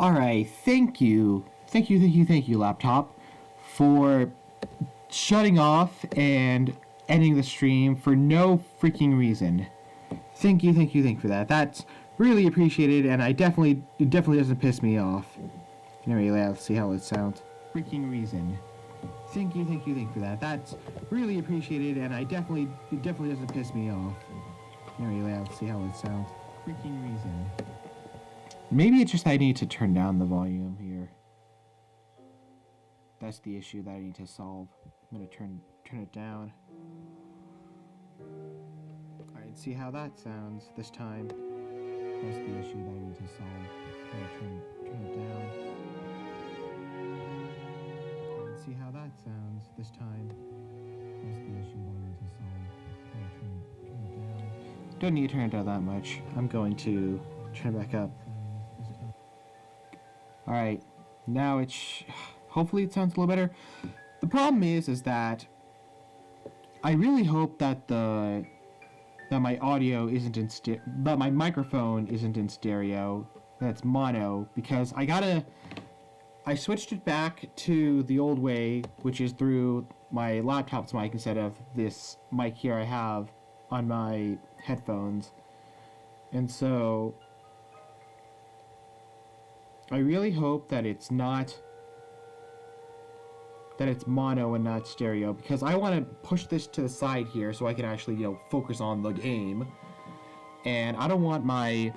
Alright, thank you, laptop, for shutting off and ending the stream for no freaking reason. Thank you for that. That's really appreciated, and it definitely doesn't piss me off. Anyway, let's see how it sounds. Freaking reason. Thank you for that. That's really appreciated, and it definitely doesn't piss me off. Anyway, let's see how it sounds. Freaking reason. Maybe it's just I need to turn down the volume here. That's the issue that I need to solve. I'm gonna turn it down. Alright, see how that sounds this time. That's the issue that I need to solve. I'm gonna turn it down. Alright, see how that sounds this time. That's the issue that I need to solve. I'm gonna turn it down. Don't need to turn it down that much. I'm going to turn it back up. Alright, now hopefully it sounds a little better. The problem is that I really hope that my audio isn't in that my microphone isn't in stereo, that's mono, because I switched it back to the old way, which is through my laptop's mic instead of this mic here I have on my headphones. And so I really hope that it's mono and not stereo, because I want to push this to the side here so I can actually, focus on the game. And I don't want my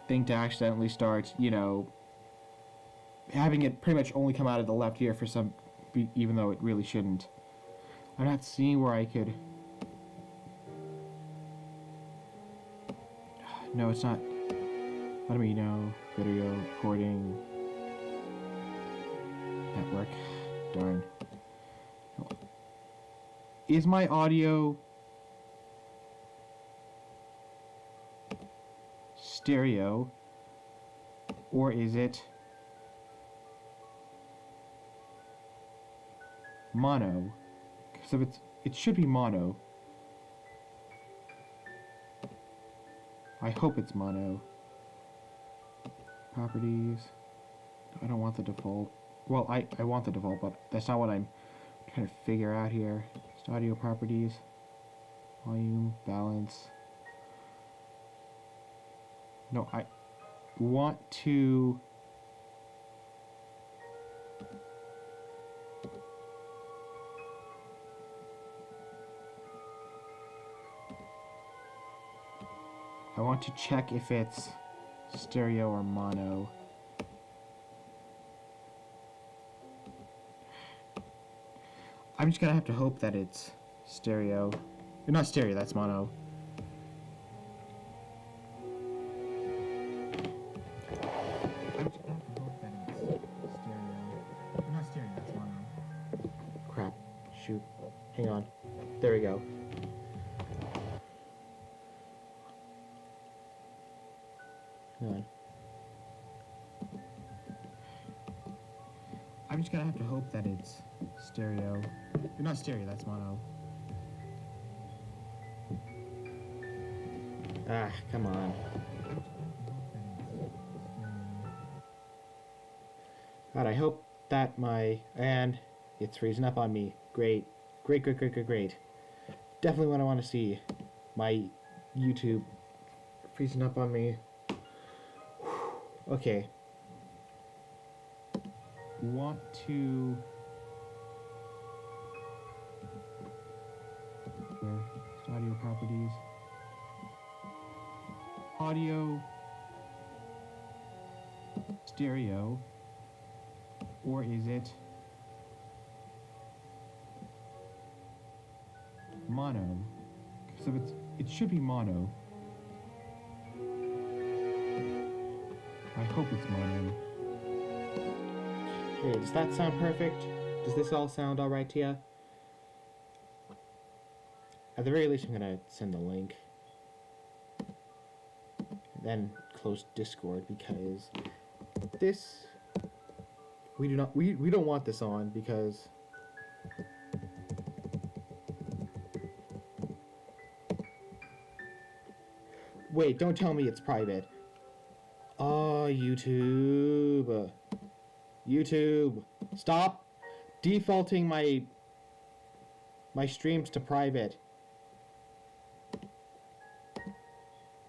thing to accidentally start, having it pretty much only come out of the left ear even though it really shouldn't. I'm not seeing where I could... No, it's not. Let me know. Video recording network. Darn. Is my audio stereo, or is it mono? Because if it should be mono. I hope it's mono. Properties. I don't want the default. Well, I want the default, but that's not what I'm trying to figure out here. Just audio properties. Volume, balance. No, I want to... I want to check if it's stereo or mono. I'm just gonna have to hope that it's stereo. Not stereo, that's mono. I'm just gonna have to hope that it's stereo. Not stereo, that's mono. Crap. Shoot. Hang on. There we go. Hang on. I'm just gonna have to hope that it's stereo. Not stereo, that's mono. Ah, come on. God, I hope that and it's freezing up on me. Great. Great. Definitely what I want to see. My YouTube freezing up on me. Okay. Want to... audio properties. Audio stereo, or is it mono? So it should be mono. I hope it's mono. Okay, does that sound perfect? Does this all sound alright to you? At the very least, I'm gonna send the link. Then close Discord, because this we don't want this on, because wait, don't tell me it's private. Oh YouTube. YouTube. Stop defaulting my streams to private.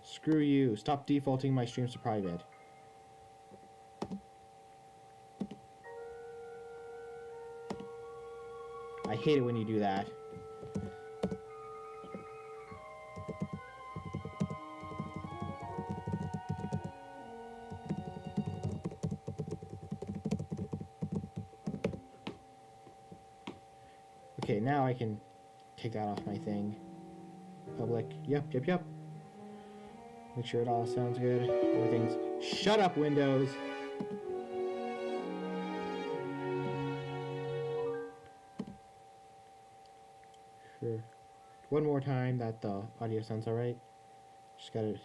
Screw you. Stop defaulting my streams to private. I hate it when you do that. Okay, now I can take that off my thing. Public. Yep. Make sure it all sounds good. Everything's... Shut up, Windows! Sure. One more time that the audio sounds alright. Just gotta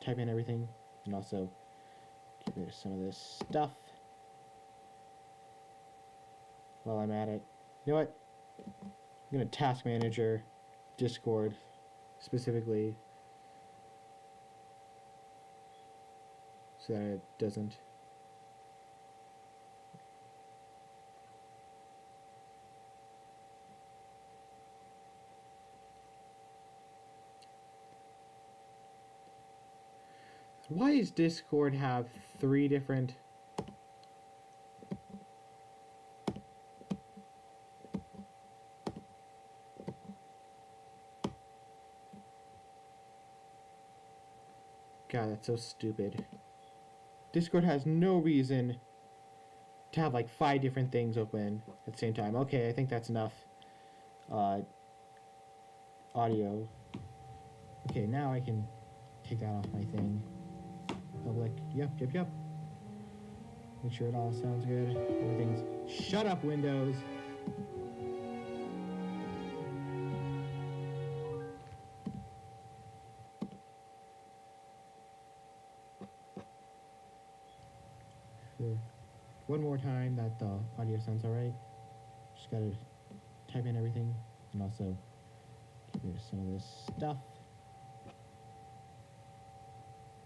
type in everything. And also get rid of some of this stuff while I'm at it. You know what? I'm gonna task manager Discord specifically so that it doesn't. Why does Discord have 3 different... God, that's so stupid. Discord has no reason to have like 5 different things open at the same time. Okay, I think that's enough. Audio. Okay, now I can take that off my thing. Public. Yep. Make sure it all sounds good. Everything's... Shut up, Windows! Sure. One more time that the audio sounds alright. Just gotta type in everything and also get rid of some of this stuff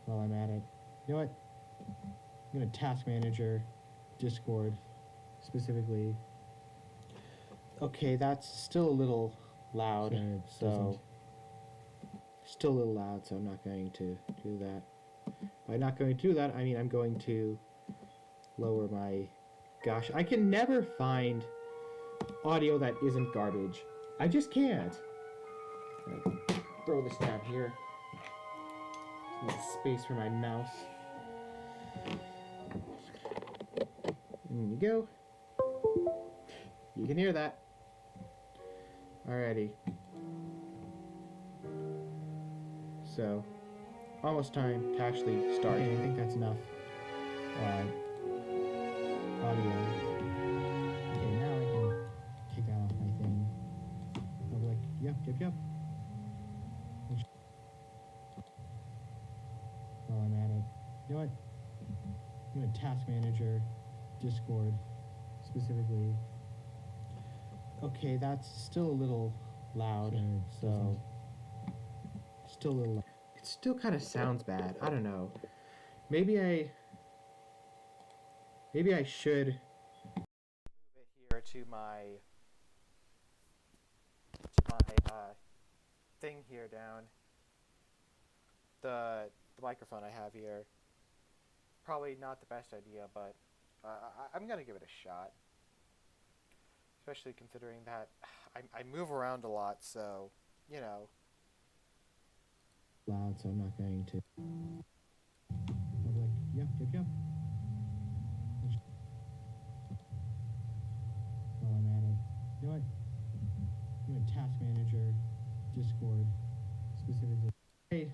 while I'm at it. You know what? I'm gonna task manager Discord specifically. Okay, that's still a little loud, so still a little loud, so I'm not going to do that. By not going to do that, I mean I'm going to lower my... Gosh, I can never find audio that isn't garbage. I just can't. Throw this down here. Need space for my mouse. There you go. You can hear that. Alrighty. So, almost time to actually start. Okay, I think that's enough. Audio. Okay, now I can take that off my thing. Public. Yep. While I'm at it. You know what? I'm gonna task manager Discord specifically. Okay, that's still a little loud, so still a little loud. It still kind of sounds bad. I don't know. Maybe I should move it here to my thing here down. The microphone I have here. Probably not the best idea, but I'm gonna give it a shot. Especially considering that I move around a lot, so you know. Loud, so I'm not going to. Public. Yep. While I'm at it. You know what? I'm gonna task manager Discord specifically. Hey.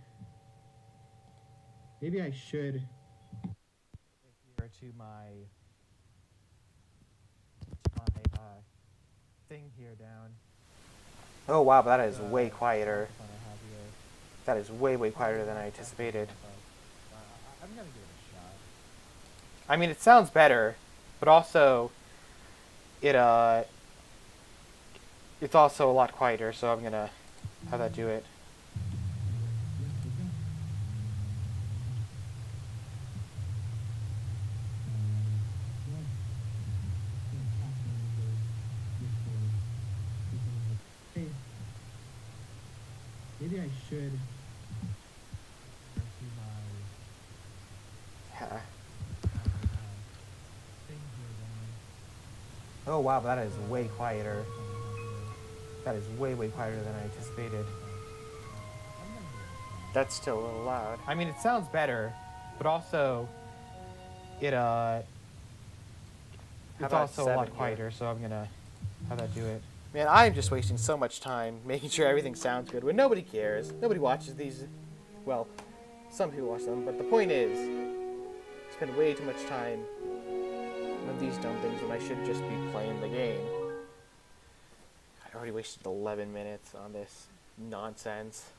Maybe I should here to my thing here down. Oh wow, but that is way quieter. That is way quieter than I anticipated. I'm gonna give it a shot. I mean, it sounds better, but also it's also a lot quieter, so I'm gonna have that do it. maybe I should. Oh wow, that is way quieter. That is way quieter than I anticipated. That's still a little loud. I mean, it sounds better, but also it's also a lot quieter, so I'm gonna have that do it. Man, I'm just wasting so much time making sure everything sounds good when nobody cares. Nobody watches these. Well, some people watch them, but the point is, I spend way too much time on these dumb things when I should just be playing the game. I already wasted 11 minutes on this nonsense.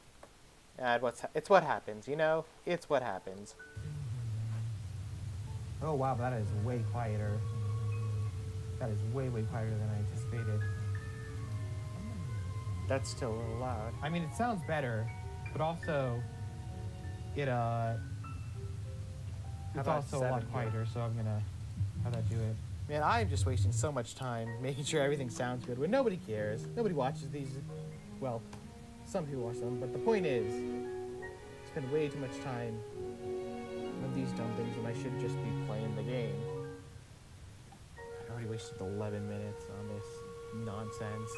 And it's what happens, you know? It's what happens. Oh wow, that is way quieter. That is way quieter than I anticipated. That's still a little loud. I mean, it sounds better, but also it's also a lot quieter, so I'm gonna have that do it. Man, I'm just wasting so much time making sure everything sounds good when nobody cares. Nobody watches these. Well, some people watch them, but the point is, I spend way too much time on these dumb things when I should just be playing the game. I already wasted 11 minutes on this nonsense.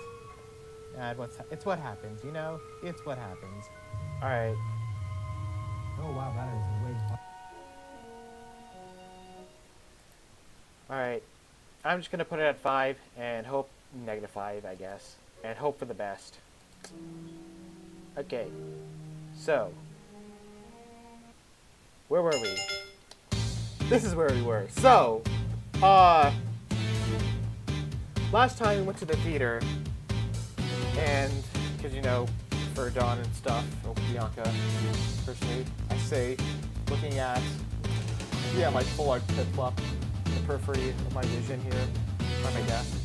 And it's what happens, you know? It's what happens. Alright. Oh wow, that is way quieter. Alright. I'm just gonna put it at 5 and hope -5, I guess. And hope for the best. Okay. So. Where were we? This is where we were. So, last time we went to the theater, and, because, you know, for Dawn and stuff, or Bianca, personally, I say, looking at, yeah, my full-art flip-flop, the periphery of my vision here, on my desk.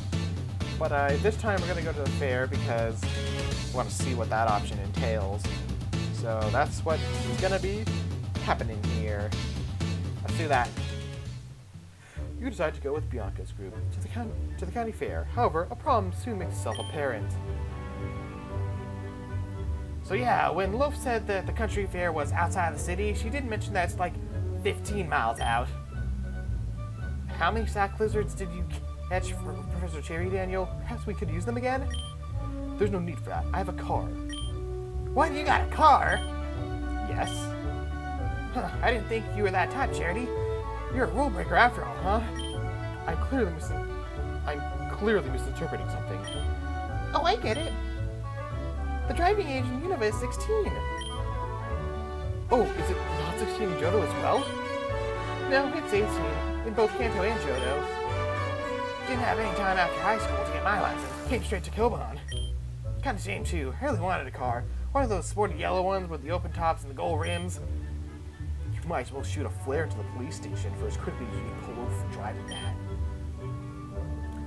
But this time we're going to go to the fair because we want to see what that option entails. So that's what is going to be happening here. Let's do that. You decide to go with Bianca's group to the county fair. However, a problem soon makes itself apparent. So yeah, when Loaf said that the country fair was outside the city, she didn't mention that it's like 15 miles out. How many sack lizards did you catch for Professor Cherry, Daniel? Perhaps we could use them again? There's no need for that. I have a car. What? You got a car? Yes. Huh, I didn't think you were that type, Charity. You're a rule breaker after all, huh? I'm clearly misinterpreting something. Oh, I get it. The driving age in Unova is 16. Oh, is it not 16 in Johto as well? No, it's 18 in both Kanto and Johto. Didn't have any time after high school to get my license. Came straight to Koban. Kind of shame too. I really wanted a car. One of those sporty yellow ones with the open tops and the gold rims. You might as well shoot a flare into the police station for as critically as you can pull over for driving that.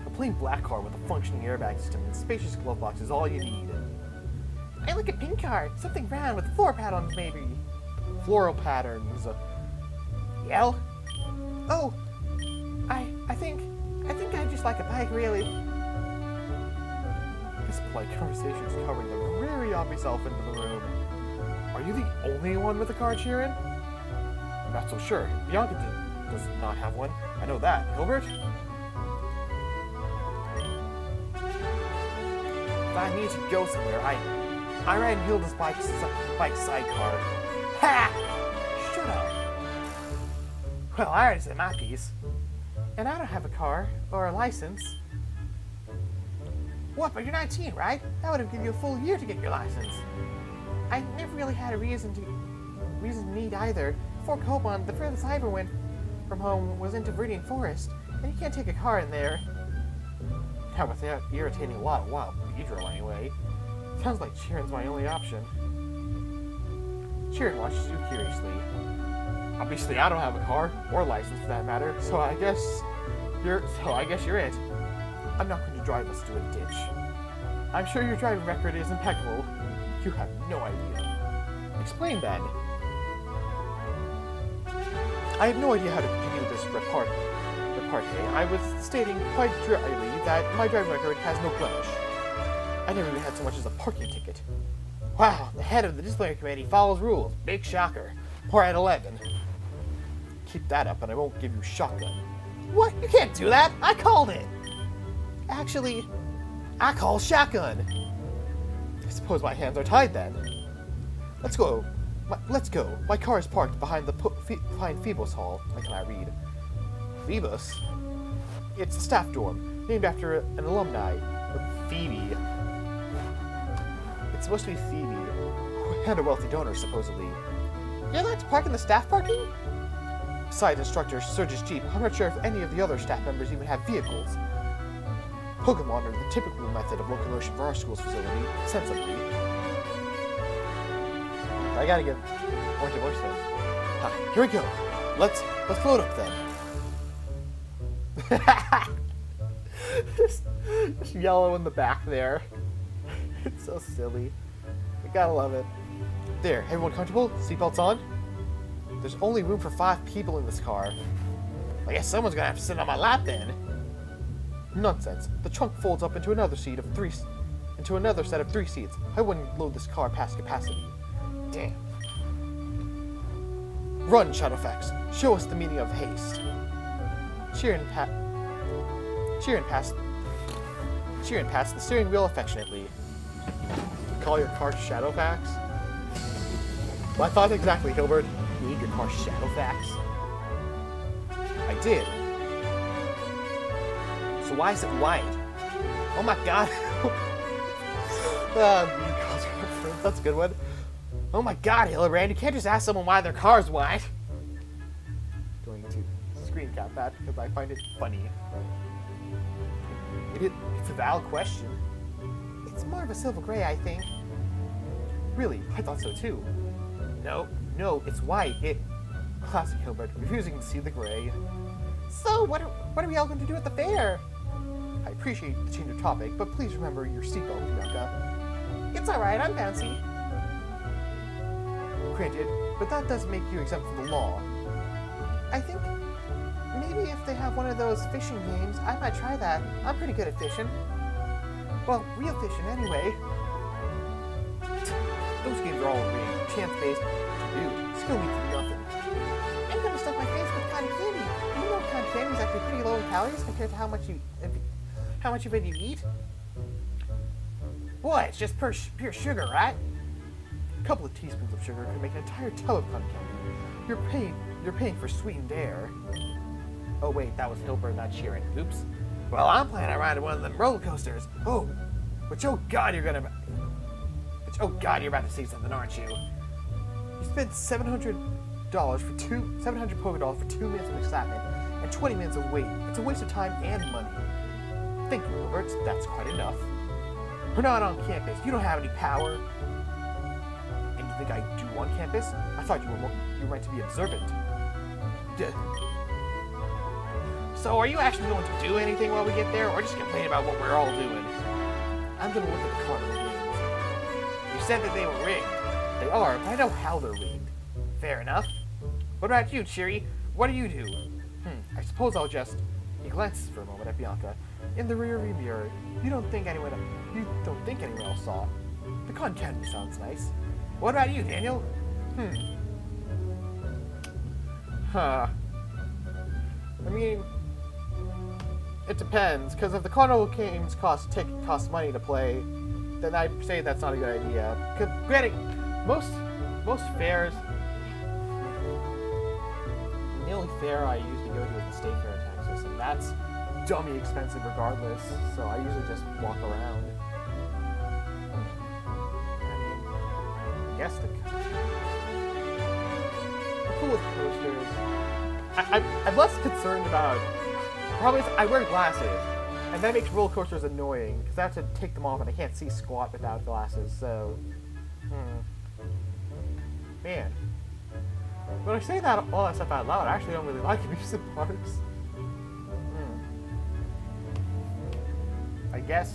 A plain black car with a functioning airbag system and spacious glove box is all you need. I like a pink car. Something round with floor patterns, maybe. Floral patterns. Yell? Oh, I think I just like a bike, really. This polite conversation is covering the very obvious elephant in the room. Are you the only one with a car, Sheeran? I'm not so sure. Bianca does not have one. I know that. Hilbert? If I need to go somewhere, I ride Hilda's bike sidecar. Ha! Shut up. Well, I already said my piece. And I don't have a car or a license. What, but you're 19, right? That would have given you a full year to get your license. I never really had a reason to need either. Before Koban, the furthest I ever went from home was into Viridian Forest, and you can't take a car in there. Not without irritating a lot of wild Beedrill anyway. Sounds like Sharon's my only option. Sharon watches you curiously. Obviously, I don't have a car or license for that matter, so I guess you're it. I'm not going to drive us to a ditch. I'm sure your driving record is impeccable. You have no idea. Explain then. I have no idea how to continue this repartee. I was stating quite dryly that my driving record has no blemish. I never even had so much as a parking ticket. Wow, the head of the disciplinary committee follows rules. Big shocker. Or at 11. Keep that up and I won't give you shotgun. What? You can't do that! I called it! Actually, I call shotgun. I suppose my hands are tied then. Let's go. Let's go. My car is parked behind behind Phoebus Hall. I cannot read. Phoebus? It's the staff dorm, named after an alumni. Or Phoebe. It's supposed to be Phoebe. And a wealthy donor, supposedly. You're allowed to park in the staff parking? Besides instructor Surge's Jeep, I'm not sure if any of the other staff members even have vehicles. Pokemon are the typical method of locomotion for our school's facility, sensibly. I gotta get more to voice then. Ah, here we go. Let's load up then. just yellow in the back there. It's so silly. I gotta love it. There, everyone comfortable? Seatbelts on? There's only room for 5 people in this car. I guess someone's gonna have to sit on my lap then. Nonsense. The trunk folds up into another set of 3 seats. I wouldn't load this car past capacity. Damn. Run, Shadowfax. Show us the meaning of haste. Cheer and pass the steering wheel affectionately. Call your car Shadowfax? Well, I thought exactly, Hilbert. You need your car Shadowfax? I did. So why is it white? Oh my god. That's a good one. Oh my god, Hildebrand, you can't just ask someone why their car's white. Going to screen cap that because I find it funny. It's a valid question. It's more of a silver gray, I think. Really? I thought so too. No, it's white. Classic Hilbert, refusing to see the gray. So, what are we all going to do at the fair? I appreciate the change of topic, but please remember your seatbelt, Bianca. It's alright, I'm fancy. Granted, but that doesn't make you exempt from the law. I think maybe if they have one of those fishing games, I might try that. I'm pretty good at fishing. Well, real fishing anyway. Those games are all rigged, chance-based. Dude, skill means nothing. I'm gonna stuff my face with cotton candy. You know cotton candy is actually pretty low in calories compared to how much of it you eat? Boy, it's just pure sugar, right? A couple of teaspoons of sugar could make an entire tub of cotton candy. You're paying for sweetened air. Oh wait, that was Hilbert, not Sheeran. Oops. Well, I'm planning on riding one of them roller coasters. Oh, oh god, you're about to see something, aren't you? You spent $700 polka dollars for 2 minutes of excitement and 20 minutes of wait. It's a waste of time and money. Thank you, Hilbert. That's quite enough. We're not on campus. You don't have any power. And you think I do on campus? I thought you were meant to be observant. So are you actually going to do anything while we get there, or just complain about what we're all doing? I'm going to look at the carnival games. You said that they were rigged. They are, but I know how they're rigged. Fair enough. What about you, Cheery? What do you do? I suppose I'll just... He glances for a moment at Bianca. In the rearview mirror, you don't think anyone else saw. The cotton candy sounds nice. What about you, Daniel? I mean, it depends, because if the carnival games cost money to play, then I'd say that's not a good idea. Granted, most fairs, the only fair I usually go to is the state fair in Texas, and that's dummy expensive regardless, so I usually just walk around. I mean, I guess the cool with coasters, I'm less concerned about, probably I wear glasses, and that makes roller coasters annoying, because I have to take them off and I can't see squat without glasses, so, man. When I say that all that stuff out loud, I actually don't really like amusement parks. I guess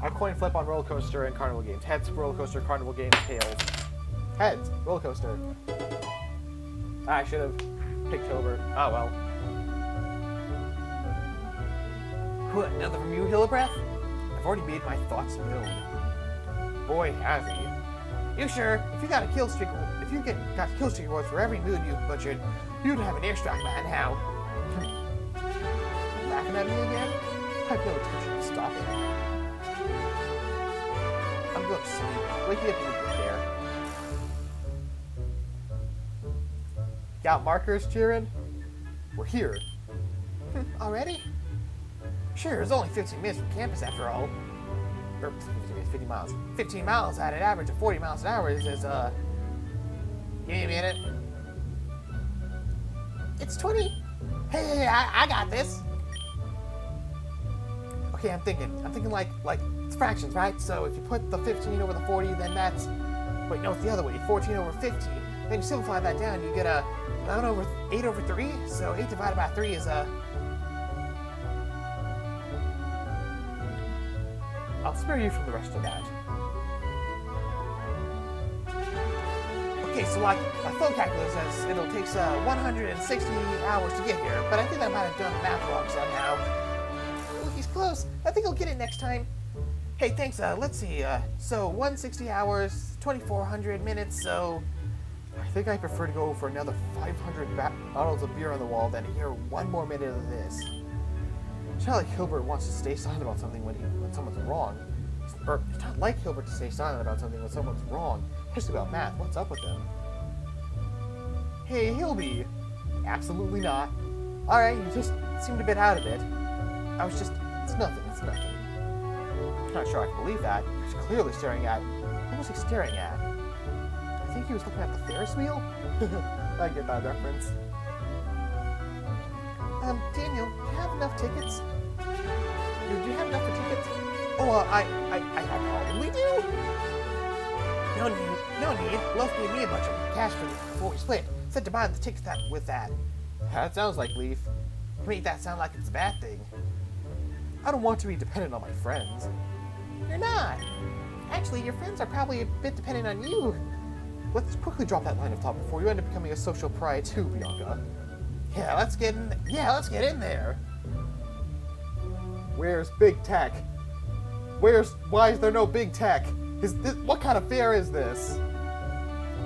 I'll coin flip on roller coaster and carnival games. Heads, roller coaster, carnival games, tails. Heads, roller coaster. I should have picked Hilbert. Oh well. What, nothing from you, Hillebreth? I've already made my thoughts known. Boy, has he. You sure? If you got a kill streak awards for every mood you've butchered, you'd have an airstrike by now. Laughing at me again? I have no intention of stopping. I'm going to sleep. Wake me up when we get there. Got markers cheering? We're here. Already? Sure, it's only 15 minutes from campus after all. Or, 50 miles. 15 miles at an average of 40 miles an hour is, give me a minute. It's 20. Hey, I got this. Okay, I'm thinking like it's fractions, right? So if you put the 15 over the 40, then that's, wait, no, it's the other way, 14 over 15. Then you simplify that down, you get a 8 over 3. So 8 divided by 3 is I'll spare you from the rest of that. Okay, so like my phone calculator says it'll take 160 hours to get here, but I think I might have done the math wrong somehow. Oh, he's close. I think I'll get it next time. Hey, thanks. Let's see. So 160 hours, 2,400 minutes. So I think I prefer to go for another 500 bottles of beer on the wall than hear one more minute of this. Charlie Hilbert wants to stay silent about something when someone's wrong. Or it's not like Hilbert to stay silent about something when someone's wrong. Especially about math. What's up with them? Hey, Hilby. Absolutely not. Alright, you just seemed a bit out of it. It's nothing. I'm not sure I can believe that. He was clearly staring at... What was he staring at? I think he was looking at the Ferris wheel? I get that reference. Daniel, do you have enough tickets? Do you have enough for tickets? Oh, I probably do. No need. Love gave me a bunch of cash for this before we split. Said to buy the tickets with that. That sounds like Leaf. You make that sound like it's a bad thing. I don't want to be dependent on my friends. You're not. Actually, your friends are probably a bit dependent on you. Let's quickly drop that line of thought before you end up becoming a social pariah too, Bianca. Yeah, let's get in there. Where's big tech? Why is there no big tech? What kind of fair is this?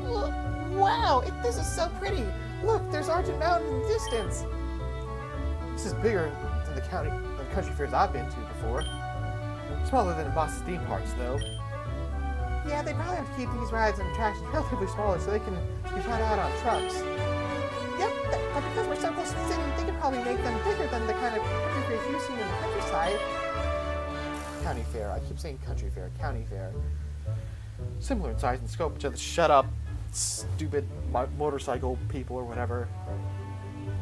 Wow, this is so pretty. Look, there's Argent Mountain in the distance. This is bigger than the country fairs I've been to before. Smaller than Boston's theme parks, though. Yeah, they probably have to keep these rides and attractions relatively smaller so they can be brought out on trucks. Yep, but because we're so close to the city, they could probably make them bigger than the kind of country fairs you've seen in the countryside. County fair. I keep saying country fair. County fair. Similar in size and scope to the shut up, stupid motorcycle people or whatever.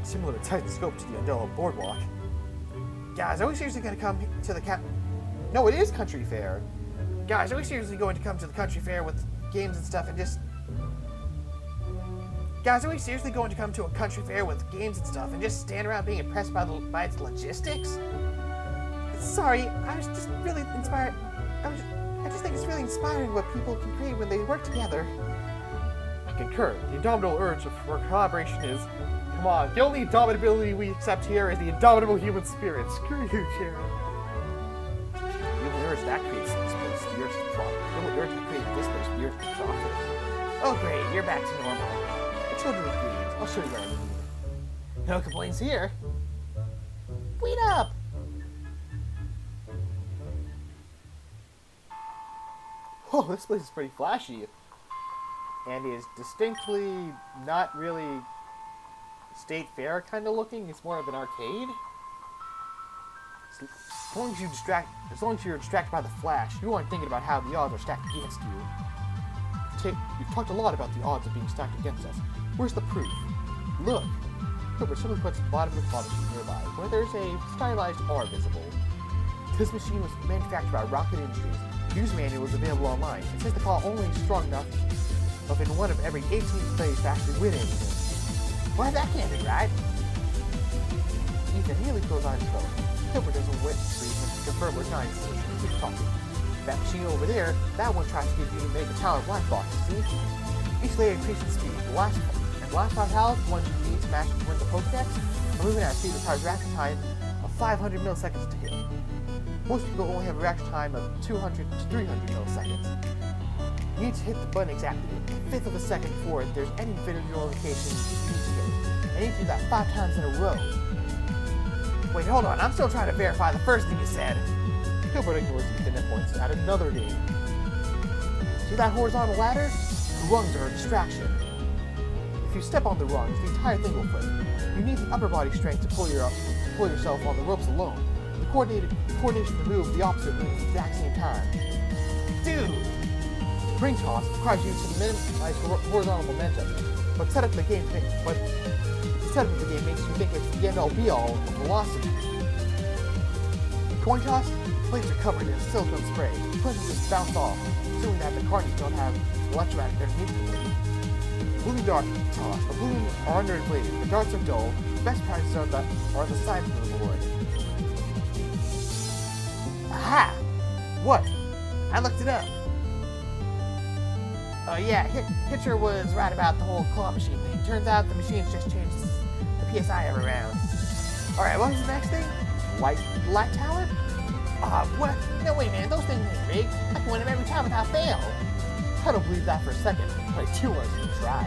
Similar in size and scope to the Andela Boardwalk. Guys, are we seriously going to come to the No, it is country fair. Guys, are we seriously going to come to the country fair with games and stuff and just... Guys, are we seriously going to come to a country fair with games and stuff and just stand around being impressed by its logistics? Sorry, I was just really inspired. I just think it's really inspiring what people can create when they work together. I concur. The indomitable urge for collaboration is... Come on, the only indomitability we accept here is the indomitable human spirit. Screw you, Sharon. The only urge that creates this place, the urge to profit. The only urge that creates this place, the urge to profit. Oh great, you're back to normal. The children of games. I'll show you what I mean. No complaints here. Wait up! Oh, this place is pretty flashy. And is distinctly not really state fair kind of looking. It's more of an arcade. As long as you're distracted by the flash, you aren't thinking about how the odds are stacked against you. You've talked a lot about the odds of being stacked against us. Where's the proof? Look! Hilbert simply puts the bottom of the claw machine nearby, where there's a stylized R visible. This machine was manufactured by Rocket Industries. Use manual is available online. It says the claw only is strong enough of in one of every 18 plays to actually win anything. Well, that can't be right. Ethan nearly goes on his phone. Hilbert doesn't wait for Ethan to confirm we're not in keeps talking. That machine over there, that one tries to get you to make a tower black box, see? Each layer increases speed. The last 5 tiles, the ones you need to match to win the Pokedex, are moving at a speed that requires rapid time of 500 milliseconds to hit. Most people only have a reaction time of 200 to 300 milliseconds. You need to hit the button exactly a fifth of a second before there's any video notification you need to hit. And you need to do that 5 times in a row. Wait, hold on, I'm still trying to verify the first thing you said. Gilbert ignores Ethan and points at another game. See that horizontal ladder? The rungs are a distraction. If you step on the rungs, the entire thing will flip. You need the upper body strength to pull yourself on the ropes alone. The coordination to move the opposite moves at the exact same time. Dude! Ring toss requires you to minimize horizontal momentum, but the setup of the game makes you think it's the end-all be-all of velocity. Coin toss? Blades are covered in silicone spray. Punches just bounce off, assuming that the carnies don't have electromagnetic underneath them. Balloon dart toss. The balloons are underinflated. The darts are dull. The best practices are on the sides of the board. Aha! What? I looked it up. Oh yeah, Hitcher was right about the whole claw machine thing. Turns out the machines just changed the PSI every round. Alright, what was the next thing? Light tower? What? No way, man, those things ain't rigged. I can win them every time without fail. I don't believe that for a second, but I do want to try.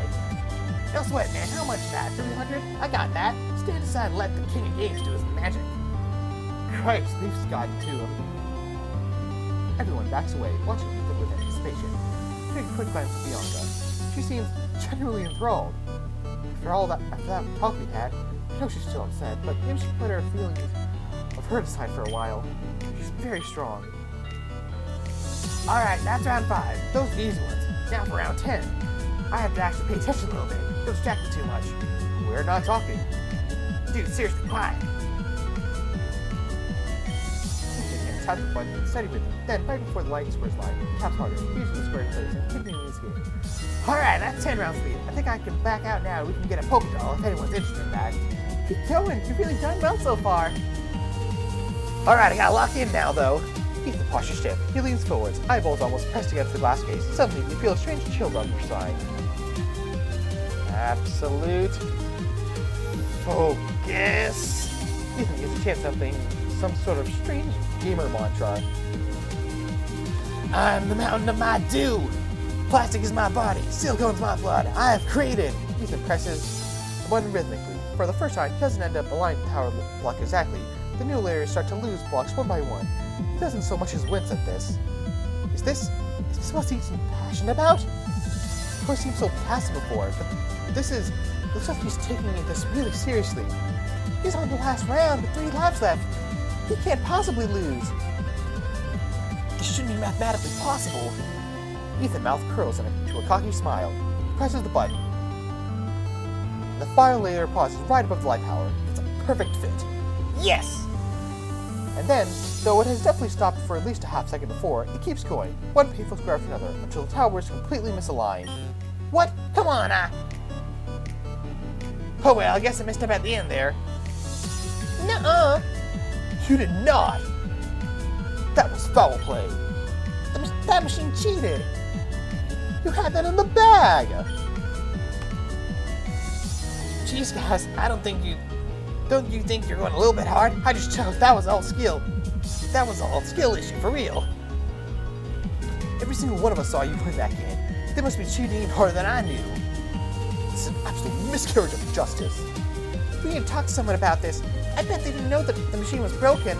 No sweat, man, how much is that? 300? I got that. Stand aside and let the king of games do his magic. Christ, Leaf's got to him. Everyone backs away, watching Ethan with anticipation. Take a quick glance at Bianca. She seems genuinely enthralled. After that talk we had, I know she's still upset, but maybe she put her feelings of hurt aside for a while. She's very strong. Alright, that's round 5. Those are easy ones. Now for round 10. I have to actually pay attention a little bit. Don't distract me too much. We're not talking. Dude, seriously, quiet. Tap the button, steady with it. Then, right before the light squares line, taps harder, using the square in place, and continuing this game. Alright, that's 10 rounds speed. I think I can back out now. We can get a polka doll if anyone's interested in that. Keep going. You've really done well so far. Alright, I gotta lock in now, though. Ethan postures stiff. He leans forwards, eyeballs almost pressed against the glass case. Suddenly, you feel a strange chill down your spine. Absolute focus. Ethan gets a chance something, some sort of strange gamer mantra. I'm the mountain of my dew. Plastic is my body. Silicone's my blood. I have created. Ethan presses the button rhythmically. For the first time, he doesn't end up aligning the tower block exactly. The new layers start to lose blocks one by one. He doesn't so much as wince at this. Is this what he's passionate about? Of course, he seemed so passive before, but looks like he's taking this really seriously. He's on the last round with 3 laps left. He can't possibly lose. This shouldn't be mathematically possible. Ethan's mouth curls into a cocky smile. He presses the button. The fire layer pauses right above the light tower. It's a perfect fit. Yes! And then, though it has definitely stopped for at least a half second before, it keeps going, one painful square after another, until the tower is completely misaligned. What? Come on, Oh well, I guess I messed up at the end there. Nuh-uh! You did not! That was foul play. That machine cheated! You had that in the bag! Jeez, guys, don't you think you're going a little bit hard? I just chose that was all skill. That was all skill issue, for real. Every single one of us saw you win that game. They must be cheating even harder than I knew. It's an absolute miscarriage of justice. We need to talk to someone about this. I bet they didn't know that the machine was broken.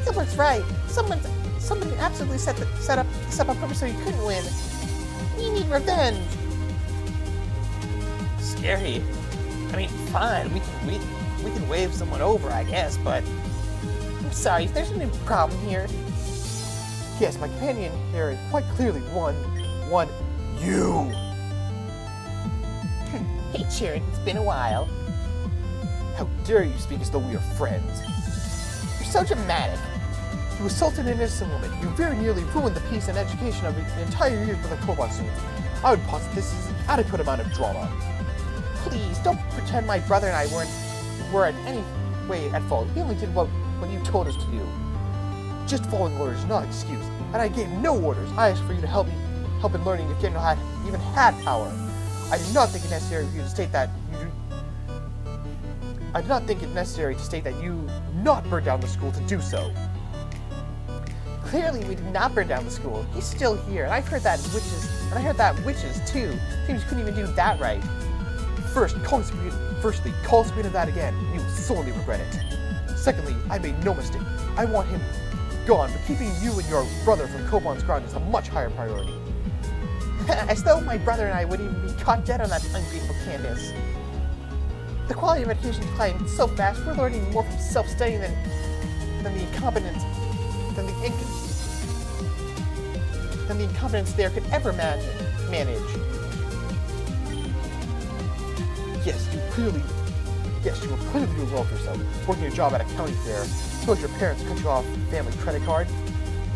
Gilbert's right. Somebody absolutely set up on purpose so you couldn't win. We need revenge. Scary. I mean, fine. We can wave someone over, I guess, but I'm sorry. There's no problem here. Yes, my companion here quite clearly won you. Hey, Sharon. It's been a while. How dare you speak as though we are friends? You're so dramatic. You assaulted an innocent woman. You very nearly ruined the peace and education of the entire year with a robot students. I would posit this is an adequate amount of drama. Please, don't pretend my brother and I were in any way at fault. We only did what you told us to do. Just following orders is not an excuse. And I gave no orders. I asked for you to help in learning if Daniel even had power. I did not think it necessary for you to state that I do not think it necessary to state that you not burn down the school to do so. Clearly, we did not burn down the school. He's still here, and I've heard that witches too. Seems you couldn't even do that right. Firstly, calling Sabrina that again, you will sorely regret it. Secondly, I made no mistake. I want him gone, but keeping you and your brother from Koban's ground is a much higher priority. As though my brother and I would even be caught dead on that ungrateful campus. The quality of education is declining so fast, we're learning more from self-studying than the incompetence there could ever manage. Yes, you will clearly do well for yourself, working your job at a county fair. Suppose your parents cut you off the family credit card.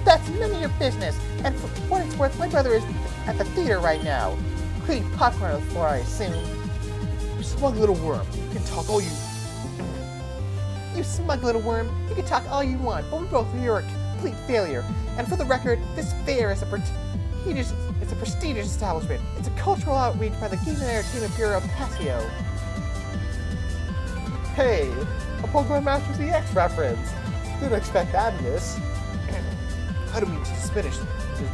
That's none of your business, and for what it's worth, my brother is at the theater right now, cleaning popcorn on the floor, I assume. You smug little worm, you can talk all you... You smug little worm, you can talk all you want, but we both know you're a complete failure. And for the record, this fair is a prestigious establishment. It's a cultural outreach by the Game and Entertainment Bureau of Pasio. Hey, a Pokemon Masters EX reference. Didn't expect that in this. I don't mean to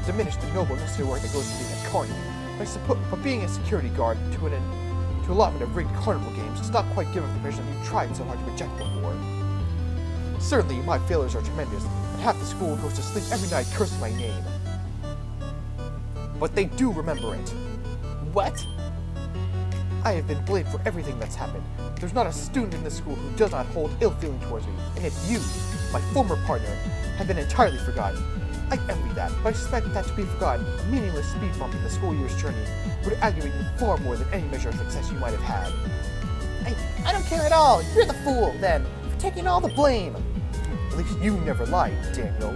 diminish the noble necessary work that goes into being a carny. But being a security guard to an allotment of rigged carnival games does not quite give up the mission you tried so hard to reject before. Certainly, my failures are tremendous, and half the school goes to sleep every night cursing my name. But they do remember it. What? I have been blamed for everything that's happened. There's not a student in this school who does not hold ill feeling towards me, and yet you, my former partner, have been entirely forgotten. I envy that, but I suspect that to be forgotten, a meaningless speed bump in the school year's journey would aggravate you far more than any measure of success you might have had. I don't care at all. You're the fool, then, for taking all the blame. At least you never lied, Daniel.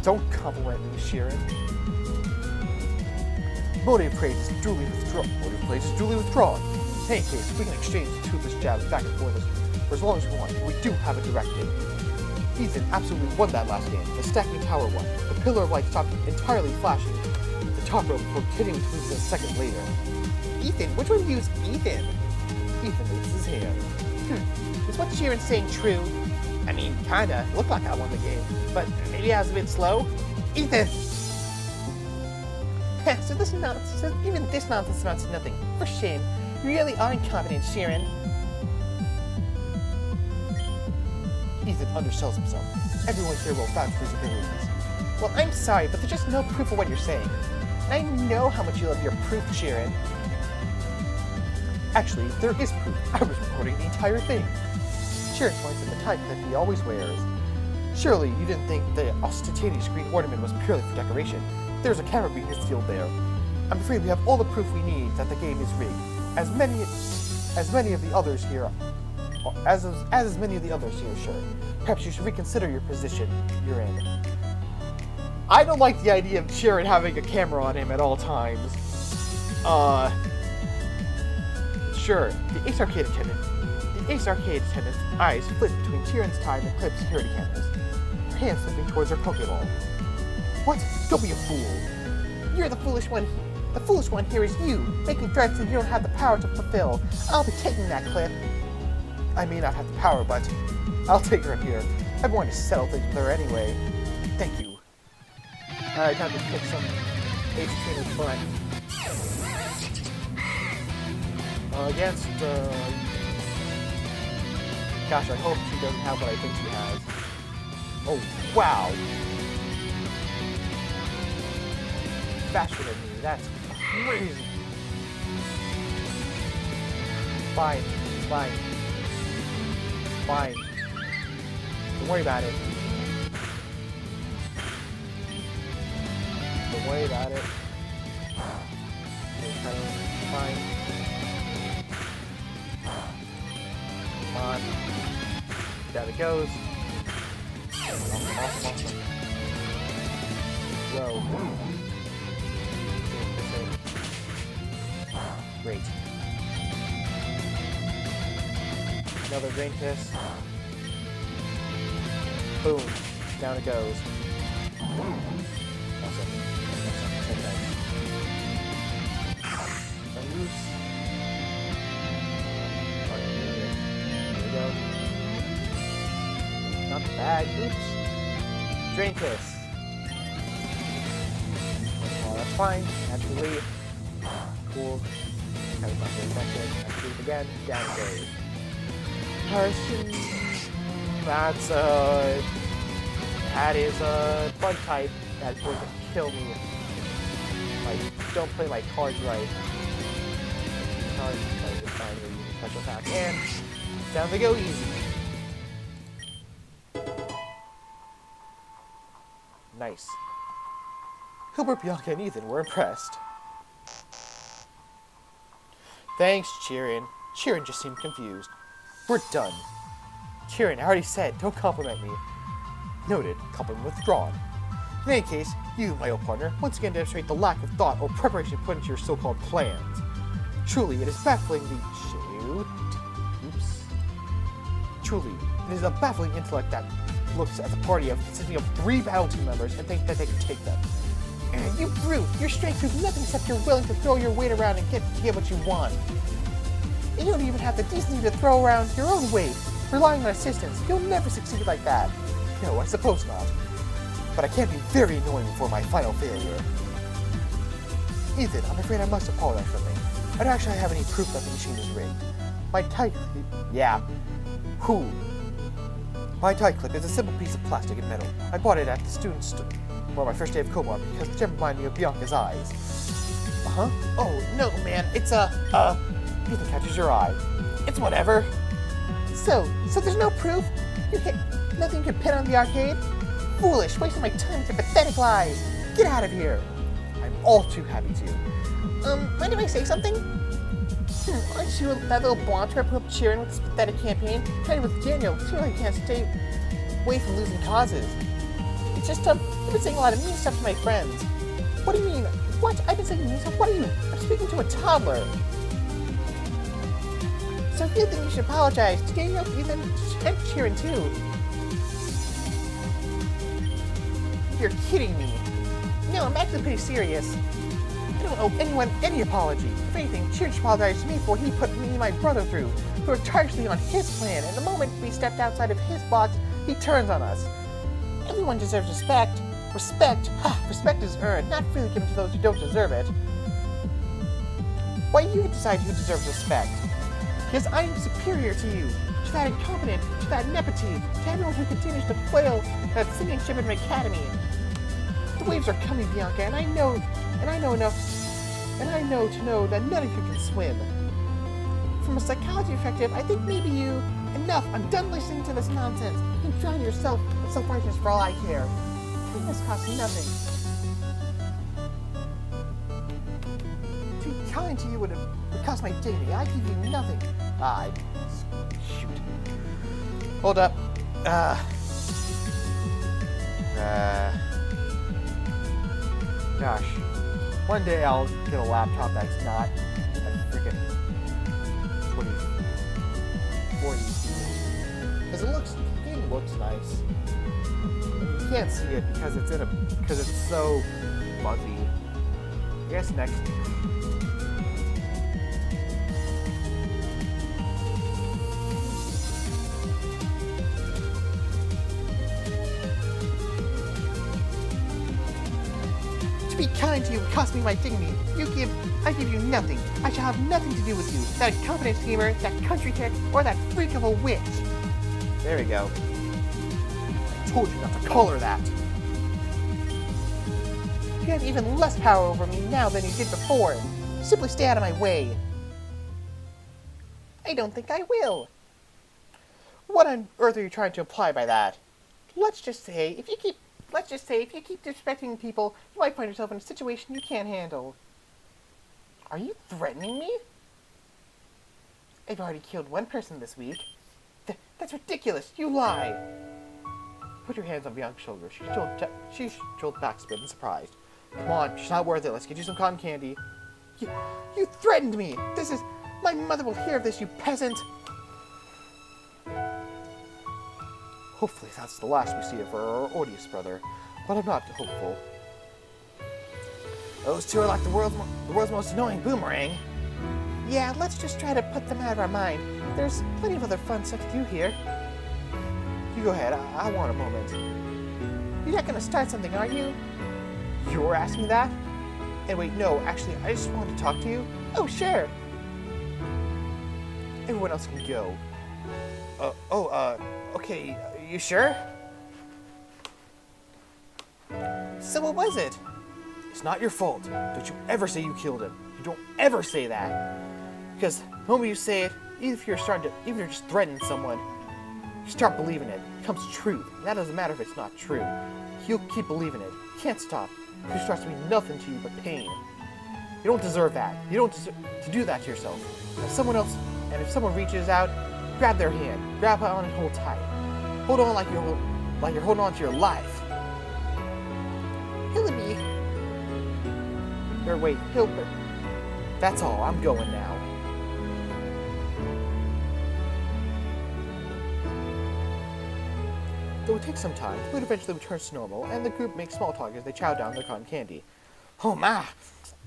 Don't compliment me, Sharon. Motive praise is duly withdrawn. In any case, we can exchange toothless jabs back and forth for as long as we want. We do have a directive. Ethan absolutely won that last game. The stacking tower one. The pillar of light stopped entirely flashing the top row before continuing to lose a second later. Ethan? Which one used Ethan? Ethan raises his hand. Is what Sharon's saying true? I mean, kinda. It looked like I won the game. But maybe I was a bit slow? Ethan! So even this nonsense amounts to nothing. For shame. You really are incompetent, Sharon. Ethan undersells himself. Everyone here will vouch for his abilities. Well, I'm sorry, but there's just no proof of what you're saying. And I know how much you love your proof, Sharon. Actually, there is proof. I was recording the entire thing. Sharon points at the type that he always wears. Surely you didn't think the ostentatious green ornament was purely for decoration. There's a camera being concealed there. I'm afraid we have all the proof we need that the game is rigged. As many of the others here, sure. Perhaps you should reconsider your position you're in. I don't like the idea of Sharon having a camera on him at all times. Sure, the Ace Arcade attendant's eyes flit between Sharon's tie and the clip security cameras. Her hand slipping towards her Pokeball. What? Don't be a fool. You're the foolish one. The foolish one here is you, making threats that you don't have the power to fulfill. I'll be taking that clip. I may not have the power, but I'll take her here. I'm going to settle things with her anyway. Thank you. Alright, time to kick some Ace Trainer's butt. Against, Gosh, I hope she doesn't have what I think she has. Oh, wow. Faster than me, that's crazy. Fine, it's fine. It's fine. Don't worry about it. Don't worry about it. It's kind of fine. Come on. Down it goes. Awesome. Whoa. Great. Another Drain Kiss. Boom. Down it goes. Awesome. Okay, nice. Loose. bad. Oops. Drain kiss. Oh, that's fine. Naturally. Cool. Kind of not very effective. Naturally again. Down grade. Person. That is a bug type that's going to kill me if I don't play my cards right. Cards, like it's fine, we're using special attack, and down they go easy. Nice. Hilbert, Bianca, and Ethan were impressed. Thanks, Cheerin. Cheerin just seemed confused. We're done. Cheerin, I already said, don't compliment me. Noted. Compliment withdrawn. In any case, you, my old partner, once again demonstrate the lack of thought or preparation put into your so-called plans. Truly, it is bafflingly... Shoot. Oops. Truly, it is a baffling intellect that looks at the party consisting of 3 battle team members and thinks that they can take them. And you brute! Your strength proves nothing except you're willing to throw your weight around and get what you want. You don't even have the decency to throw around your own weight. Relying on assistance, you'll never succeed like that. No, I suppose not. But I can be very annoying before my final failure. Ethan, I'm afraid I must apologize for something. I don't actually have any proof that the machine is rigged. My tie clip... Yeah. Who? My tie clip is a simple piece of plastic and metal. I bought it at the student store on my first day of co-op because it reminded me of Bianca's eyes. Uh-huh? Oh, no, man. It's Ethan catches your eye. It's whatever. So there's no proof? Nothing you can pin on the arcade? Foolish, wasting my time with your pathetic lies. Get out of here. I'm all too happy to. Mind if I say something? Aren't you that little blonde who put up cheering with this pathetic campaign? Trying with Daniel, too, I can't stay away from losing causes. It's just, I've been saying a lot of mean stuff to my friends. What do you mean? What? I've been saying mean stuff? What are you? I'm speaking to a toddler. So if you think you should apologize to Daniel, Ethan, and Cheerin too. You're kidding me. No, I'm actually pretty serious. I don't owe anyone any apology. If anything, Cheerin should apologize to me for what he put me and my brother through. We were tirelessly on his plan, and the moment we stepped outside of his box, he turns on us. Everyone deserves respect. Respect is earned, not freely given to those who don't deserve it. Why you decide who deserves respect? Because I am superior to you, to that incompetent, to that ineptitude, to everyone who continues to flail that singing ship in an academy. The waves are coming, Bianca, and I know to know that none of you can swim. From a psychology perspective, I think maybe you... Enough! I'm done listening to this nonsense. You can drown yourself in self-righteousness for all I care. Kindness costs nothing. To be kind to you would cost my dignity. I give you nothing. Shoot. Hold up. Gosh. One day I'll get a laptop that's not a freaking 40 because the game looks nice. You can't see it because it's so fuzzy. I guess next. To be kind to you would cost me my dignity. I give you nothing. I shall have nothing to do with you. That incompetent schemer, that country kick, or that freak of a witch. There we go. I told you not to call her that. You have even less power over me now than you did before. Simply stay out of my way. I don't think I will. What on earth are you trying to imply by that? Let's just say if you keep disrespecting people, you might find yourself in a situation you can't handle. Are you threatening me? I've already killed one person this week. That's ridiculous. You lie. Put your hands on Bianca's shoulder. She strolled back a bit and surprised. Come on, she's not worth it. Let's get you some cotton candy. You threatened me. My mother will hear of this, you peasant. Hopefully that's the last we see of our odious brother, but I'm not hopeful. Those two are like the world's most annoying boomerang. Yeah, let's just try to put them out of our mind. There's plenty of other fun stuff to do here. You go ahead. I want a moment. You're not gonna start something, are you? You're asking that? And wait, no, actually, I just wanted to talk to you. Oh, sure. Everyone else can go. Okay, you sure? So what was it? It's not your fault. Don't you ever say you killed him. You don't ever say that. Because the moment you say it, even if you're just threatening someone, you start believing it. It becomes truth. And that doesn't matter if it's not true. You'll keep believing it. You can't stop. It starts to mean nothing to you but pain. You don't deserve that. You don't deserve to do that to yourself. If someone reaches out, grab their hand. Grab on and hold tight. Hold on like you're holding on to your life. Hillary. Or wait, Hilbert. That's all. I'm going now. Though it takes some time, the food eventually returns to normal, and the group makes small talk as they chow down their cotton candy. Oh my.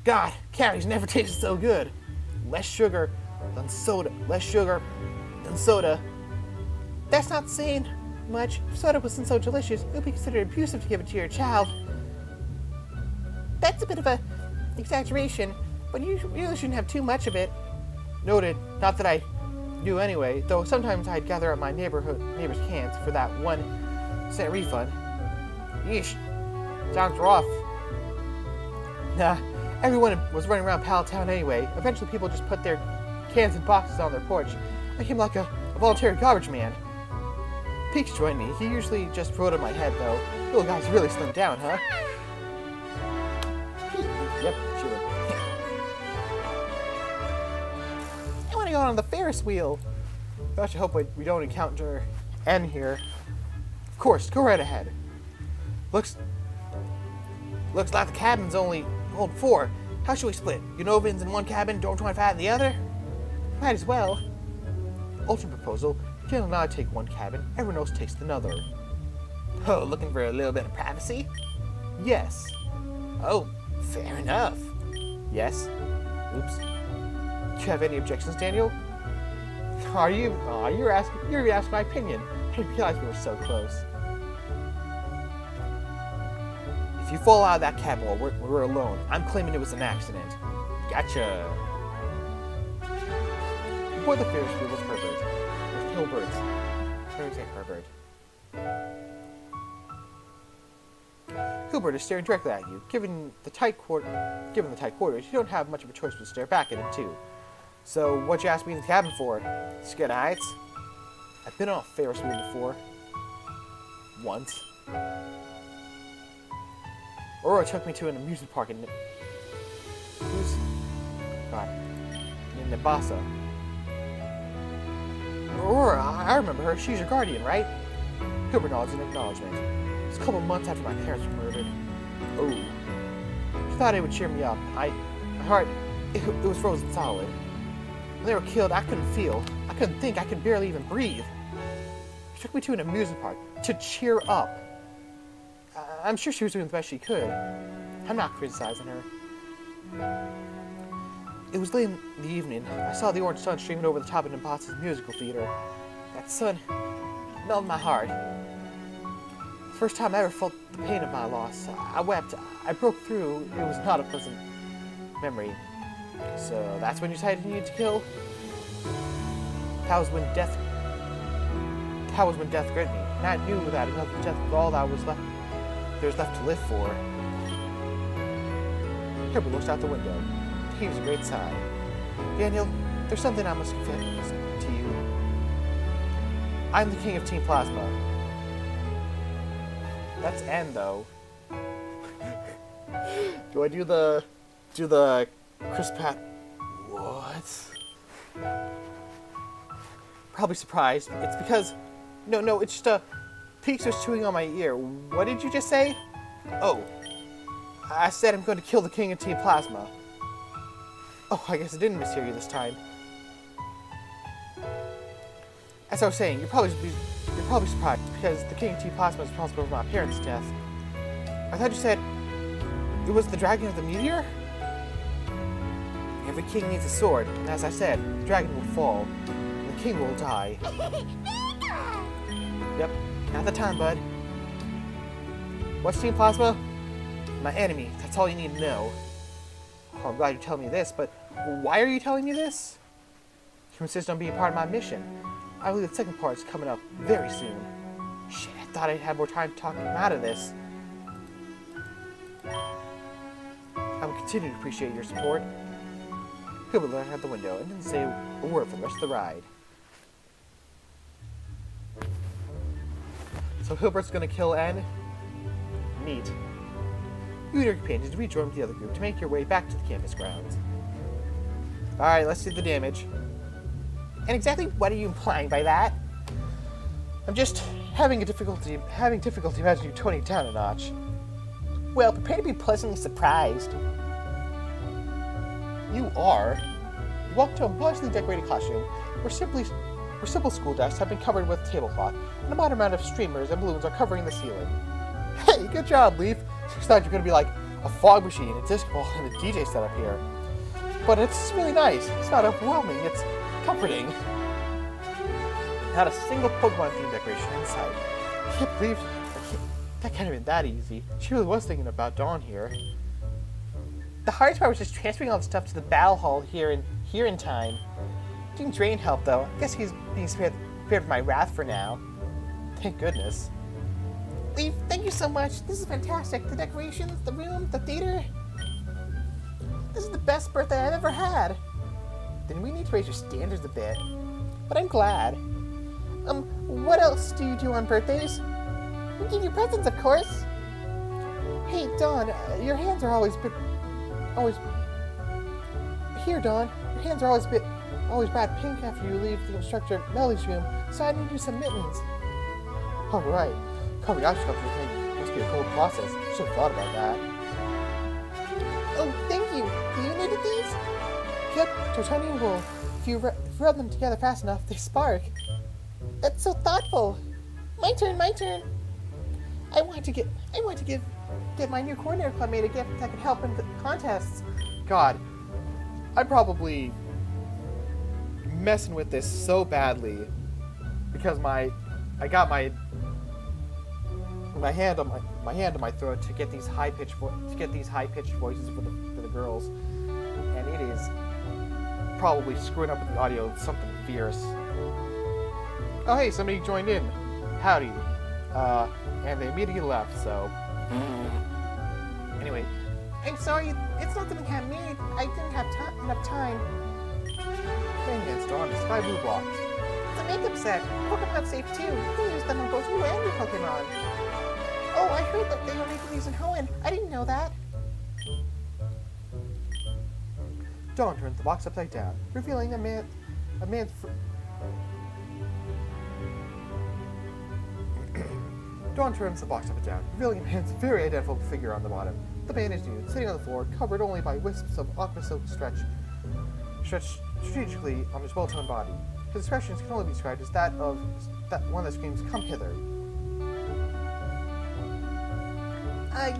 God, candies never tasted so good. Less sugar than soda. Less sugar than soda. That's not saying much. If soda wasn't so delicious, it would be considered abusive to give it to your child. That's a bit of a exaggeration, but you really shouldn't have too much of it. Noted. Not that I do anyway, though sometimes I'd gather up my neighbor's cans for that 1 cent refund. Yeesh. Sounds rough. Nah, everyone was running around Palatown anyway. Eventually people just put their cans and boxes on their porch. I became like a voluntary garbage man. Peaks joined me. He usually just rode on my head though. Little guy's really slimmed down, huh? Yep, sure. I want to go on the Ferris wheel. Gosh, I hope we don't encounter N here. Of course, go right ahead. Looks like the cabin's only hold 4. How should we split? Unovans in one cabin, Dorm 25 in the other? Might as well. Ultimate proposal. Jill and I take one cabin, everyone else takes another. Oh, looking for a little bit of privacy? Yes. Oh, fair enough. Yes. Oops. Do you have any objections, Daniel? You're asking my opinion. I didn't realize we were so close. If you fall out of that cabin while we're alone, I'm claiming it was an accident. Gotcha. Before the Ferris wheel with Herbert. With Hilbert. Let me say Herbert. Hilbert is staring directly at you. Given the tight quarters, you don't have much of a choice but to stare back at him too. So, what'd you ask me in the cabin for? Scared heights? I've been on a Ferris wheel before. Once. Aurora took me to an amusement park in Nabasa. Aurora, I remember her. She's your guardian, right? Hilbert nods in acknowledgement. It was a couple months after my parents were murdered. Oh. She thought it would cheer me up. My heart, it was frozen solid. When they were killed, I couldn't feel. I couldn't think. I could barely even breathe. She took me to an amusement park to cheer up. I'm sure she was doing the best she could. I'm not criticizing her. It was late in the evening. I saw the orange sun streaming over the top of Nabasa's musical theater. That sun melted my heart. First time I ever felt the pain of my loss. I wept. I broke through. It was not a pleasant memory. So that's when you decided you needed to kill? That was when death gripped me. And I knew that another death was all that was left. There's left to live for. Herbert looks out the window. He heaves a great sigh. Daniel, there's something I must confess to you. I'm the king of Team Plasma. That's N though. Do I do the Chris Pat? What? Probably surprised. It's because no, it's just Peaks was chewing on my ear. What did you just say? Oh, I said I'm going to kill the king of Team Plasma. Oh, I guess I didn't mishear you this time. As I was saying, you're probably surprised because the king of Team Plasma is responsible for my parents' death. I thought you said it was the dragon of the meteor? Every king needs a sword, and as I said, the dragon will fall, and the king will die. Yep, Not the time, bud. What's Team Plasma? My enemy. That's all you need to know. Oh, I'm glad you're telling me this, but why are you telling me this? You insist on being part of my mission. I believe the second part is coming up very soon. Shit, I thought I'd have more time to talk him out of this. I will continue to appreciate your support. Hilbert looked out the window and didn't say a word for the rest of the ride. So Hilbert's gonna kill N? Neat. You and your companions rejoin the other group to make your way back to the campus grounds. Alright, let's see the damage. And exactly what are you implying by that? I'm just having difficulty imagining you toning it down a notch. Well, prepare to be pleasantly surprised. You are. You walk to a modestly decorated classroom where simple school desks have been covered with tablecloth, and a moderate amount of streamers and balloons are covering the ceiling. Hey, good job, Leaf. I thought you're going to be like a fog machine, a disc ball, and a DJ setup here. But it's really nice. It's not overwhelming. It's comforting. Not a single Pokemon themed decoration in sight. I can't believe that can't have been that easy. She really was thinking about Dawn here. The hardest part was just transferring all the stuff to the battle hall here in time. Didn't Drain help though. I guess he's being spared of my wrath for now. Thank goodness. Leaf, thank you so much. This is fantastic. The decorations, the room, the theater. This is the best birthday I've ever had. Then we need to raise your standards a bit. But I'm glad. What else do you do on birthdays? We give you presents, of course. Hey, Dawn, your hands are always here, Dawn. Your hands are always bright pink after you leave the instructor Melly's room, so I need you some mittens. All right. Carving ice sculptures must be a cool process. Should have thought about that. Oh, thank you. You needed these? Yep, to a tiny wool. If you rub them together fast enough, they spark. That's so thoughtful. My turn. I want to get my new coordinator club mate a gift that could help in the contests. God, I'm probably messing with this so badly because I got my hand on my throat to get these high pitched voices for the girls, and it is probably screwing up with the audio something fierce. Oh hey, somebody joined in. Howdy. And they immediately left, so anyway. I'm sorry, it's not something I made. I didn't have enough time. Playing against Dawn is 5 blue blocks. It's a makeup set. Pokemon safe too. You can use them on both you and your Pokemon. Oh, I heard that they were making these in Hoenn. I didn't know that. Dawn turns the box upside down, revealing a man's Dawn turns the box upside down, revealing a man's very identifiable figure on the bottom. The man is nude, sitting on the floor, covered only by wisps of aqua silk stretched strategically on his well-toned body. His expressions can only be described as that one that screams, "Come hither."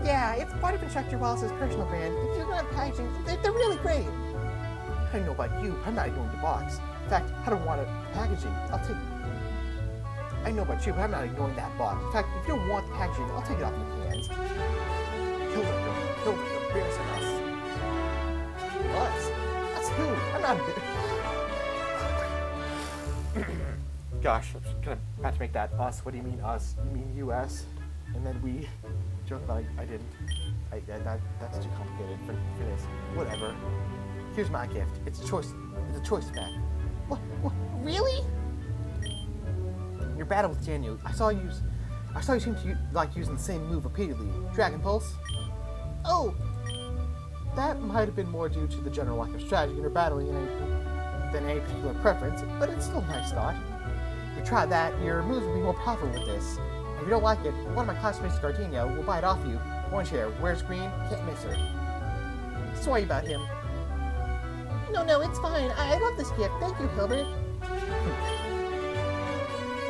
Yeah, it's part of Instructor Wallace's personal brand. If you want packaging, they're really great. I don't know about you, but I'm not ignoring the box. In fact, I don't want packaging. I know about you, but I'm not ignoring that box. In fact, if you don't want the packaging, I'll take it off your hands. Hilda, you're embarrassing us. Us? That's who? I'm not Gosh, I'm just about to make that us. What do you mean us? You mean US? And then we. Joke about I didn't. That's too complicated for this. Whatever. Here's my gift. It's a choice pack. What? Really? Your battle with Daniel, I saw you seem to like using the same move repeatedly. Dragon Pulse? Oh! That might have been more due to the general lack of strategy in your battling than any particular preference, but it's still a nice thought. If you try that, your moves will be more powerful with this. If you don't like it, one of my classmates, Gardenia, will buy it off you. Orange hair, wears green, can't miss her. Sorry about him. No, it's fine. I love this gift. Thank you, Hilbert.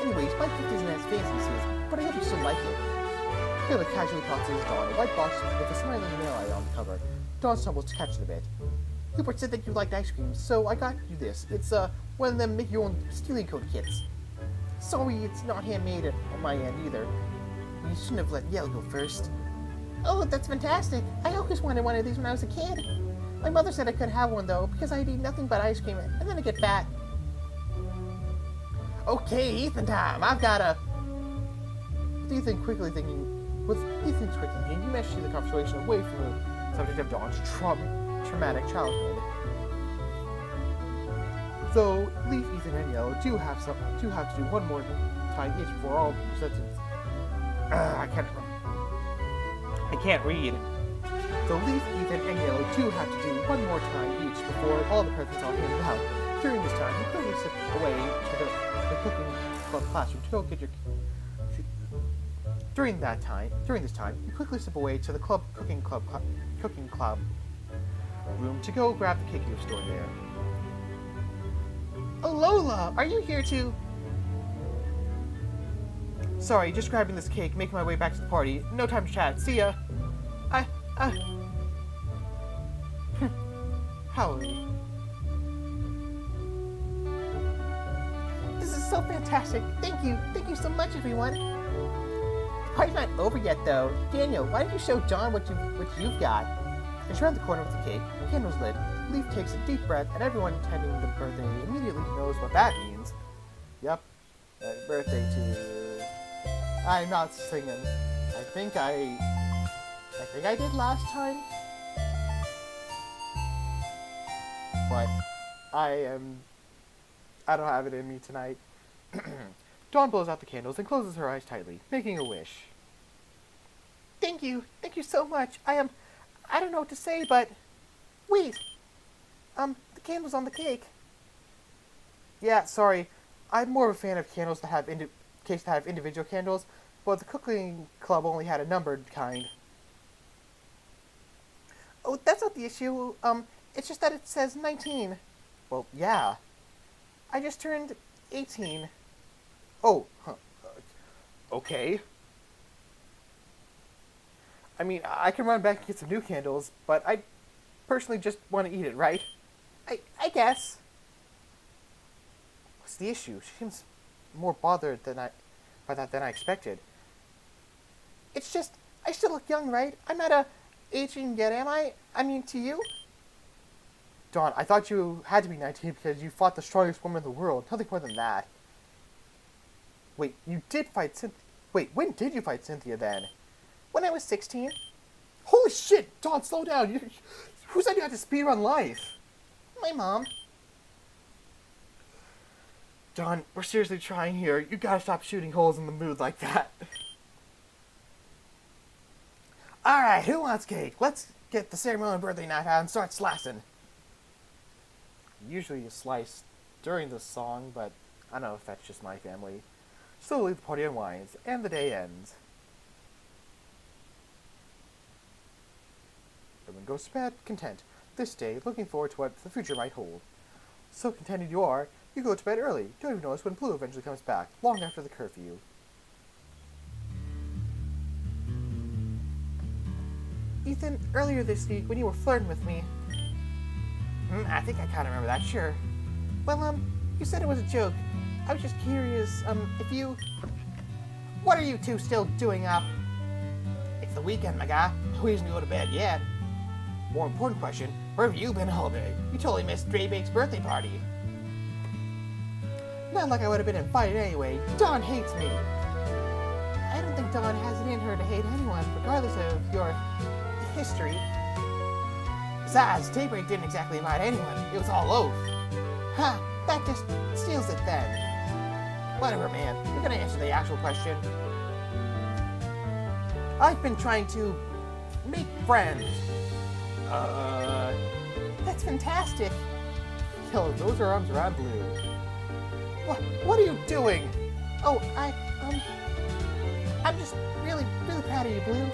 Anyways, my gift isn't as fancy as his, but I hope you still like it. Hilbert casually tosses Dawn a white box with a smiling nail eye on the cover. Dawn stumbles to catch it a bit. Hilbert said that you liked ice cream, so I got you this. It's one of them make-your-own stealing code kits. Sorry, it's not handmade on my end either. You shouldn't have let Yell go first. Oh, that's fantastic. I always wanted one of these when I was a kid. My mother said I couldn't have one, though, because I'd eat nothing but ice cream, and then I'd get fat. Okay, Ethan time. I've got a... With Ethan quickly thinking, he managed to see the conversation away from the subject of Dawn's traumatic childhood. Though Leaf, Ethan, and Yellow do have to do one more time each before all presents. I can't read. Though Leaf, Ethan, and Yellow do have to do one more time each before all the presents are handed out. During this time, you quickly slip away to the cooking club classroom to go get your. During this time, you quickly slip away to the cooking club room to go grab the cake you stored there. Oh, Lola, are you here too? Sorry, just grabbing this cake, making my way back to the party. No time to chat. See ya. Howdy. This is so fantastic. Thank you so much, everyone. The party's not over yet, though. Daniel, why don't you show Dawn what you've got? And around the corner with the cake, candles lit. Leaf takes a deep breath, and everyone attending the birthday immediately knows what that means. Yep, birthday to you. I'm not singing. I think I did last time. But I don't have it in me tonight. Dawn blows out the candles and closes her eyes tightly, making a wish. Thank you so much. I don't know what to say, but wait. The candles on the cake. Yeah, sorry. I'm more of a fan of candles that have individual candles, but the cooking club only had a numbered kind. Oh, that's not the issue. It's just that it says 19. Well, yeah. I just turned 18. Oh, huh. Okay. I mean, I can run back and get some new candles, but I personally just want to eat it, right? I guess. What's the issue? She seems more bothered by that than I expected. It's just, I still look young, right? I'm not 18 yet, am I? I mean, to you? Dawn, I thought you had to be 19 because you fought the strongest woman in the world. Nothing more than that. Wait, you did fight Cynthia. Wait, when did you fight Cynthia then? When I was 16. Holy shit! Dawn, slow down. Who said you had to speedrun life? My mom. Dawn, we're seriously trying here. You gotta stop shooting holes in the mood like that. Alright, who wants cake? Let's get the ceremonial birthday knife out and start slicing. Usually you slice during the song, but I don't know if that's just my family. Slowly the party unwinds, and the day ends. Everyone goes to bed, content. This day, looking forward to what the future might hold. So contented you are, you go to bed early. Don't even notice when Blue eventually comes back, long after the curfew. Ethan, earlier this week when you were flirting with me... I think I kind of remember that, sure. Well, you said it was a joke. I was just curious, if you... What are you two still doing up? It's the weekend, my guy. No reason to go to bed yet. More important question, where have you been all day? You totally missed Draybake's birthday party. Not like I would have been invited anyway. Dawn hates me. I don't think Dawn has it in her to hate anyone, regardless of your history. Besides, Daybreak didn't exactly invite anyone. It was all oath. Huh, that just steals it then. Whatever, man. You're gonna answer the actual question. I've been trying to make friends. That's fantastic. Yo, those are arms around Blue. What are you doing? Oh, I'm just really proud of you, Blue.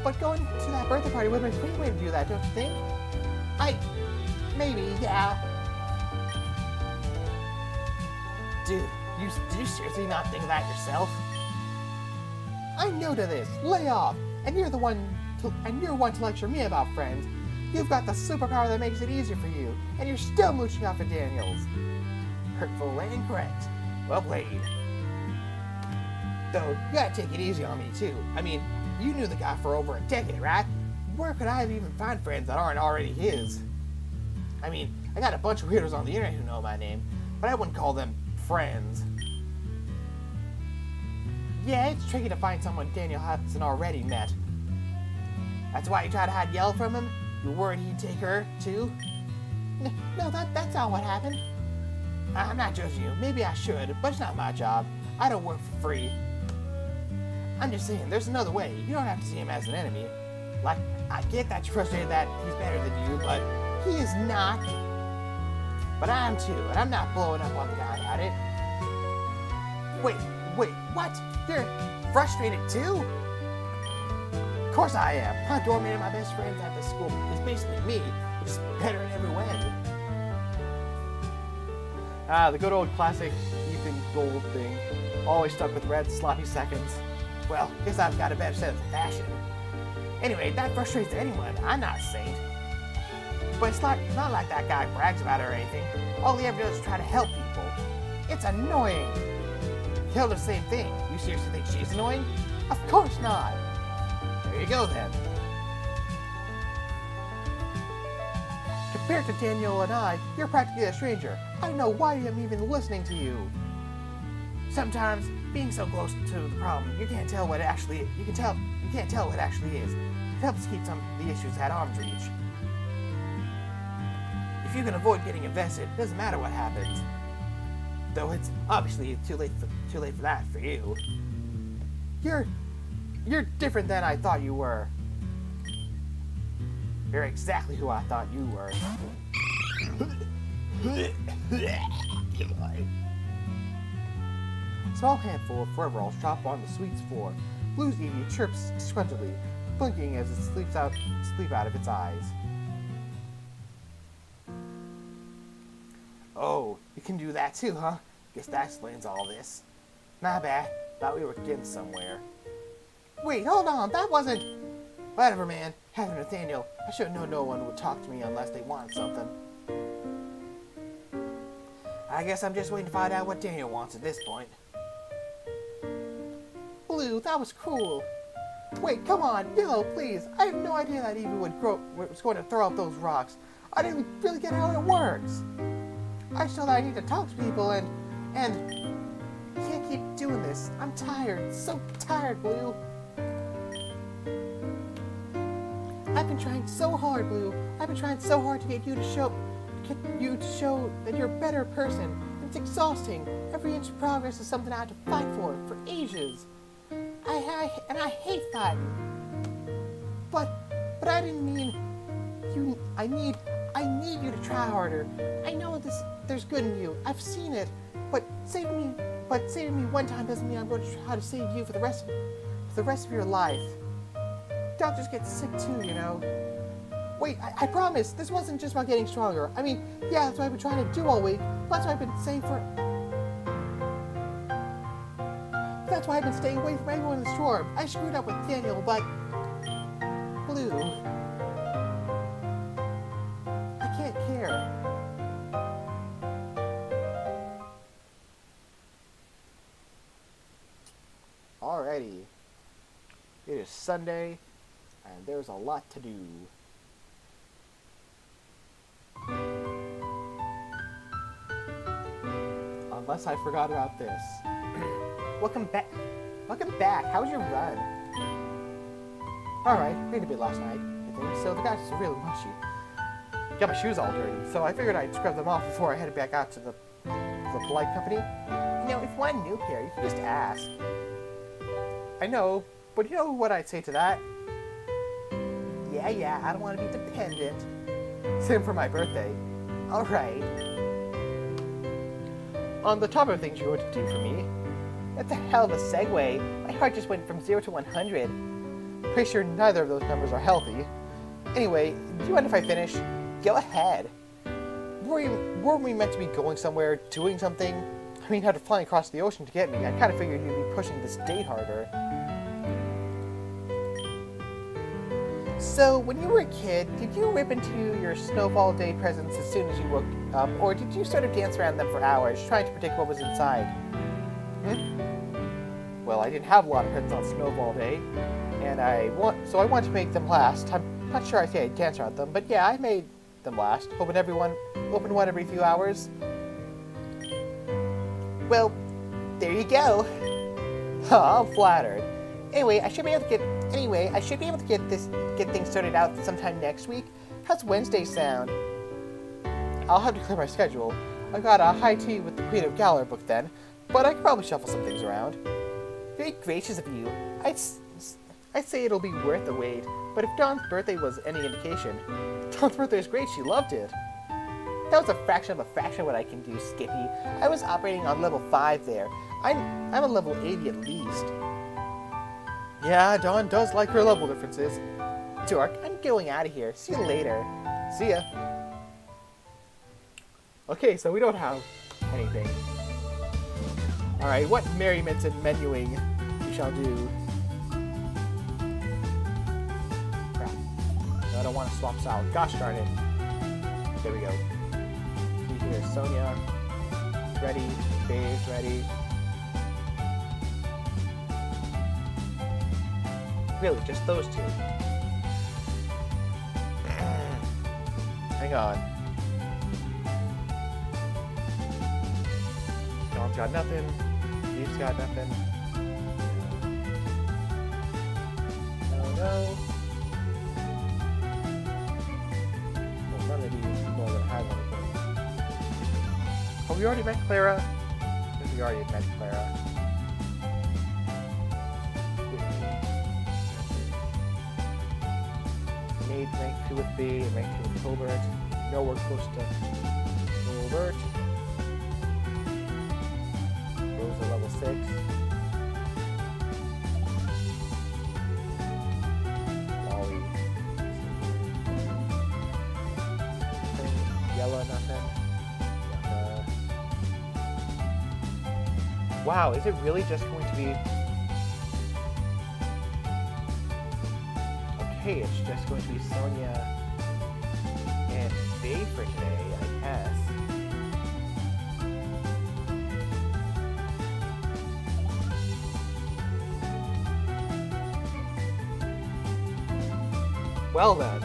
But going to that birthday party would have been a great way to do that, don't you think? Maybe, yeah. Dude, did you seriously not think of that yourself? I'm new to this. Lay off. And you're one to lecture me about friends. You've got the superpower that makes it easier for you, and you're still mooching off of Daniels. Hurtful and incorrect. Well played. Though, you gotta take it easy on me, too. I mean, you knew the guy for over a decade, right? Where could I even find friends that aren't already his? I mean, I got a bunch of weirdos on the internet who know my name, but I wouldn't call them friends. Yeah, it's tricky to find someone Daniel hasn't already met. That's why you try to hide Yell from him? You worried he'd take her, too? No, that's not what happened. I'm not judging you. Maybe I should, but it's not my job. I don't work for free. I'm just saying, there's another way. You don't have to see him as an enemy. Like, I get that you're frustrated that he's better than you, but he is not. But I am too, and I'm not blowing up on the guy about it. Wait, what? You're frustrated too? Of course I am. My doorman and my best friends at this school is basically me, just better in every way. Ah, the good old classic Ethan Gold thing. Always stuck with red sloppy seconds. Well, guess I've got a better sense of fashion. Anyway, that frustrates anyone. I'm not a saint. But it's not like that guy brags about it or anything. All he ever does is try to help people. It's annoying. Tell her the same thing. You seriously think she's annoying? Of course not. There you go then. Compared to Daniel and I, you're practically a stranger. I don't know why I'm even listening to you. Sometimes, being so close to the problem, you can't tell what it actually is. You can't tell what it actually is. It helps keep some of the issues at arm's reach. If you can avoid getting invested, it doesn't matter what happens. Though it's obviously too late for that for you. You're different than I thought you were. You're exactly who I thought you were. Small handful of fur rolls drop on the sweets floor. Blue's Evie chirps disgruntledly, blinking as it sleep out of its eyes. Oh, you can do that too, huh? Guess that explains all this. My bad. Thought we were getting somewhere. Wait, hold on. That wasn't... Whatever, man. Having Nathaniel, I should have known no one would talk to me unless they wanted something. I guess I'm just waiting to find out what Daniel wants at this point. Blue, that was cruel. Wait, come on, Yellow, please. I have no idea that Evie was going to throw up those rocks. I didn't really get how it works. I just know that I need to talk to people and I can't keep doing this. I'm tired, so tired, Blue. I've been trying so hard, Blue. I've been trying so hard to get you to show that you're a better person. It's exhausting. Every inch of progress is something I have to fight for ages. I hate fighting. But I didn't mean you. I need you to try harder. I know there's good in you. I've seen it. But saving me one time doesn't mean I'm going to try to save you for the rest of your life. Doctors get sick too, you know. Wait, I promise, this wasn't just about getting stronger. I mean, yeah, that's what I've been trying to do all week. That's what I've been saying for... That's why I've been staying away from everyone in the storm. I screwed up with Daniel, but... Blue... I can't care. Alrighty. It is Sunday, and there's a lot to do. Unless I forgot about this. Welcome back. How was your run? Alright, made a bit last night, I think, so the guys are really mushy. Got my shoes all dirty, so I figured I'd scrub them off before I headed back out to the polite company. You know, if you want a new pair, you can just ask. I know, but you know what I'd say to that? Yeah, I don't want to be dependent. Same for my birthday. Alright. On the top of things you're going to do for me, that's a hell of a segue. My heart just went from 0 to 100. Pretty sure neither of those numbers are healthy. Anyway, do you mind if I finish? Go ahead. Weren't we meant to be going somewhere, doing something? I mean, after flying across the ocean to get me, I kind of figured you'd be pushing this date harder. So, when you were a kid, did you rip into your Snowball Day presents as soon as you woke up, or did you sort of dance around them for hours, trying to predict what was inside? Well, I didn't have a lot of presents on Snowball Day, and I want to make them last. I'm not sure I say I danced around them, but yeah, I made them last. Open one every few hours. Well, there you go. I'm flattered. Anyway, I should be able to get things sorted out sometime next week. How's Wednesday sound? I'll have to clear my schedule. I got a high tea with the Queen of Galar book then, but I could probably shuffle some things around. Very gracious of you. I'd say it'll be worth the wait, but if Dawn's birthday was any indication, Dawn's birthday is great, she loved it. That was a fraction of what I can do, Skippy. I was operating on level 5 there. I'm a level 80 at least. Yeah, Dawn does like her level differences. Dork, I'm going out of here. See you later. See ya. Okay, so we don't have anything. Alright, what merriments and menuing we shall do? Crap. No, I don't want to swap style. Gosh darn it. There we go. See here, Sonia. Ready. Faye's ready. Really, just those two. Hang on. Dawn's got nothing. Leaf's got nothing. No. Well, none of these more than have anything. Oh, we already met Clara? I think we already met Clara. Rank 2 with B, and rank 2 with Colbert. Nowhere close to Colbert. Rosa level 6. Wally. Yella, nothing. Wow, is it really just going to be... Okay, it's just going to be Sonia and Faye for today, I guess. Well then,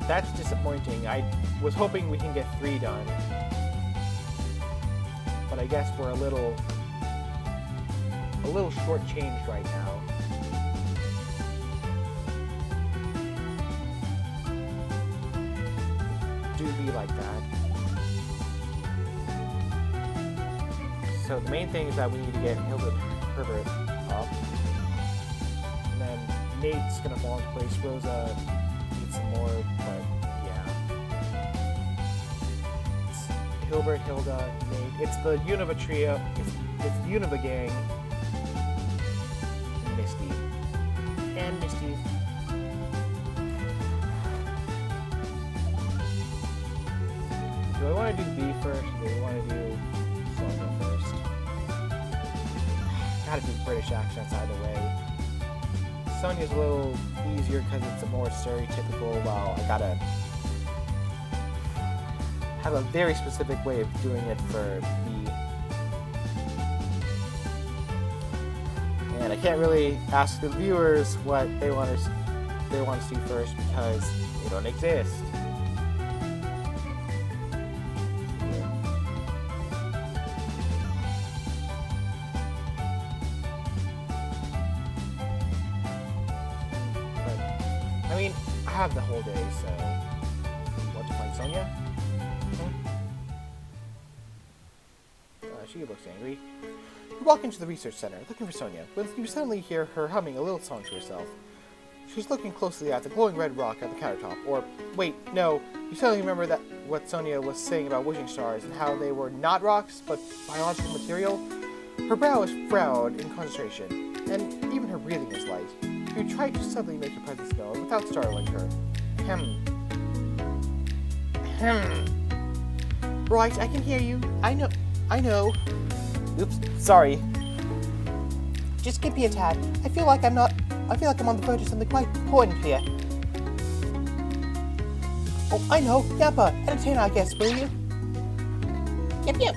that's disappointing. I was hoping we can get 3 done, but I guess we're a little shortchanged right now. Do be like that. So the main thing is that we need to get Hilda and Herbert up. And then Nate's gonna fall into place. Rosa needs some more, but yeah. It's Hilbert, Hilda, Nate. It's the Unova trio. It's the Unova gang. And Misty. Do I want to do B first, or do I want to do Sonia first? Gotta do British accents either way. Sonia's a little easier because it's a more stereotypical, well, I gotta have a very specific way of doing it for B. And I can't really ask the viewers what they want to see first because they don't exist. But I mean, I have the whole day, so want to find Sonia? She looks angry. You walk into the research center, looking for Sonia, when you suddenly hear her humming a little song to herself. She's looking closely at the glowing red rock at the countertop, or, wait, no, you suddenly remember that what Sonia was saying about wishing stars and how they were not rocks, but biological material. Her brow is frowned in concentration, and even her breathing is light. You try to suddenly make your presence known without startling her. Right, I can hear you. I know. Oops, sorry. just give me a tad. I feel like I'm on the verge of something quite important here. Oh, I know. Yappa, entertain, I guess, will you? Yep.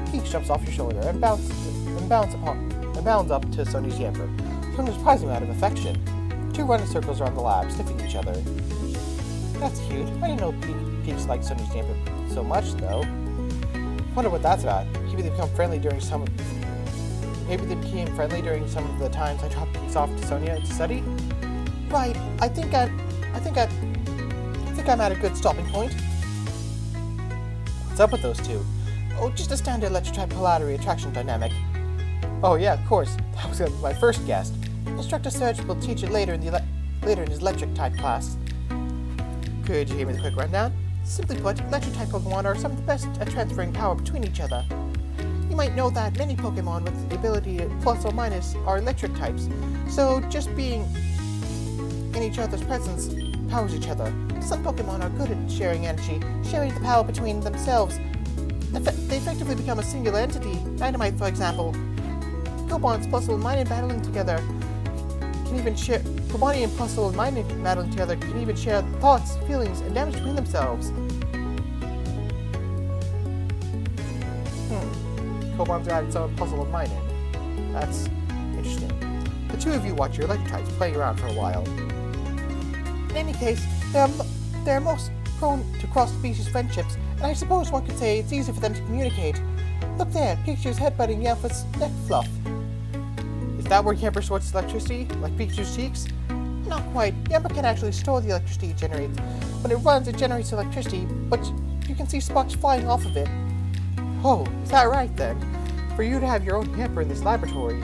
Peach jumps off your shoulder and bounds up to Sonia's yamper, showing a surprising amount of affection. The two run in circles around the lab, sniffing each other. That's cute. I didn't know Peach liked Sonia's yamper so much, though. Wonder what that's about. Maybe they became friendly during some of the times I dropped Peach off to Sonia to study. Right. I think I'm at a good stopping point. What's up with those two? Oh, just a standard electrotype polarity attraction dynamic. Oh yeah, of course. That was my first guess. Instructor Serge will teach it later in his electric type class. Could you give me the quick rundown? Simply put, electric type Pokemon are some of the best at transferring power between each other. You might know that many Pokemon with the ability plus or minus are electric types, so just being in each other's presence powers each other. Some Pokemon are good at sharing energy, sharing the power between themselves. They effectively become a singular entity. Dynamite, for example. Gobon's Puzzle and Minun battling together can even share. Gobani and Puzzle and Minun battling together can even share thoughts, feelings, and damage between themselves. Gobon's got its own Puzzle and Minun. That's interesting. The two of you watch your electric types play around for a while. In any case, they're most prone to cross-species friendships, and I suppose one could say it's easy for them to communicate. Look there, Pikachu's headbutting Yamper's neck fluff. Is that where Yamper sorts electricity, like Pikachu's cheeks? Not quite. Yamper can actually store the electricity it generates. When it runs, it generates electricity, but you can see sparks flying off of it. Oh, is that right then? For you to have your own Yamper in this laboratory.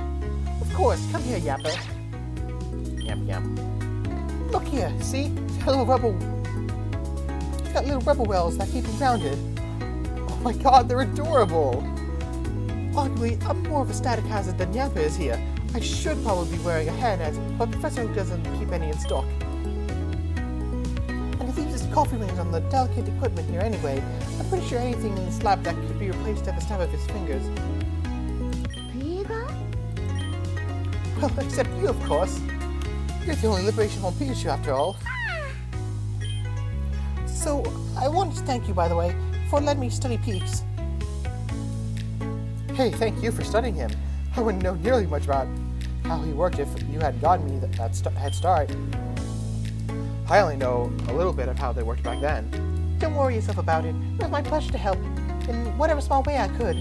Of course, come here, Yamper. Yamp. Look here, see? He's got little rubber wells that keep him grounded. Oh my god, they're adorable! Arguably, I'm more of a static hazard than Yamper is here. I should probably be wearing a hairnet, but Professor Oak doesn't keep any in stock. And he leaves his coffee rings on the delicate equipment here anyway. I'm pretty sure anything in this lab that could be replaced at the snap of his fingers. Well, except you, of course. You're the only Liberation Home Pikachu, after all. So, I wanted to thank you, by the way, for letting me study Peaks. Hey, thank you for studying him. I wouldn't know nearly much about how he worked if you hadn't gotten me that head start. I only know a little bit of how they worked back then. Don't worry yourself about it. It was my pleasure to help in whatever small way I could.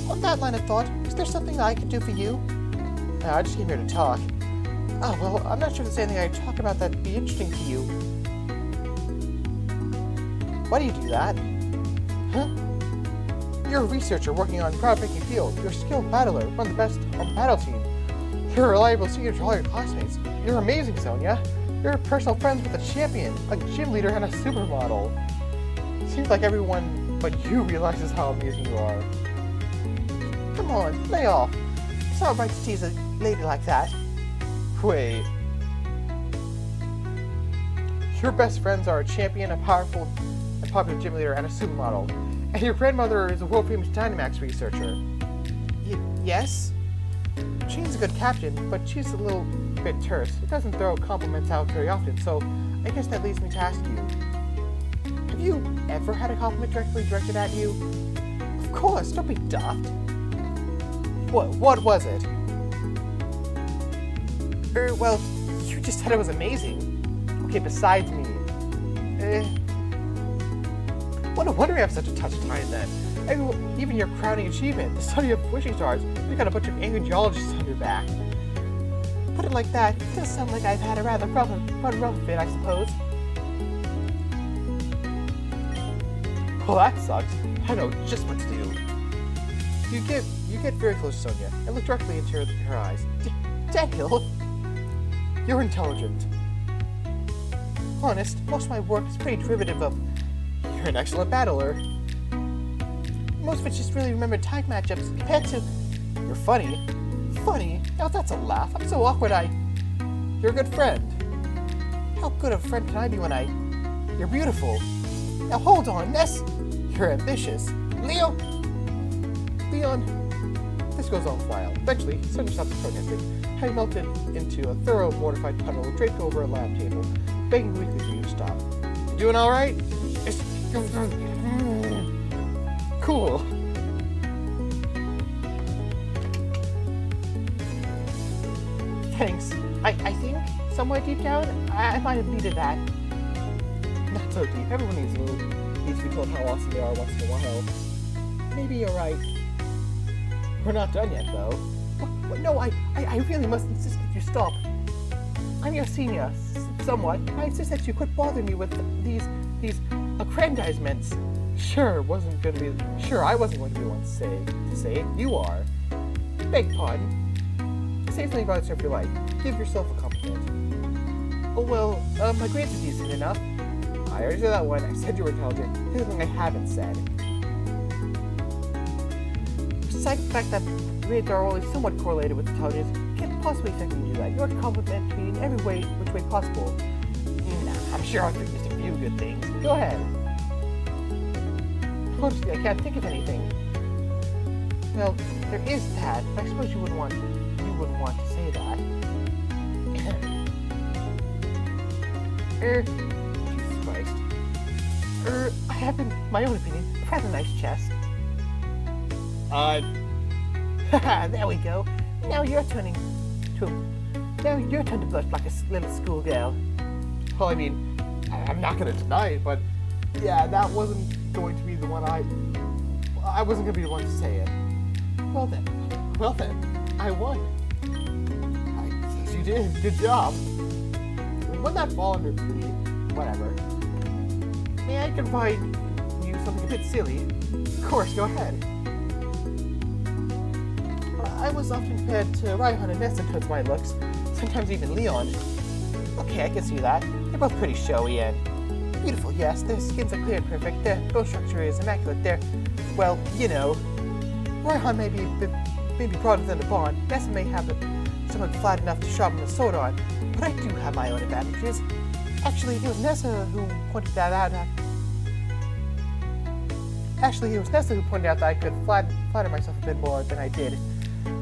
On that line of thought, is there something I could do for you? No, I just came here to talk. Oh, well, I'm not sure if there's anything I could talk about that'd be interesting to you. Why do you do that? Huh? You're a researcher working on a groundbreaking field. You're a skilled battler, one of the best on the battle team. You're a reliable senior to all your classmates. You're amazing, Sonia. You're personal friends with a champion, a gym leader, and a supermodel. Seems like everyone but you realizes how amazing you are. Come on, lay off. It's not right to tease a lady like that. Wait. Your best friends are a champion, a powerful and popular gym leader, and a supermodel. And your grandmother is a world-famous Dynamax researcher. Yes? Jean's a good captain, but she's a little bit terse. It doesn't throw compliments out very often, so I guess that leads me to ask you. Have you ever had a compliment directed at you? Of course, don't be daft. What was it? Well, you just said it was amazing. Okay, besides me. What a wonder you have such a touch of time then. Even your crowning achievement, the study of wishing stars, you've got a bunch of angry geologists on your back. Put it like that, it does sound like I've had a rather rough of it, I suppose. Well, that sucks. I know just what to do. You get very close to Sonia and look directly into her eyes. Daniel, you're intelligent. Honest, most of my work is pretty derivative of you're an excellent battler. Most of it's just really remembered tag matchups compared to you're funny. Funny? Now that's a laugh. I'm so awkward you're a good friend. How good a friend can I be when you're beautiful. Now hold on, Ness. You're ambitious. Leo? Leon, this goes on for a while. Eventually, Sonia stops protesting, having melted into a thorough, mortified puddle draped over a lab table, begging weakly for you to stop. You doing all right? Cool. Thanks. I think somewhere deep down, I might have needed that. Not so deep. Everyone needs to be told how awesome they are once in a while. Maybe you're right. We're not done yet, though. What? No, I really must insist that you stop. I'm your senior, somewhat. I insist that you quit bothering me with these aggrandizements. Sure, I wasn't going to be the one to say it. You are. Beg pardon. Say something about yourself your life. Give yourself a compliment. Oh, well, my grades are decent enough. I already said that one. I said you were intelligent. Here's something I haven't said. Besides the fact that grades are only somewhat correlated with intelligence, can't possibly expect me to do that. You're to compliment me in every way, which way possible. Nah, I'm sure I'll think just a few good things. Go ahead. Honestly, I can't think of anything. Well, there is that. I suppose you wouldn't want to say that. Jesus Christ. I have, in my own opinion, a rather nice chest. There we go. Now you're turning to blush like a little schoolgirl. Well, I mean, I'm not going to deny it, but yeah, that wasn't going to be the one I wasn't going to be the one to say it. Well then, I won. Yes, you did. Good job. Wouldn't that fall under beauty? Whatever. May I confide you something a bit silly? Of course, go ahead. I was often compared to Raihan and Nessa towards my looks, sometimes even Leon. Okay, I can see that. They're both pretty showy and beautiful, yes. Their skins are clear and perfect. Their bone structure is immaculate. They're, well, you know. Raihan may be broader than a bond. Nessa may have somewhat flat enough to sharpen a sword on, but I do have my own advantages. Actually, it was Nessa who pointed that out. That I could flatter myself a bit more than I did.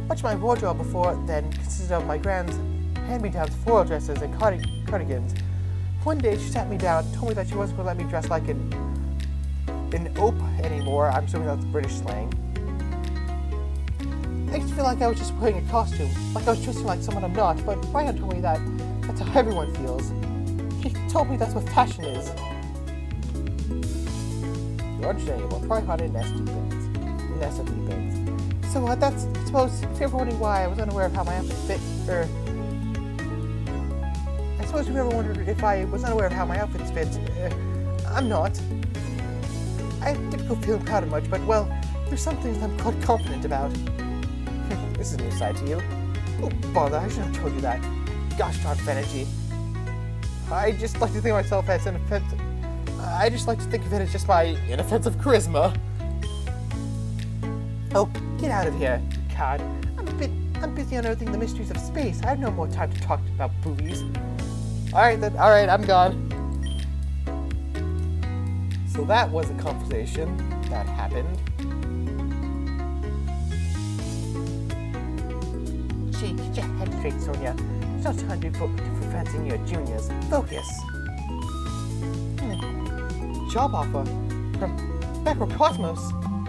Much of my wardrobe before then consisted of my grand's hand-me-downs, floral dresses, and cardigans. One day she sat me down and told me that she wasn't going to let me dress like an ope anymore. I'm assuming that's British slang. I used to feel like I was just wearing a costume, like I was dressing like someone I'm not, but Ryan told me that that's how everyone feels. He told me that's what fashion is. You're understandable. Ryan and Nessa deepens. So that's, I suppose, if you're ever wondering why I was unaware of how my outfit fit, I suppose if you ever wondered if I was unaware of how my outfits fit, I'm not. I have difficult feeling proud of much, but, well, there's some things I'm quite confident about. This is a new side to you. Oh, bother, I should have told you that. Gosh darn energy. I just like to think of myself as I just like to think of it as just my inoffensive charisma. Oh, get out of here, you cad. I'm busy unearthing the mysteries of space. I have no more time to talk about boobies. Alright, I'm gone. So that was a conversation that happened. Gee, get your head straight, Sonia. There's no time to be fancying your juniors. Focus. Job offer from Macrocosmos.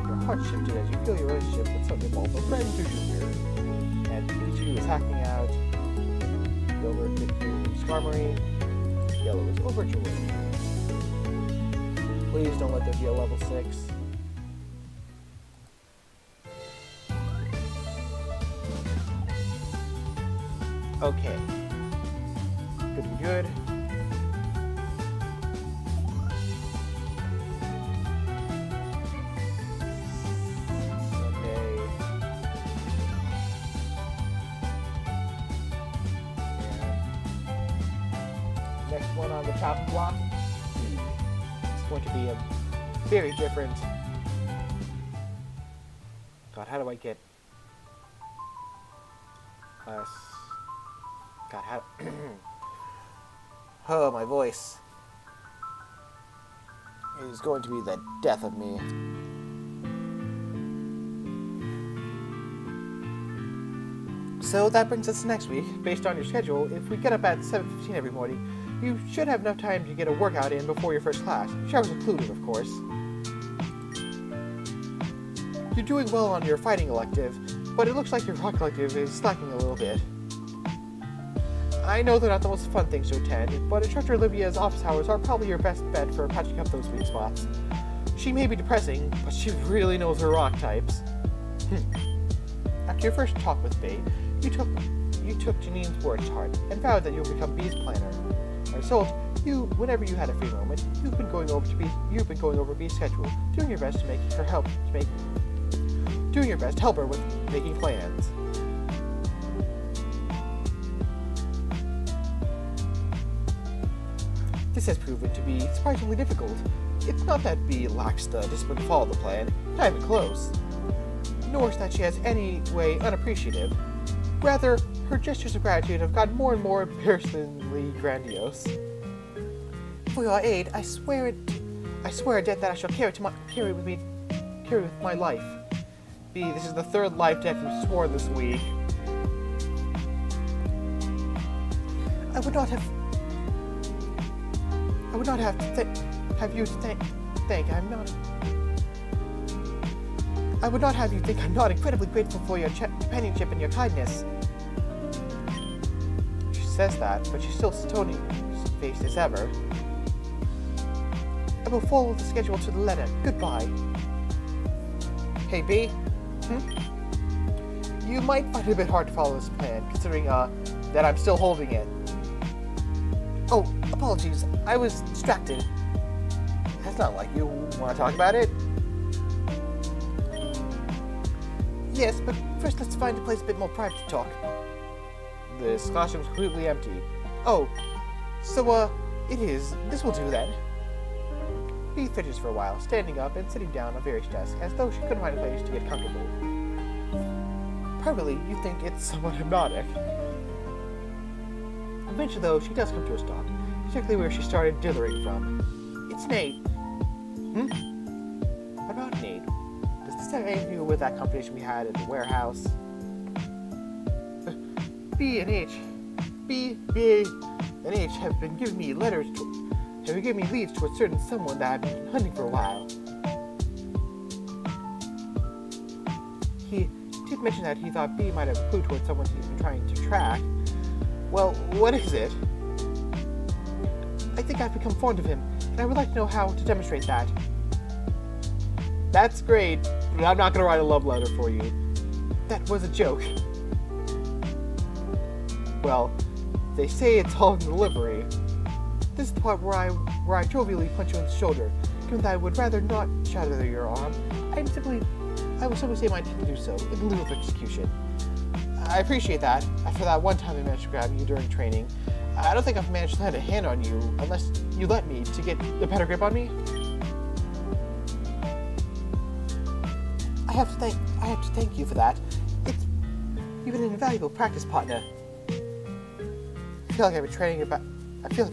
Your heart shifted as you feel your relationship with Sonia evolve from friend to junior. And Pikachu is hacking out. Silver to Skarmory. Yellow is overjoyed. Please don't let there be a level 6. Okay. Good. Next one on the top block. It's going to be a very different. God, how do I get us? God, how? Oh, my voice is going to be the death of me. So that brings us to next week. Based on your schedule, if we get up at 7:15 every morning, you should have enough time to get a workout in before your first class. Showers included, of course. You're doing well on your fighting elective, but it looks like your rock elective is slacking a little bit. I know they're not the most fun things to attend, but Instructor Olivia's office hours are probably your best bet for patching up those weak spots. She may be depressing, but she really knows her rock types. After your first talk with Bea, you took Janine's words to heart and vowed that you'll become Bea's planner. As a result, whenever you had a free moment, you've been going over Bea's schedule, doing your best to help her with making plans. This has proven to be surprisingly difficult. It's not that Bea lacks the discipline to follow the plan, not even close. Nor is that she has any way unappreciative. Rather, her gestures of gratitude have gotten more and more embarrassingly grandiose. For your aid, I swear a debt that I shall carry with my life. Bea, this is the third life debt you swore this week. I would not have you think I'm not incredibly grateful for your companionship and your kindness. She says that, but she's still stony-faced as ever. I will follow the schedule to the letter. Goodbye. Hey, Bea? You might find it a bit hard to follow this plan, considering, that I'm still holding it. Oh, apologies. I was distracted. That's not like you. Want to talk about it? Yes, but first let's find a place a bit more private to talk. This classroom's completely empty. Oh, so, it is. This will do then. Bea fidgets for a while, standing up and sitting down on various desks, as though she couldn't find a place to get comfortable. Probably you think it's somewhat hypnotic. Eventually, though, she does come to a stop, particularly where she started dithering from. It's Nate. What about Nate? Does this have anything to do with that competition we had at the warehouse? Bea and H have been giving me leads to a certain someone that I've been hunting for a while. He did mention that he thought Bea might have a clue towards someone he's been trying to track. Well, what is it? I think I've become fond of him, and I would like to know how to demonstrate that. That's great, but I'm not going to write a love letter for you. That was a joke. Well, they say it's all in the livery. This is the part where I jovially punch you in the shoulder, given that I would rather not shatter your arm. I will simply say my intent to do so, in lieu of execution. I appreciate that. After that one time I managed to grab you during training, I don't think I've managed to land a hand on you unless you let me to get a better grip on me. I have to thank you for that. You've been an invaluable practice partner. I feel like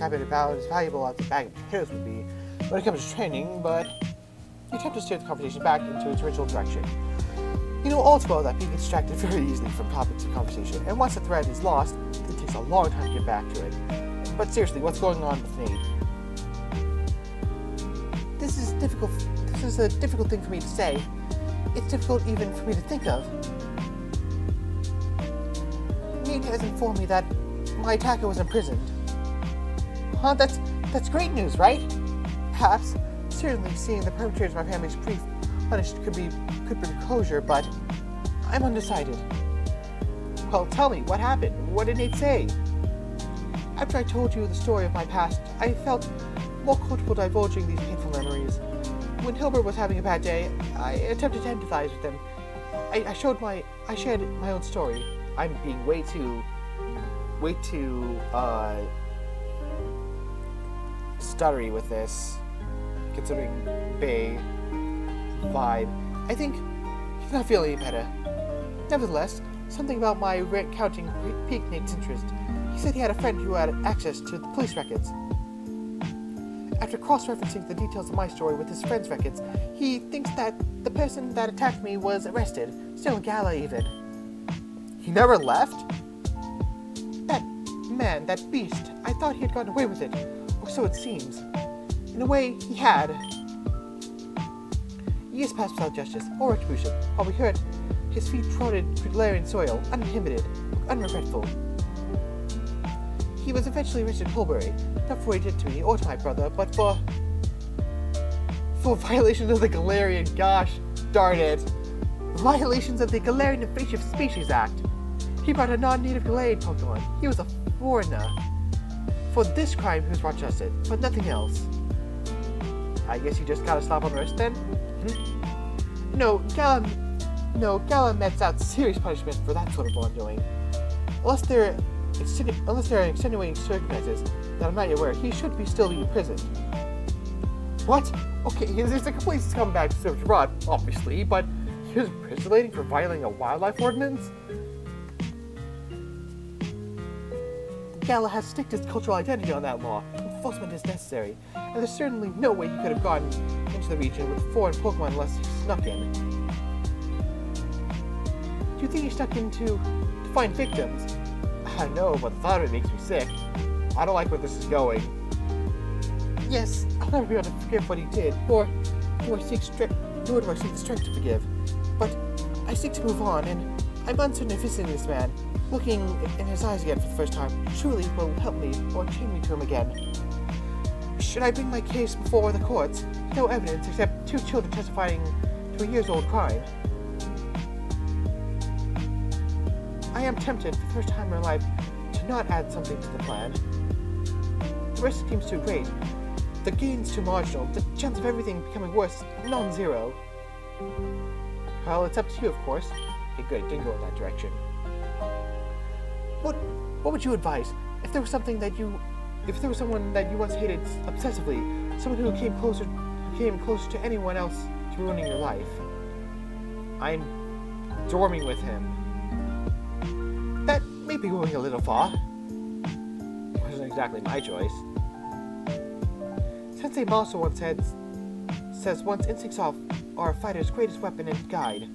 I've been about as valuable as a bag of potatoes would be when it comes to training, but you attempt to steer the conversation back into its original direction. You know all too well that being distracted very easily from topics of conversation, and once the thread is lost, it takes a long time to get back to it. But seriously, what's going on with Nate? This is a difficult thing for me to say. It's difficult even for me to think of. Nate has informed me that my attacker was imprisoned. Huh? That's great news, right? Perhaps. Certainly, seeing the perpetrators of my family's grief punished could bring closure, but I'm undecided. Well, tell me, what happened? What did Nate say? After I told you the story of my past, I felt more comfortable divulging these painful memories. When Hilbert was having a bad day, I attempted to empathize with him. I shared my own story. I'm being way too stuttery with this, considering Bea vibe. I think he's not feeling any better. Nevertheless, something about my recounting piqued Nate's interest. He said he had a friend who had access to the police records. After cross-referencing the details of my story with his friend's records, he thinks that the person that attacked me was arrested, still in gala even. He never left? That man, that beast, I thought he had gotten away with it, or so it seems. In a way, he had. Years passed without justice or retribution, while we heard his feet trotted through Galarian soil, uninhibited, unregretful. He was eventually arrested in Holbury, not for what he did to me or to my brother, but for violations of the Galarian, gosh darn it. Violations of the Galarian Invasive Species Act. He brought a non-native Galarian Pokemon. He was a foreigner. For this crime, he was brought justice, but nothing else. I guess you just got a slap on the wrist then? No, Gala mets out serious punishment for that sort of wrongdoing. Unless there are extenuating circumstances that I'm not yet aware, he should still be imprisoned. What? Okay, there's a complete scumbag service abroad, obviously, but he was imprisonating for violating a wildlife ordinance? Gala has staked his cultural identity on that law. Enforcement is necessary, and there's certainly no way he could have gotten into the region with foreign Pokemon unless he snuck in. Do you think he snuck in to find victims? I don't know, but the thought of it makes me sick. I don't like where this is going. Yes, I'll never be able to forgive what he did, nor do I seek the strength to forgive. But I seek to move on, and I'm uncertain if visiting this man, looking in his eyes again for the first time, surely will help me or chain me to him again. Should I bring my case before the courts? No evidence except 2 children testifying to a years-old crime. I am tempted, for the first time in my life, to not add something to the plan. The risk seems too great. The gain's too marginal. The chance of everything becoming worse, non-zero. Well, it's up to you, of course. Okay, good, it didn't go in that direction. What would you advise if there was someone that you once hated obsessively, someone who came closer to anyone else to ruining your life? I'm dorming with him. That may be going a little far. Wasn't exactly my choice. Sensei Maso once says one's instincts are a fighter's greatest weapon and guide.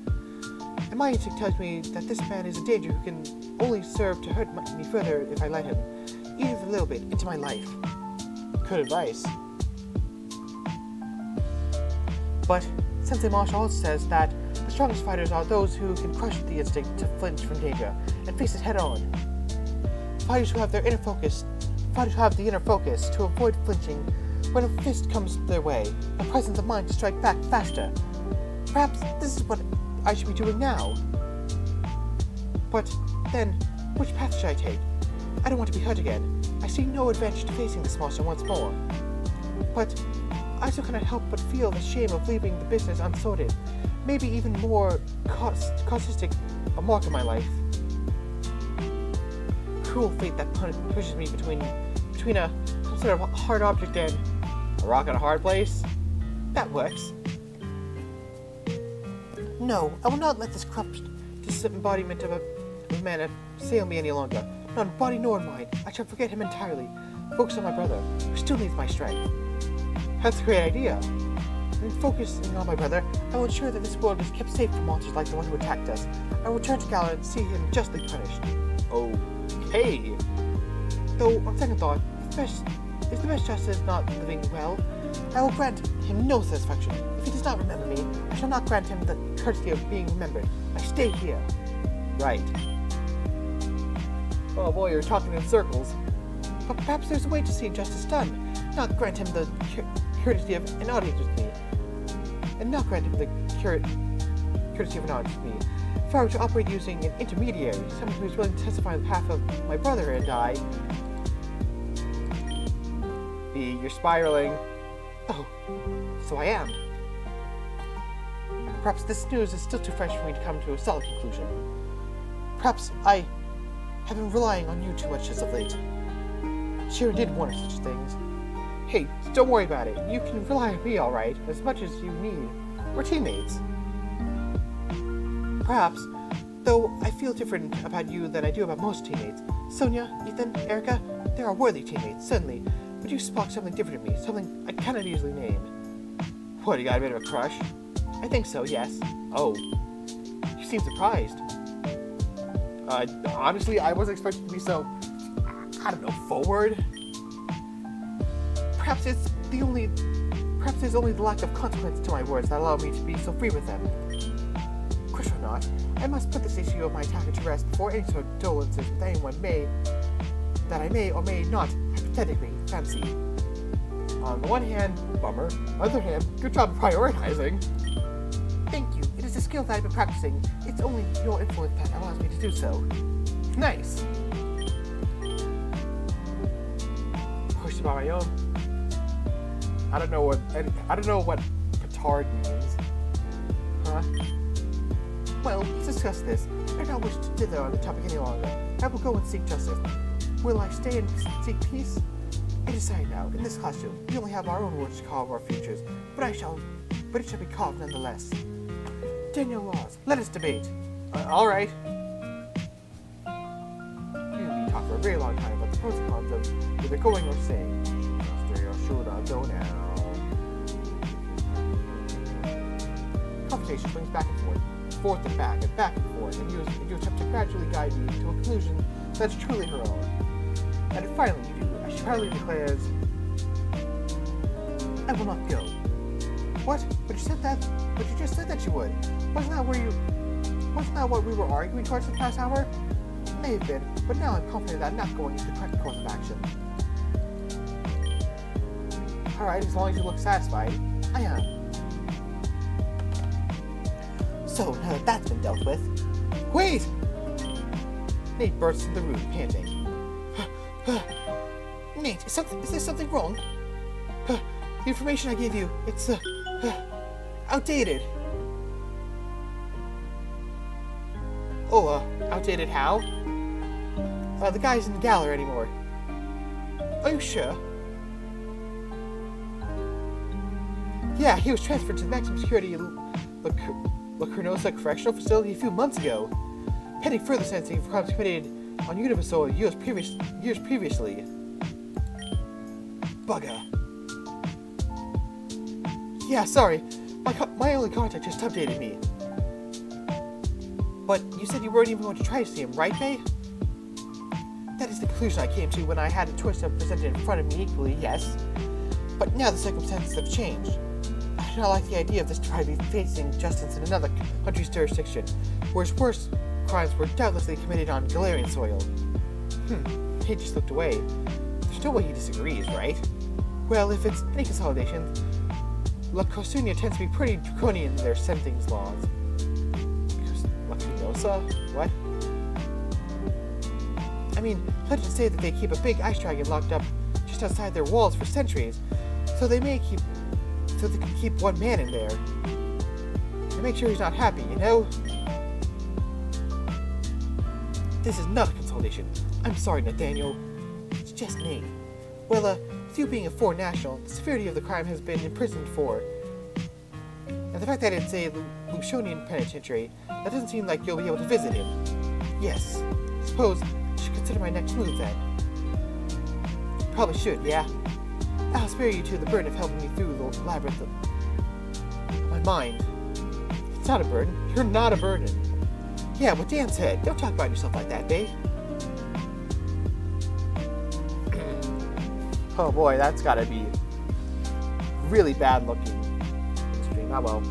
And my instinct tells me that this man is a danger who can only serve to hurt me further if I let him, even a little bit, into my life. Good advice. But Sensei Marshall also says that the strongest fighters are those who can crush the instinct to flinch from danger and face it head on. Fighters who have the inner focus to avoid flinching when a fist comes their way, the presence of mind to strike back faster. Perhaps this is what I should be doing now. But then, which path should I take? I don't want to be hurt again. I see no advantage to facing this monster once more. But I still cannot help but feel the shame of leaving the business unsorted, maybe even more caustic a mark in my life. Cruel fate that pushes me between some sort of hard object and a rock and a hard place. That works. No, I will not let this corrupt embodiment of a man assail me any longer. Not in body nor in mind. I shall forget him entirely. Focus on my brother, who still needs my strength. That's a great idea. In focusing on my brother, I will ensure that this world is kept safe from monsters like the one who attacked us. I will return to Gala and see him justly punished. Okay. Though, on second thought, if the best justice is not living well, I will grant him no satisfaction. If he does not remember me, I shall not grant him the courtesy of being remembered. I stay here. Right. Oh boy, you're talking in circles. But perhaps there's a way to see justice done. Not grant him the courtesy of an audience with me. And not grant him the courtesy of an audience with me. If I were to operate using an intermediary, someone who is willing to testify on behalf of my brother and I... You're spiraling. Oh, so I am. Perhaps this news is still too fresh for me to come to a solid conclusion. Perhaps I have been relying on you too much as of late. Sharon did warn of such things. Hey, don't worry about it. You can rely on me, alright, as much as you need. We're teammates. Perhaps, though I feel different about you than I do about most teammates. Sonia, Ethan, Erica, they are worthy teammates, certainly. But you spark something different in me, something I cannot easily name. What, you got a bit of a crush? I think so, yes. Oh. You seem surprised. Honestly, I wasn't expecting to be so, I don't know, forward. Perhaps there's only the lack of consequence to my words that allow me to be so free with them. Crush or not, I must put this issue of my attacker to rest before any sort of dolences with anyone that I may or may not hypothetically fancy. On the one hand, bummer. On the other hand, good job prioritizing. Thank you. It is a skill that I've been practicing. It's only your influence that allows me to do so. Nice. Push about my own. I don't know what petard means. Huh? Well, let's discuss this. I don't wish to dither on the topic any longer. I will go and seek justice. Will I stay and seek peace? I decide now. In this classroom, we only have our own words to carve our futures, but it shall be carved nonetheless. Daniel Laws, let us debate. All right. You and me talk for a very long time about the pros and cons of either going or staying. Stay or should I go now? Conversation swings back and forth and back and forth, and you attempt to gradually guide me to a conclusion that's truly her own. And finally you do, as she proudly declares, I will not go. What? But you just said that you would. Wasn't that what we were arguing towards the past hour? May have been, but now I'm confident that I'm not going into the correct course of action. Alright, as long as you look satisfied, I am. So, now that that's been dealt with... Wait! Nate bursts in the room, panting. Nate, is there something wrong? The information I gave you, it's, outdated. Oh, outdated how? The guy isn't in the gallery anymore. Are you sure? Yeah, he was transferred to the maximum security La Carnosa Correctional Facility a few months ago, pending further sentencing for crimes committed on Universal years previously. Bugger. Yeah, sorry. My only contact just updated me. But you said you weren't even going to try to see him, right, May? That is the conclusion I came to when I had a choice of presented in front of me equally, yes. But now the circumstances have changed. I do not like the idea of this tribe facing justice in another country's jurisdiction, whereas worse crimes were doubtlessly committed on Galarian soil. He just looked away. There's no way he disagrees, right? Well, if it's any consolidation, La Corsunia tends to be pretty draconian in their sentencing laws. La Carnosa? What? I mean, legends say that they keep a big ice dragon locked up just outside their walls for centuries, so they can keep one man in there. To make sure he's not happy, you know? This is not a consolidation. I'm sorry, Nathaniel. It's just Nate. Well, with you being a foreign national, the severity of the crime has been imprisoned for. And the fact that it's a Lucionian penitentiary, that doesn't seem like you'll be able to visit him. Yes. Suppose I should consider my next move then. Probably should, yeah? I'll spare you to the burden of helping me through the labyrinth of my mind. It's not a burden. You're not a burden. Yeah, what Dan said. Don't talk about yourself like that, babe. Oh boy, that's gotta be really bad looking. Oh well.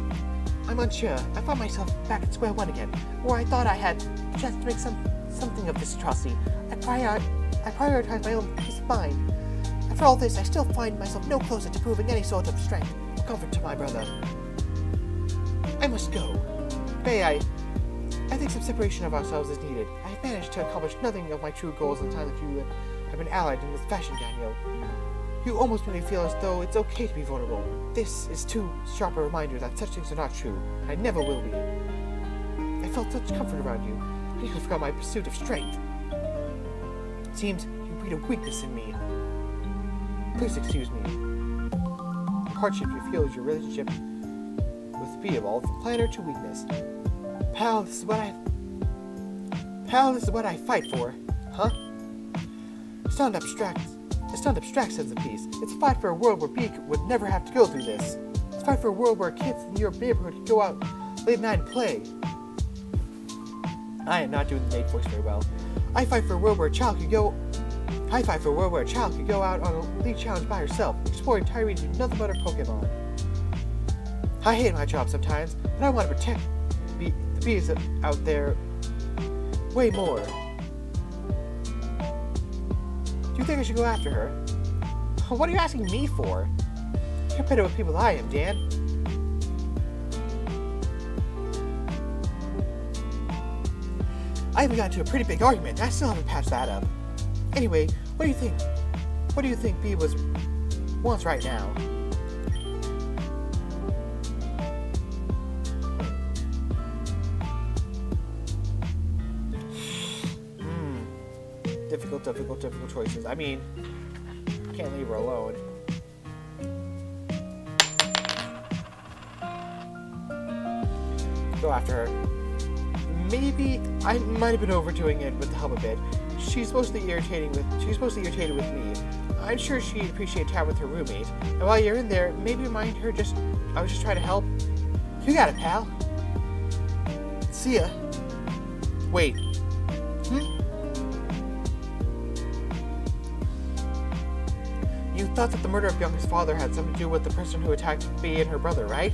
I'm unsure. I found myself back at square one again, where I thought I had a chance to make something of this atrocity. I prioritized my own peace of mind. After all this, I still find myself no closer to proving any sort of strength or comfort to my brother. I must go. Faye, I think some separation of ourselves is needed. I have managed to accomplish nothing of my true goals in the time that you have been allied in this fashion, Daniel. You almost made me feel as though it's okay to be vulnerable. This is too sharp a reminder that such things are not true, and I never will be. I felt such comfort around you, I nearly forgot my pursuit of strength. It seems you breed a weakness in me. Please excuse me. The hardship you feel is your relationship with B evolved from planner to weakness. Pal, this is what I fight for, huh? It's not an abstract sense of peace. It's a fight for a world where B would never have to go through this. It's a fight for a world where kids in your neighborhood could go out late at night and play. I am not doing the maid voice very well. I fight for a world where a child could go out on a league challenge by herself, exploring entire regions with nothing but her Pokemon. I hate my job sometimes, but I want to protect the bees out there way more. Do you think I should go after her? What are you asking me for? You're better with people than I am, Dan. I even got into a pretty big argument. I still haven't patched that up. Anyway, what do you think? What do you think B wants right now? Difficult choices. I mean, can't leave her alone. Go after her. Maybe I might have been overdoing it with the help a bit. She's mostly irritated with me. I'm sure she'd appreciate time with her roommate. And while you're in there, maybe remind her I was just trying to help. You got it, pal. See ya. Wait. You thought that the murder of Bianca's father had something to do with the person who attacked Bea and her brother, right?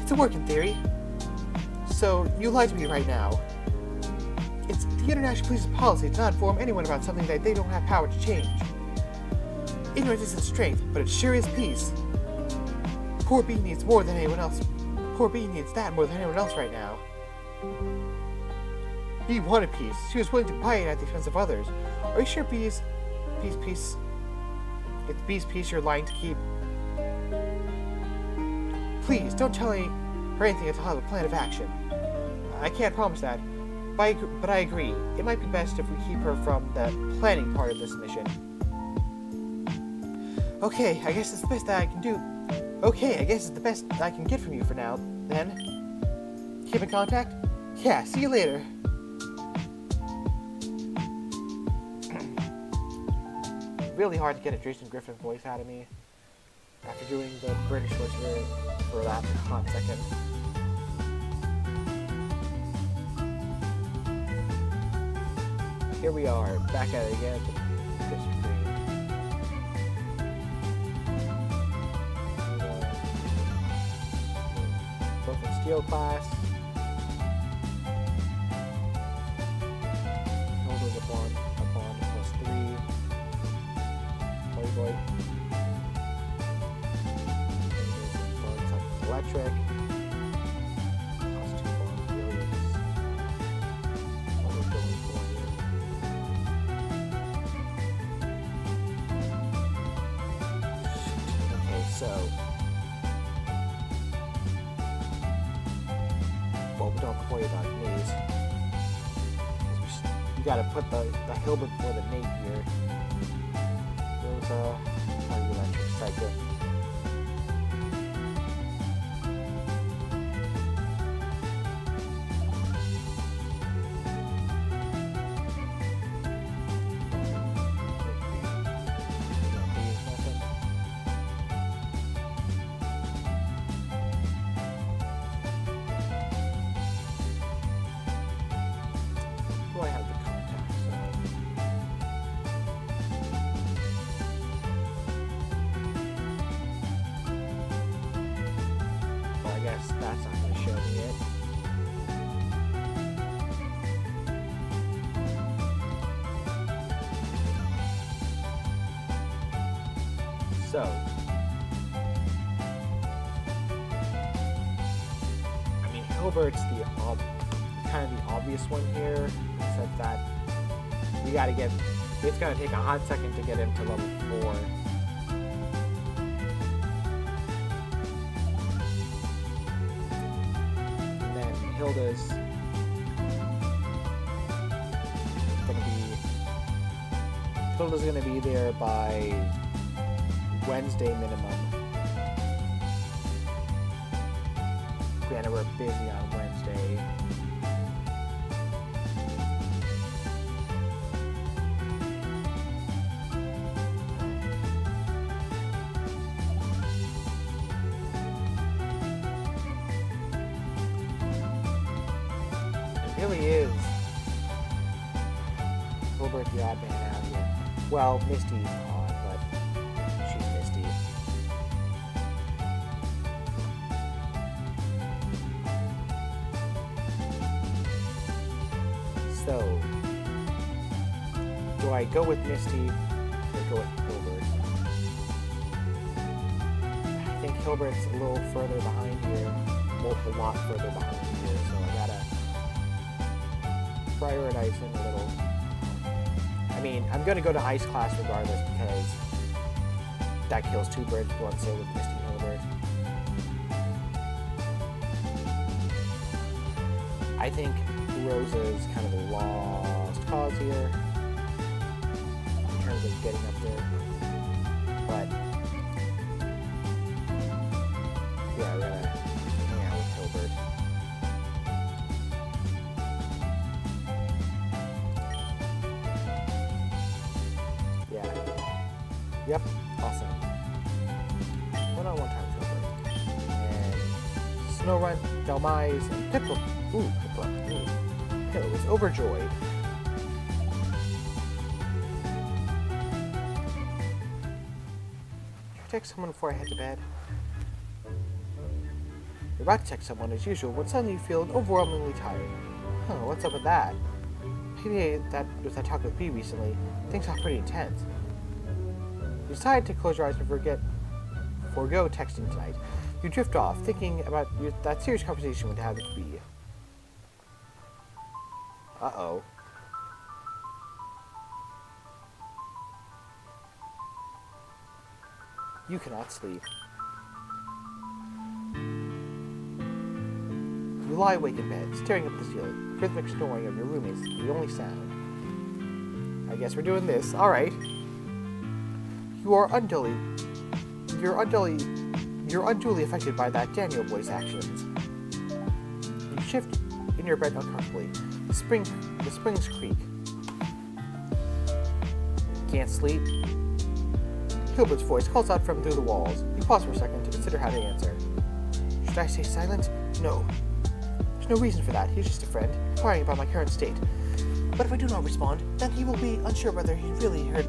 It's a working theory. So, you lied to me right now. It's the International Police's policy to not inform anyone about something that they don't have power to change. Ignorance isn't strength, but it sure is peace. Poor Bea needs more than anyone else. Poor Bea needs that more than anyone else right now. Bea wanted peace. She was willing to buy it at the expense of others. Are you sure Bea's peace? It's Bea's peace you're lying to keep? Please, don't tell her anything until I have a plan of action. I can't promise that, but I agree. It might be best if we keep her from the planning part of this mission. Okay, I guess it's the best that I can do. Okay, I guess it's the best I can get from you for now, then. Keep in contact? Yeah, see you later. Really hard to get a Jason Griffin voice out of me after doing the British voice for that hot second. Here we are, back at it again. Broken Steel class. Shoulders upon +3. Boy. Electric. Cost 2 bonds, really. What we're going for here. Okay, so. Well, we don't worry about Nate. You gotta put the Hilbert before the Nate here. There's a electric cycle. Do I have the contacts? Well, I guess that's not going to show me it. So, I mean, Hilbert's kind of the obvious one here. Except that we gotta get. It's gonna take a hot second to get him to level 4. And then Hilda's gonna be there by Wednesday minimum. Granted, we're busy on Wednesday. here he is. Hilbert, the odd man out here. Well, Misty's odd, but she's Misty. So, do I go with Misty or go with Hilbert? I think Hilbert's a little further behind here. Well, a lot further behind here, so I gotta prioritize him a little. I mean, I'm gonna go to ice class regardless because that kills two birds with one stone with Misty and Hilbert. I think Rosa is kind of a lost cause here in terms of getting up there. But yeah, we're gonna hang out with Hilbert. Yeah. Yep, awesome. One-on-one time with Hilbert. And Snowrun, Delmise, and Piplup. Ooh, Piplup. Ooh. Pillow is overjoyed. Should I text someone before I head to bed? You're about to text someone as usual when suddenly you feel overwhelmingly tired. Huh, what's up with that? Maybe that was that talk with B recently. Things got pretty intense. You decide to close your eyes and forego texting tonight. You drift off, thinking about that serious conversation with having with B. Uh-oh. You cannot sleep. You lie awake in bed, staring up at the ceiling. Rhythmic snoring of your roommates is the only sound. I guess we're doing this. Alright. You're unduly affected by that Daniel boy's actions. You shift in your bed uncomfortably. The springs creak. Can't sleep. Hilbert's voice calls out from through the walls. You pause for a second to consider how to answer. Should I stay silent? No. There's no reason for that. He's just a friend, inquiring about my current state. But if I do not respond, then he will be unsure whether he really heard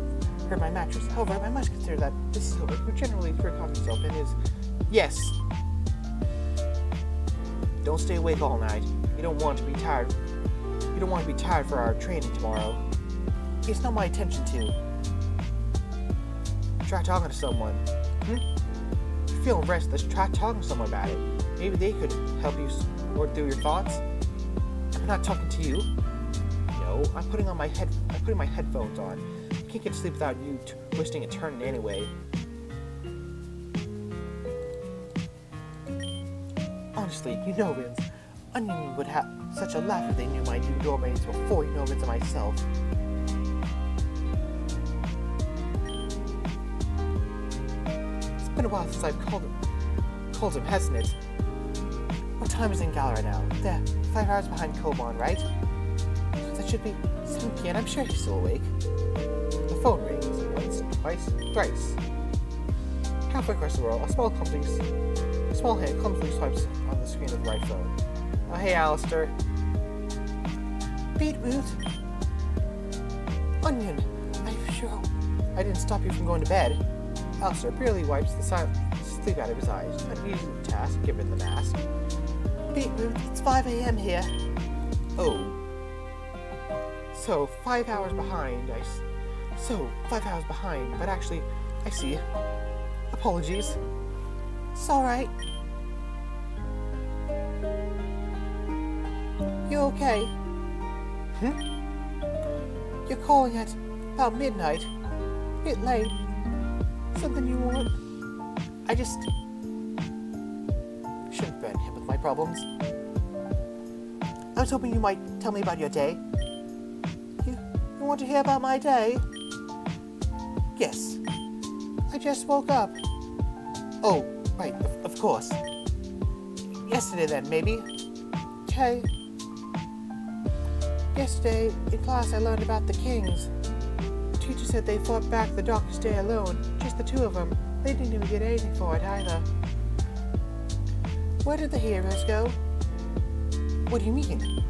my mattress. However, I must consider that this is Hilbert, who generally recovers himself and is... Yes. Don't stay awake all night. You don't want to be tired. You don't want to be tired for our training tomorrow. It's not my intention to. Try talking to someone. If you're feeling restless, try talking to someone about it. Maybe they could help you sort through your thoughts. I'm not talking to you. No, I'm putting my headphones on. I can't get to sleep without you twisting and turning anyway. Honestly, you know, Vince, Onion would have such a laugh if they knew my new doormates before you know Vince and myself. It's been a while since I've called him, hasn't it? What time is in Galera now? They're 5 hours behind Koban, right? That should be 7 p.m. I'm sure he's still awake. The phone rings once, twice, thrice. Halfway across the world, a small hand clumsily swipes on the screen of the right phone. Oh, hey, Alistair. Beetroot. Onion. I'm sure I didn't stop you from going to bed. Alistair barely wipes the sleep out of his eyes. An easy task given the mask. Beetroot, it's 5 a.m. here. Oh. So, 5 hours behind. 5 hours behind, but actually, I see. Apologies. It's alright. You okay? You're calling at about midnight. A bit late. Something you want? I just shouldn't burden him with my problems. I was hoping you might tell me about your day. You want to hear about my day? Yes. I just woke up. Oh, right, of course. Yesterday then, maybe? Okay. Yesterday, in class I learned about the Kings. The teacher said they fought back the darkest day alone, just the two of them. They didn't even get anything for it either. Where did the heroes go? What do you mean?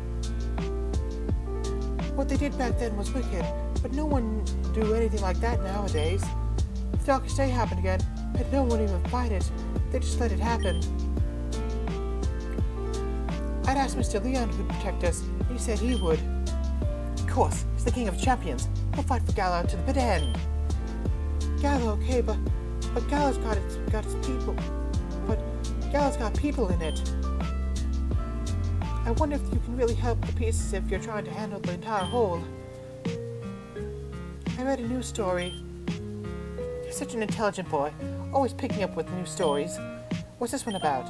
What they did back then was wicked, but no one do anything like that nowadays. If the darkest day happened again, and no one even fight it, they just let it happen. I'd asked Mr. Leon who'd protect us, and he said he would. Of course, he's the king of champions. He'll fight for Gallo to the bitter end. Gallo, okay, but Gallo's got its people. But Gallo's got people in it. I wonder if you can really help the pieces if you're trying to handle the entire whole. I read a news story. You're such an intelligent boy, always picking up with new stories. What's this one about?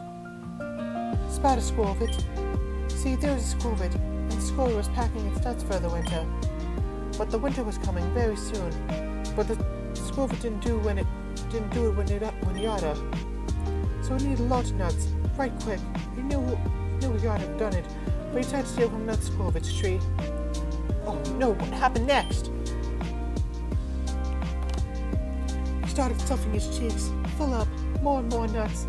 It's about a squirvet. See, there was a squirvet, and the squirrel was packing its nuts for the winter. But the winter was coming very soon. But the squirvet didn't do it when he oughta. So he needed a lot of nuts, right quick. He knew he ought to have done it, but he tried to steal from another squirvet's tree. Oh no, what happened next? He started stuffing his cheeks, full up, more and more nuts.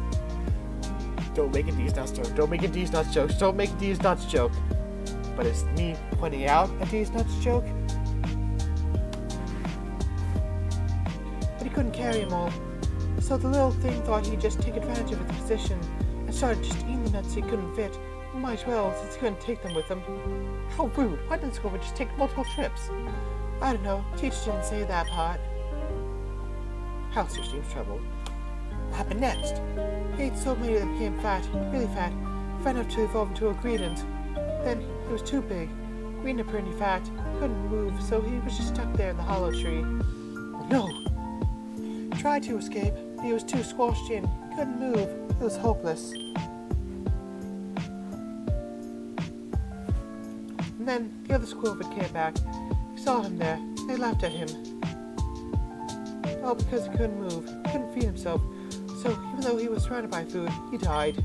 Don't make a D's nuts joke, don't make a D's nuts joke, don't make a D's nuts joke. But it's me pointing out a D's nuts joke. But he couldn't carry them all, so the little thing thought he'd just take advantage of his position and started just eating the nuts he couldn't fit. Might as well, since he couldn't take them with him. How rude! Why didn't Squirrel just take multiple trips? I don't know, teacher didn't say that part. Halster seems troubled. What happened next? He ate so many that became fat, really fat enough to evolve into a gradient. Then he was too big, green and pretty fat, couldn't move, so he was just stuck there in the hollow tree. Oh no! Tried to escape, but he was too squashed in, couldn't move, it was hopeless. And then the other squirrel came back. He saw him there, they laughed at him. All because he couldn't move, couldn't feed himself, so even though he was surrounded by food, he died.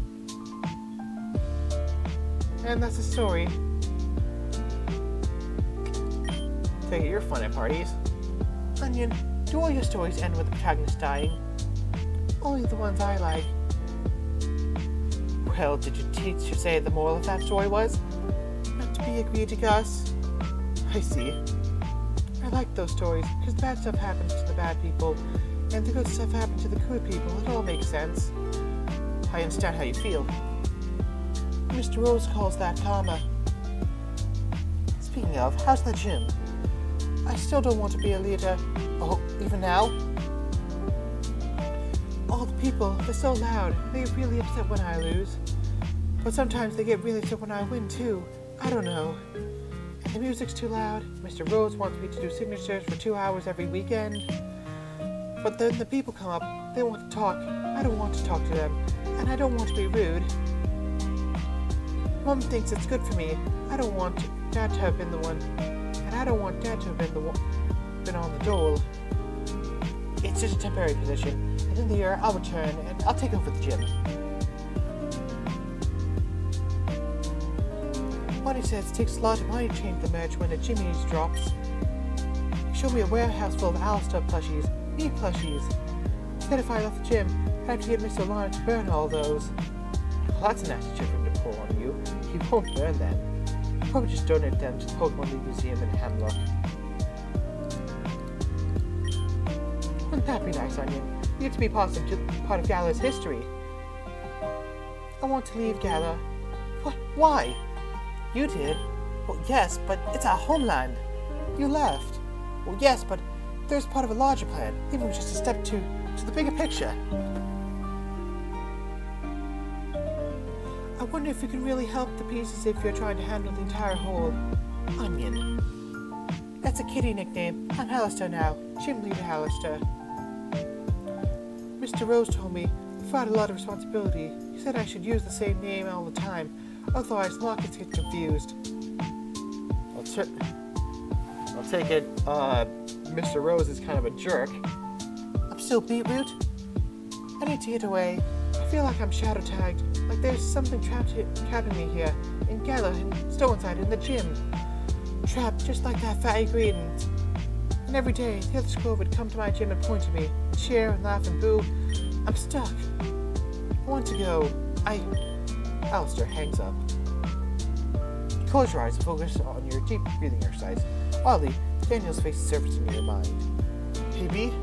And that's the story. Take it you're fun at parties. Onion, do all your stories end with the protagonist dying? Only the ones I like. Well, did your teacher say the moral of that story was? Not to be a greedy Gus. I see. I like those stories, because the bad stuff happens to the bad people, and the good stuff happens to the good people. It all makes sense. I understand how you feel. Mr. Rose calls that karma. Speaking of, how's the gym? I still don't want to be a leader. Oh, even now? All the people, they're so loud. They get really upset when I lose. But sometimes they get really upset when I win too. I don't know. The music's too loud. Mr. Rose wants me to do signatures for 2 hours every weekend. But then the people come up, they want to talk. I don't want to talk to them, and I don't want to be rude. Mom thinks it's good for me. I don't want Dad to have been the one, and I don't want Dad to have been on the dole. It's just a temporary position, and in the year I'll return, and I'll take over the gym. Money says it takes a lot of money to change the merch when a Jimmy's drops. He showed me a warehouse full of Alistair plushies, me plushies. Instead, if I left the gym, I'd have to get Mr. Lana to burn all those. Well, that's a nasty trick for him to pull on you. He won't burn them. He'll probably just donate them to the Pokemon League Museum in Hemlock. Wouldn't that be nice, Onion? You get to be part of Gala's history. I want to leave Gala. What? Why? You did? Well, yes, but it's our homeland. You left. Well, yes, but there's part of a larger plan, even just a step to the bigger picture. I wonder if you can really help the pieces if you're trying to handle the entire whole. Onion. That's a kitty nickname. I'm Hallister now. Gym Leader Hallister. Mr. Rose told me if I had a lot of responsibility, he said I should use the same name all the time. Otherwise, Lockets get confused. I'll take it, Mr. Rose is kind of a jerk. I'm still Beetroot. I need to get away. I feel like I'm shadow tagged, like there's something trapping me here, in Gala and Stoneside in the gym. Trapped just like that fatty ingredient. And every day, the other school would come to my gym and point to me, and cheer and laugh and boo. I'm stuck. I want to go. Alistair hangs up. Close your eyes and focus on your deep breathing exercise. Oddly, Daniel's face is surfacing in your mind. Hey, B?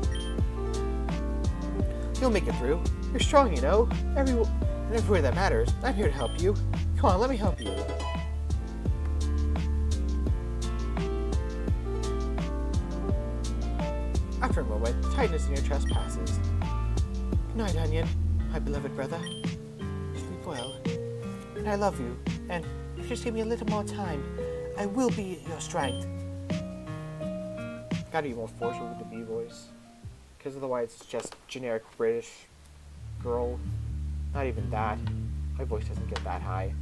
You'll make it through. You're strong, you know. Everywhere that matters. I'm here to help you. Come on, let me help you. After a moment, tightness in your chest passes. Good night, Onion, my beloved brother. Sleep well. And I love you. And if you just give me a little more time, I will be your strength. Gotta be more forceful with the B voice. Because otherwise it's just generic British girl. Not even that. My voice doesn't get that high.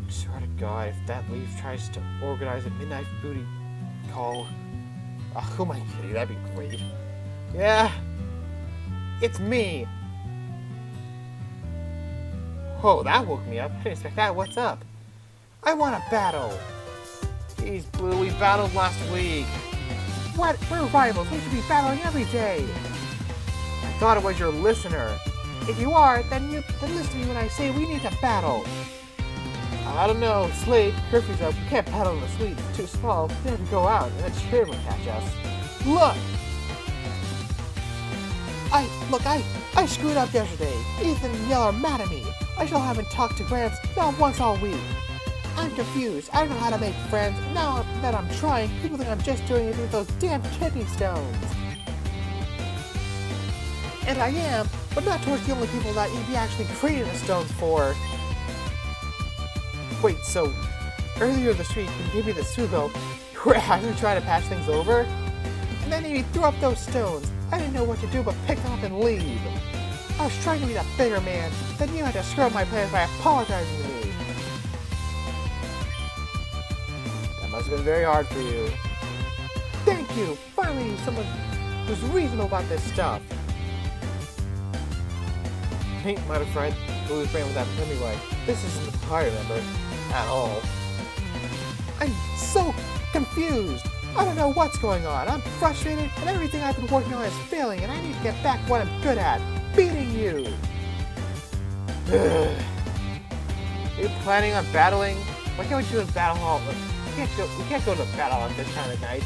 Swear to God, if that leaf tries to organize a midnight booty call. Oh, who am I kidding? That'd be great. Yeah. It's me. Whoa, that woke me up. I didn't expect that. What's up? I want a battle. Jeez, Blue, we battled last week. What? We're rivals. We should be battling every day. I thought it was your listener. If you are, then listen to me when I say we need to battle. I don't know. It's late. Curfew's up. We can't battle in the suite. It's too small. We have to go out, and then Sharon will catch us. Look! I screwed up yesterday. Ethan and Yell are mad at me. I still haven't talked to Gramps not once all week. I'm confused. I don't know how to make friends. Now that I'm trying, people think I'm just doing it with those damn kidney stones. And I am, but not towards the only people that EB actually created the stones for. Wait, so earlier this week when you gave me the Sugo, you were actually trying to patch things over? And then you threw up those stones. I didn't know what to do but pick them up and leave. I was trying to be that bigger man, then you had to screw up my plans by apologizing to me. That must have been very hard for you. Thank you! Finally, someone who's reasonable about this stuff. Hank might have tried to lose brain with that anyway. This isn't the I remember at all. I'm so confused. I don't know what's going on. I'm frustrated, and everything I've been working on is failing, and I need to get back what I'm good at. Beating you! Are you planning on battling? Why can't we do a battle hall? We can't go to a battle at this time of night.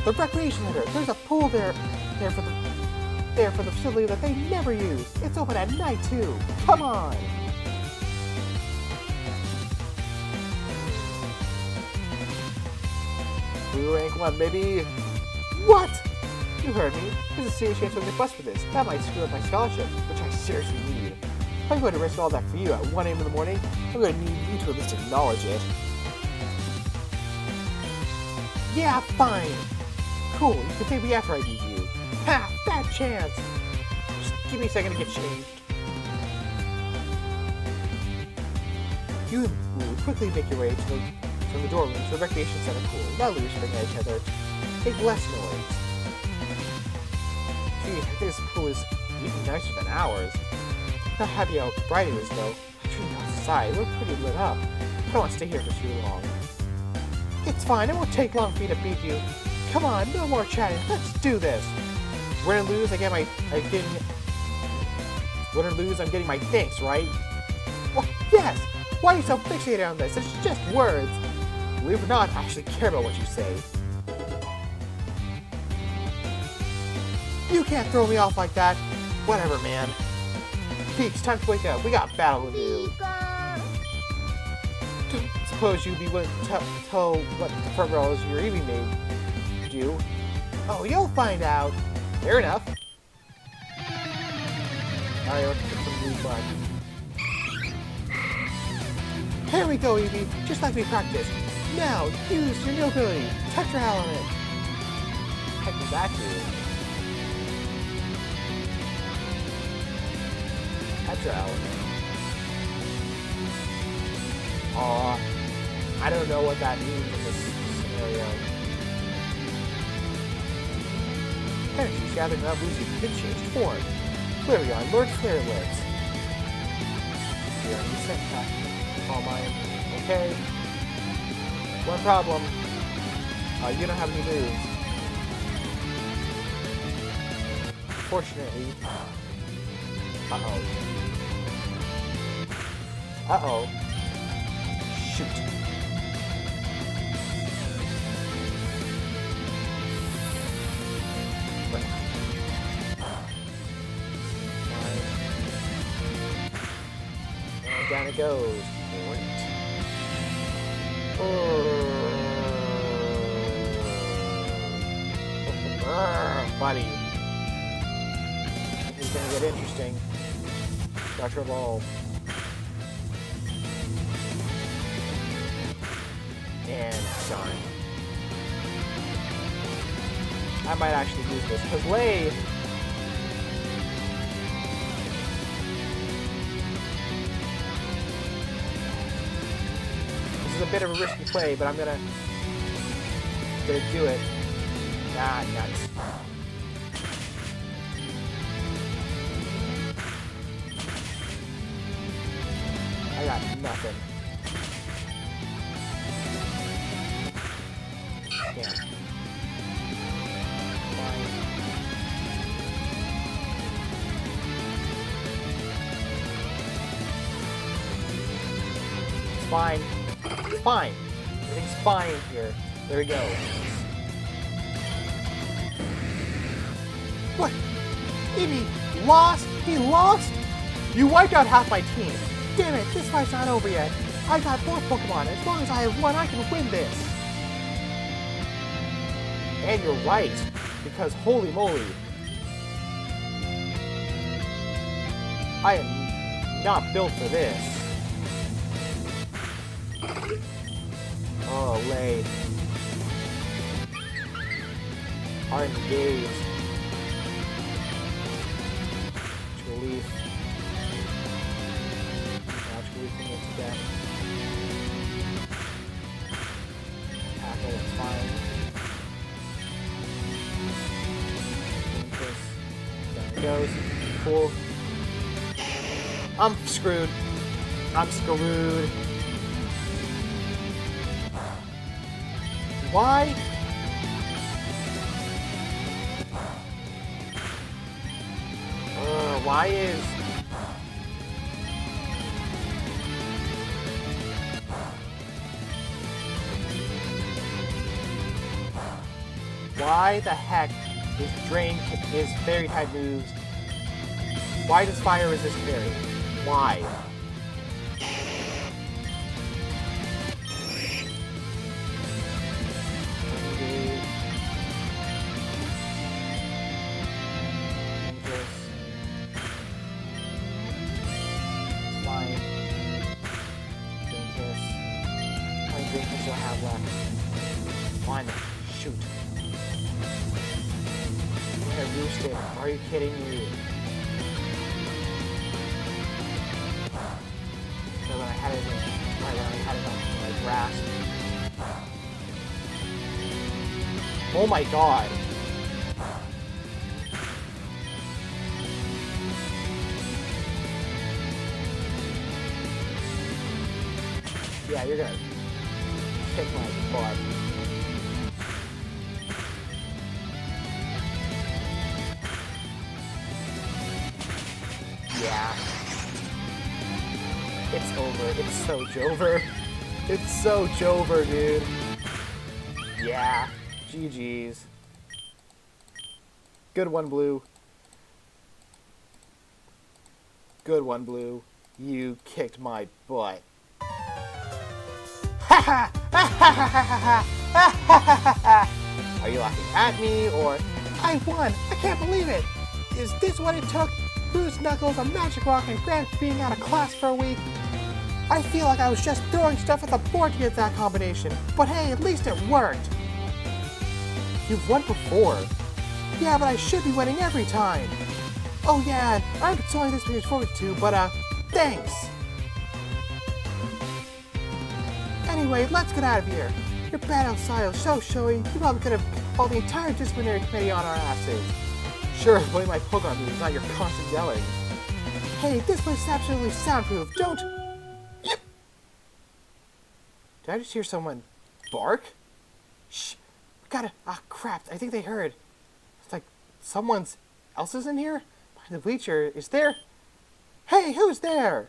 The recreation center. There's a pool there for the facility that they never use. It's open at night too. Come on! Blue rank 1, baby! What? You heard me. There's a serious chance we'll get busted for this. That might screw up my scholarship, which I seriously need. If I'm going to risk all that for you at 1 a.m. in the morning, I'm going to need you to at least acknowledge it. Yeah, fine. Cool, you can take me after I beat you. Ha! Bad chance! Just give me a second to get changed. You will quickly make your way from the dorm room to the recreation center pool, loudly whispering at each other. Make less noise. Gee, I think this pool is even nicer than ours. Not happy how bright it is, though. I shouldn't go outside. We're pretty lit up. I don't want to stay here for too long. It's fine. It won't take long for me to beat you. Come on, no more chatting. Let's do this. Win or lose, I'm getting my thanks, right? Well, yes. Why are you so fixated on this? It's just words. Believe it or not, I actually care about what you say. You can't throw me off like that. Whatever, man. Peaks, time to wake up. We got battle to do. Suppose you'd be willing to tell what the front rows your Eevee made do. Oh, you'll find out. Fair enough. Alright, let's get some blue flag. Here we go, Eevee. Just like we practiced. Now, use your new ability. Tetra Element. Heck does that do? Tetra Element. Aw. I don't know what that means in this scenario. Energy's gathering around Lucy can change form. Flareon, Lord Flare Lips. Here, you sent back. All mine. Okay. One problem. You don't have any moves. unfortunately... Uh-oh. Uh-oh. Shoot. Right. And down it goes. Great. Buddy. This is gonna get interesting. Dr. Ball. And darn. I might actually use this, because Lay... This is a bit of a risky play, but I'm gonna do it. Ah, nuts. I got nothing. Damn. It's fine. It's fine. Everything's fine here. There we go. What? He lost? He lost? You wiped out half my team. Damn it, this fight's not over yet. I got more Pokemon. As long as I have one, I can win this. And you're right, because holy moly. I am not built for this. Oh, Lay. Are engaged. Relief. Magical leafing into death. Tackle, it's fine. There it goes. Cool. I'm screwed. I'm screwed. Why? Why is... Why the heck is Drain is fairy type moves? Why does fire resist fairy? Why? One. Shoot. I roosted. Are you kidding me? So when I had it on my grasp. Oh my god. Yeah, you're gonna kick my butt. Yeah. It's over. It's so Jover. It's so Jover, dude. Yeah. GG's. Good one, Blue. Good one, Blue. You kicked my butt. Are you laughing at me, or... I won! I can't believe it! Is this what it took? Bruce Knuckles, a Magic Rock, and Gramps being out of class for a week? I feel like I was just throwing stuff at the board to get that combination, but hey, at least it worked! You've won before. Yeah, but I should be winning every time! Oh yeah, I'm sorry this page forward to, but thanks! Anyway, let's get out of here. Your battle style is so showy, you probably could have called the entire disciplinary committee on our asses. Sure, blame my Pokemon moves, not your constant yelling. Hey, this place is absolutely soundproof, don't... Yep. Did I just hear someone bark? Shh, we gotta... Ah, crap, I think they heard. It's like someone's else is in here? Behind the bleacher, is there? Hey, who's there?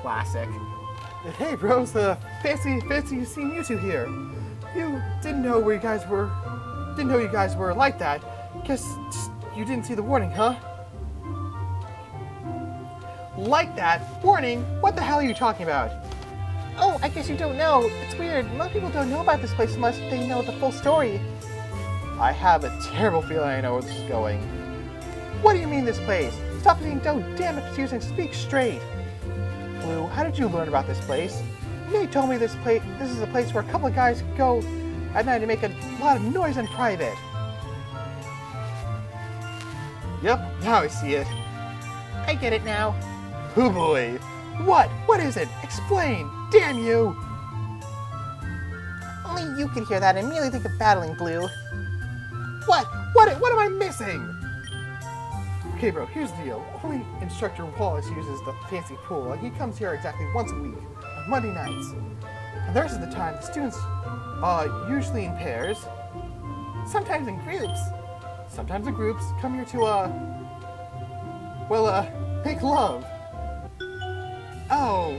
Classic. Hey, bros, fancy seeing you two here. You didn't know where you guys were. Didn't know you guys were like that. Guess you didn't see the warning, huh? Like that? Warning? What the hell are you talking about? Oh, I guess you don't know. It's weird. Most people don't know about this place unless they know the full story. I have a terrible feeling I know where this is going. What do you mean this place? Stop being so damn confusing. Speak straight. Blue, how did you learn about this place? Nate told me this is a place where a couple of guys go at night to make a lot of noise in private. Yep, now I see it. I get it now. Oh boy. What? What is it? Explain! Damn you! Only you can hear that and immediately think of battling, Blue. What? What am I missing? Okay, bro, here's the deal. Only Instructor Wallace uses the fancy pool, and he comes here exactly once a week, on Monday nights. And the rest of the time, the students, usually in pairs, sometimes in groups. Sometimes the groups come here to, make love. Oh,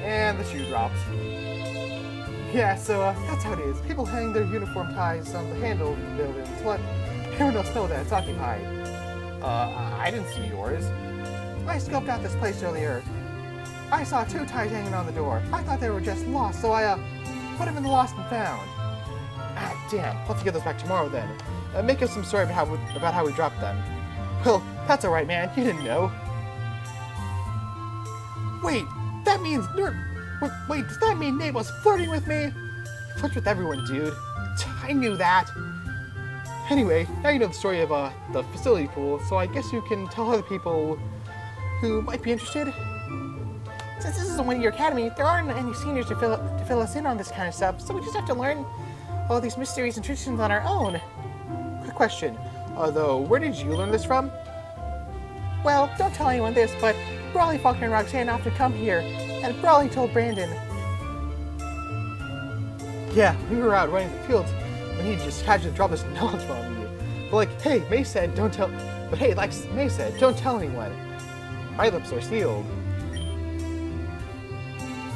and the shoe drops. Yeah, so that's how it is. People hang their uniform ties on the handle of the building to let everyone else know that it's occupied. I didn't see yours. I scoped out this place earlier. I saw 2 ties hanging on the door. I thought they were just lost, so I, put them in the lost and found. Ah, damn. I'll have to get those back tomorrow then. Make us some story about how we dropped them. Well, that's alright, man. You didn't know. Wait, that means Wait, does that mean Nate was flirting with me? He flirts with everyone, dude. I knew that. Anyway, now you know the story of the facility pool, so I guess you can tell other people who might be interested. Since this is a one-year academy, there aren't any seniors to fill us in on this kind of stuff, so we just have to learn all these mysteries and traditions on our own. Quick question, though, where did you learn this from? Well, don't tell anyone this, but Brawley, Faulkner, and Roxanne often come here, and Brawley told Brandon. Yeah, we were out running the fields when he just casually dropped this knowledge on me. But like, hey, May said, don't tell. But hey, like May said, don't tell anyone. My lips are sealed.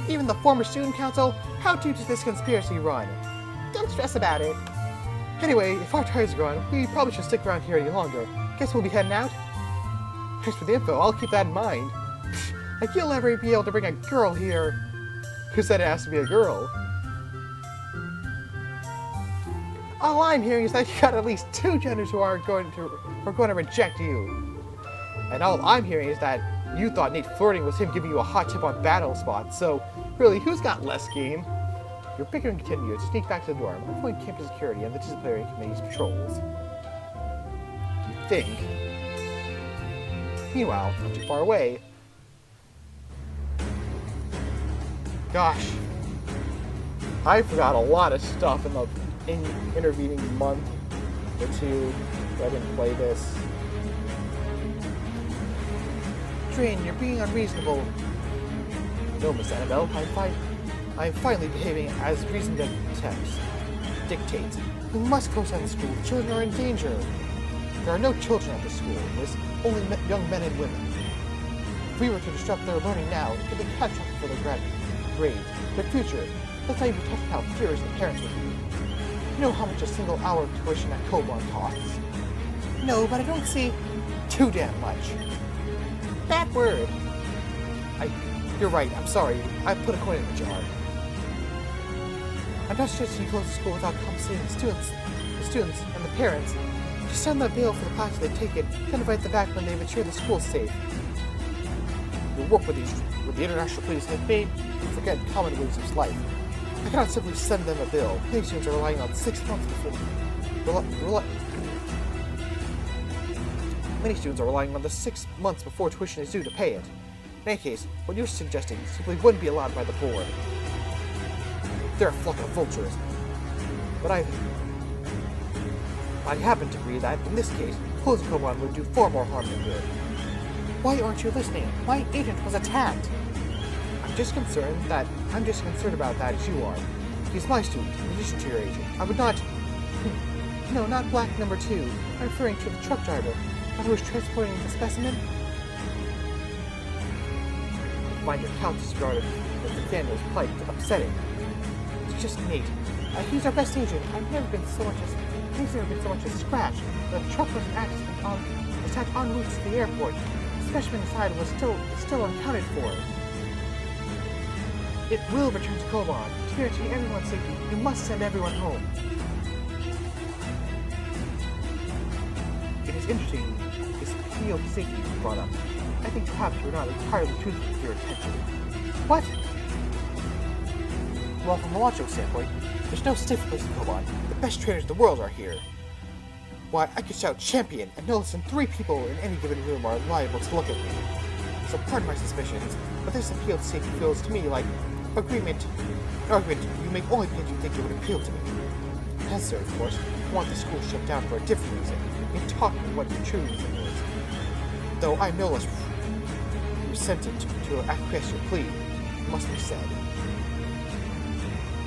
Even the former student council, how deep does this conspiracy run? Don't stress about it. Anyway, if our tires are gone, we probably should stick around here any longer. Guess we'll be heading out? Thanks for the info, I'll keep that in mind. Like you'll ever be able to bring a girl here. Who said it has to be a girl? All I'm hearing is that you got at least 2 genders who are going to reject you. And all I'm hearing is that you thought Nate flirting was him giving you a hot tip on battle spots. So really, who's got less game? Your bickering continues. Sneak back to the dorm. Avoid campus security and the disciplinary committee's patrols. You think? Meanwhile, not too far away. Gosh, I forgot a lot of stuff in the intervening month or 2. I didn't play this. Trin, you're being unreasonable. No, Miss Annabelle, I'm finally behaving as reason dictates. We must close down the school. The children are in danger. There are no children at the school. There's only young men and women. If we were to disrupt their learning now, it could be catastrophic for their grade, their future. Let's not even talk about how furious the parents would be. You know how much a single hour of tuition at Coburn costs? No, but I don't see too damn much. Bad word. You're right, I'm sorry. I put a coin in the jar. I'm not suggesting you close the school without compensating the students and the parents. Just send the bill for the classes they've taken, then invite them back when they've ensured the school's safe. Your work with the international police has made you forget common ways of life. I cannot simply send them a bill. Many students are relying on 6 months before Many students are relying on the 6 months before tuition is due to pay it. In any case, what you're suggesting simply wouldn't be allowed by the board. They're a flock of vultures. But I happen to agree that, in this case, closing Coburn would do far more harm than good. Why aren't you listening? My agent was attacked. I'm just concerned about that as you are. He's my student, in addition to your agent. I would not... No, not black number 2. I'm referring to the truck driver. But who was transporting the specimen? I find your couch disregarded as Nathaniel's plight upsetting. It's just Nate. He's our best agent. He's never been so much as scratched. The truck was attacked en route to the airport. The specimen inside was still unaccounted for. It will return to Koban. To guarantee everyone's safety, you must send everyone home. It is interesting, this field of safety you brought up. I think perhaps you're not entirely truthful with your intention. What? Well, from a logical standpoint, there's no safe place in Koban. The best trainers in the world are here. Why, I could shout champion, and no less than 3 people in any given room are liable to look at me. So pardon my suspicions, but this appeal to safety feels to me like an argument you make only because you think it would appeal to me. Necessary, of course, you want the school shut down for a different reason, in talking what your true reason is. Though I'm no less resented to acquiesce your plea, it must be said.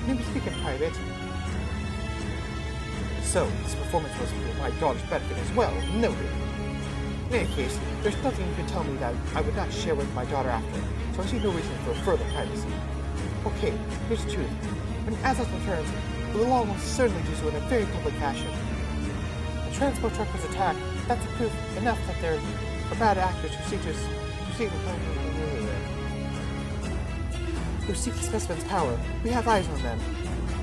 Maybe speak in private. So, this performance was for my daughter's benefit as well, noted. In any case, there's nothing you can tell me that I would not share with my daughter after, so I see no reason for further privacy. Okay, here's the truth. When Azaz returns, the law will certainly do so in a very public fashion. The transport truck was attacked. That's proof enough that there are bad actors who seek the specimen's power. We have eyes on them.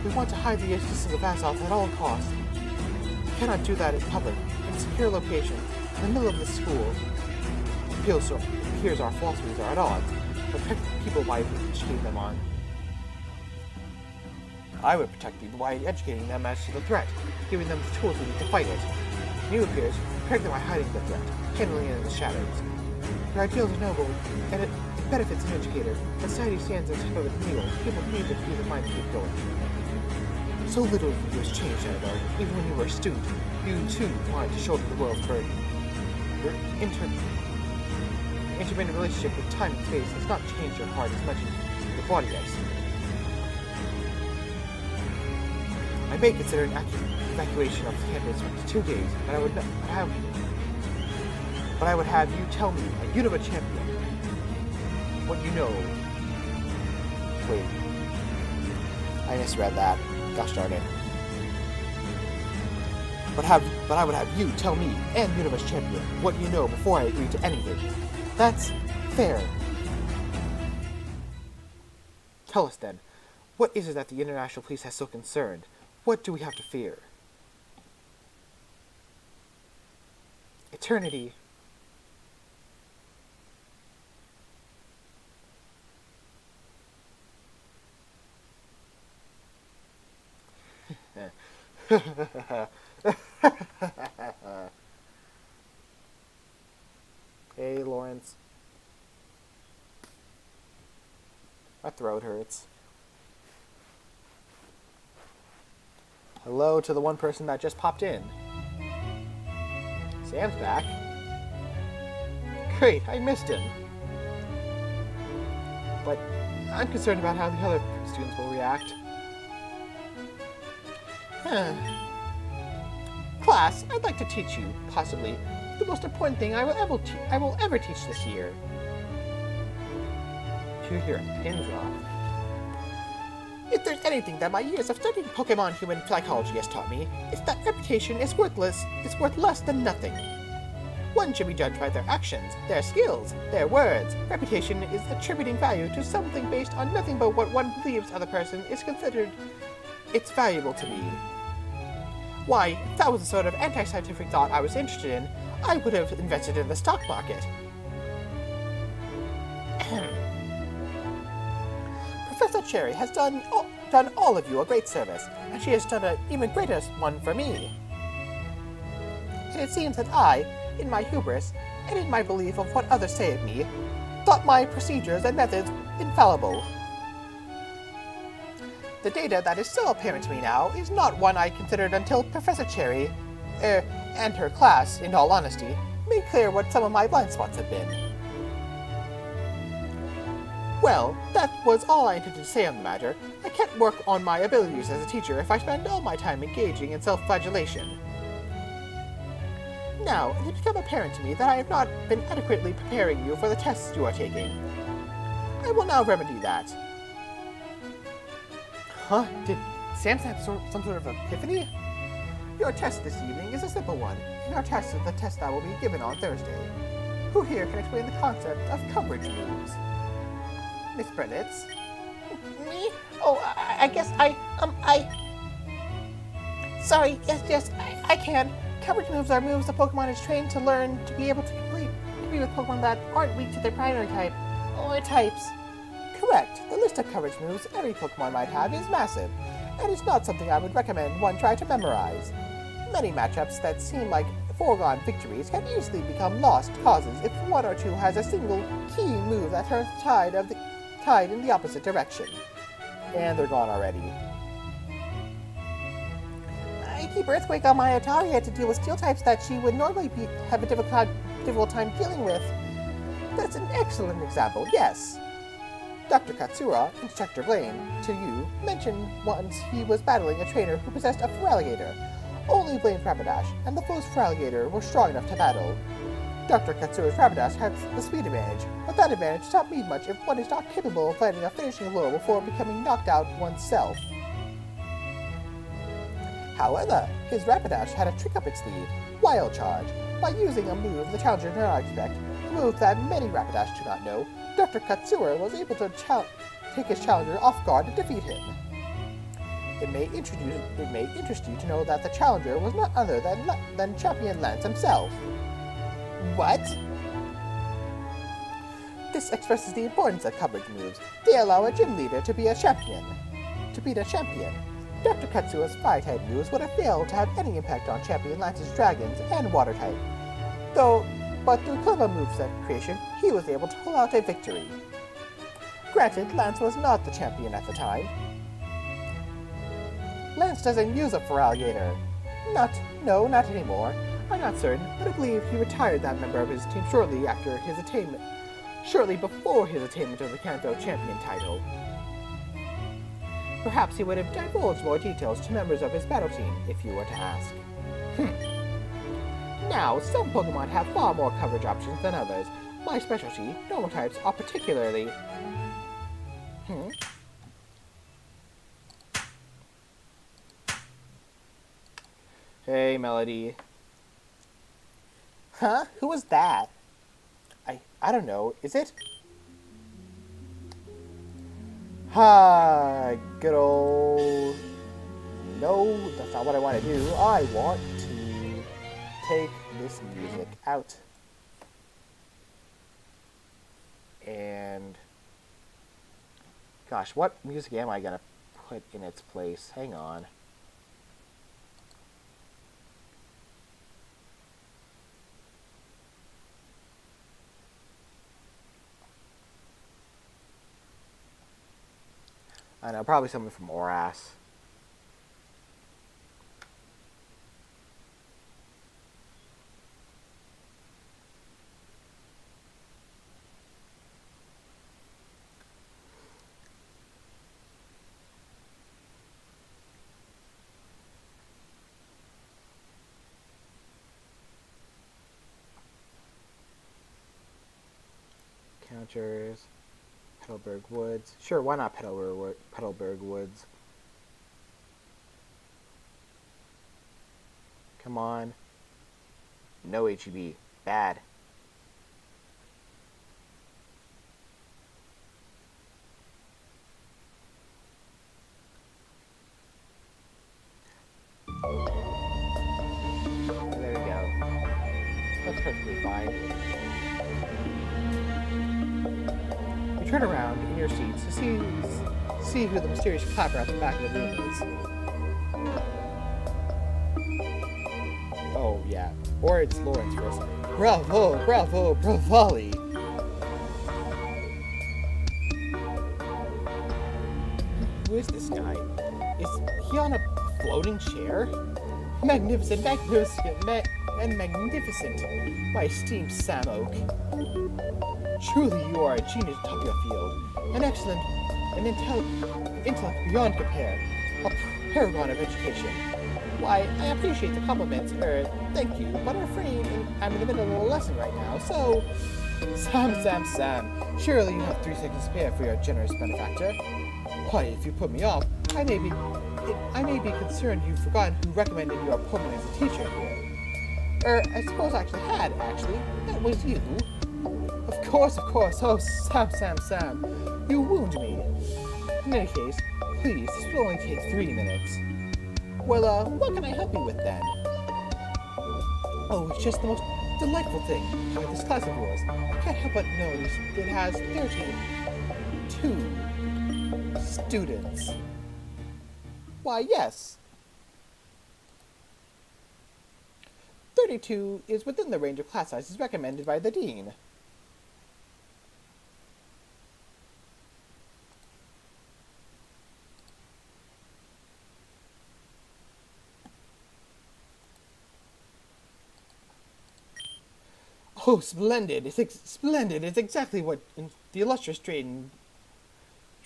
We want to hide the existence of Azaz at all costs. We cannot do that in public, in a secure location, in the middle of the school. It appears our philosophies are at odds, but protect people by educating them on. I would protect people by educating them as to the threat, giving them the tools they need to fight it. New appears, protect them by hiding the threat, handling it in the shadows. Your ideals are noble, and it benefits an educator. Society stands as a needle. People need to be the mind to keep going. So little of you has changed, Annabelle. Even when you were a student, you too wanted to shoulder the world's burden. Your intermittent relationship with time and space has not changed your heart as much as your body has. I may consider an evacuation of the campus for 2 days, but I would have you tell me, a Unova champion, what you know. Wait. I misread that. Gosh darn it. But I would have you tell me, and Universe Champion, what you know before I agree to anything. That's fair. Tell us then, what is it that the International Police has so concerned? What do we have to fear? Eternity. Hey, Lawrence. My throat hurts. Hello to the one person that just popped in. Sam's back. Great, I missed him. But I'm concerned about how the other students will react. Class, I'd like to teach you, possibly, the most important thing I will ever teach this year. You hear a pin drop. If there's anything that my years of studying Pokemon human psychology has taught me, it's that reputation is worth less than nothing. One should be judged by their actions, their skills, their words. Reputation is attributing value to something based on nothing but what one believes other person is considered it's valuable to me. Why, if that was the sort of anti-scientific thought I was interested in, I would have invested in the stock market. Professor Cherry has done all of you a great service, and she has done an even greater one for me. And it seems that I, in my hubris, and in my belief of what others say of me, thought my procedures and methods infallible. The data that is so apparent to me now is not one I considered until Professor Cherry, and her class, in all honesty, made clear what some of my blind spots have been. Well, that was all I intended to say on the matter. I can't work on my abilities as a teacher if I spend all my time engaging in self-flagellation. Now, it has become apparent to me that I have not been adequately preparing you for the tests you are taking. I will now remedy that. Huh? Did Sam have some sort of epiphany? Your test this evening is a simple one, and our test is the test that will be given on Thursday. Who here can explain the concept of coverage moves? Miss Berlitz? Me? Oh, I guess I... Sorry, yes, I can. Coverage moves are moves the Pokemon is trained to learn to be able to compete with Pokemon that aren't weak to their primary type, or types. Correct. The list of coverage moves every Pokemon might have is massive, and it's not something I would recommend one try to memorize. Many matchups that seem like foregone victories can easily become lost causes if one or two has a single key move that turns the tide in the opposite direction. And they're gone already. I keep Earthquake on my Ataria to deal with steel types that she would normally have a difficult time dealing with. That's an excellent example, yes. Dr. Katsura, Instructor Blaine, to you, mentioned once he was battling a trainer who possessed a Feraligatr. Only Blaine's Rapidash and the foe's Feraligatr were strong enough to battle. Dr. Katsura's Rapidash had the speed advantage, but that advantage does not mean much if one is not capable of landing a finishing blow before becoming knocked out oneself. However, his Rapidash had a trick up its sleeve, Wild Charge. By using a move the challenger did not expect, a move that many Rapidash do not know, Dr. Katsura was able to take his challenger off guard and defeat him. It may interest you to know that the challenger was none other than Champion Lance himself. What? This expresses the importance of coverage moves. They allow a gym leader to be a champion. To beat a champion. Dr. Katsura's Fire-type moves would have failed to have any impact on Champion Lance's Dragons and Water-type. But through clever moveset creation, he was able to pull out a victory. Granted, Lance was not the champion at the time. Lance doesn't use a Feraligatr. Not anymore. I'm not certain, but I believe he retired that member of his team shortly before his attainment of the Kanto champion title. Perhaps he would have divulged more details to members of his battle team if you were to ask. Now, some Pokemon have far more coverage options than others. My specialty, normal types, are particularly... Hey, Melody. Huh? Who was that? I don't know. Is it? Good old... No, that's not what I want to do. I want to take this music out. And... Gosh, what music am I going to put in its place? Hang on. I know, probably something from Oras. Counters. Petalburg Woods. Sure, why not Petalburg Woods? Come on. No HEB. Bad. There we go. That's perfectly fine. Turn around in your seats to see who the mysterious clapper at the back of the room is. Oh, yeah. Or it's Lawrence first. Bravo, bravali. Who is this guy? Is he on a floating chair? Magnificent, my esteemed Sam Oak. Truly you are a genius of your field, an excellent, intellect beyond compare, a paragon of education. Why, I appreciate the compliments, thank you, but I'm afraid I'm in the middle of a lesson right now, so... Sam, surely you have 3 seconds to spare for your generous benefactor. Why, if you put me off, I may be concerned you've forgotten who recommended your appointment as a teacher here. I suppose I actually had, That was you. Of course. Oh, Sam, you wound me. In any case, please, this will only take 3 minutes. Well, what can I help you with then? Oh, it's just the most delightful thing about this class of yours. I can't help but notice it has 32 students. Why, yes. 32 is within the range of class sizes recommended by the dean. Oh, splendid! Splendid! It's exactly what the illustrious Drayton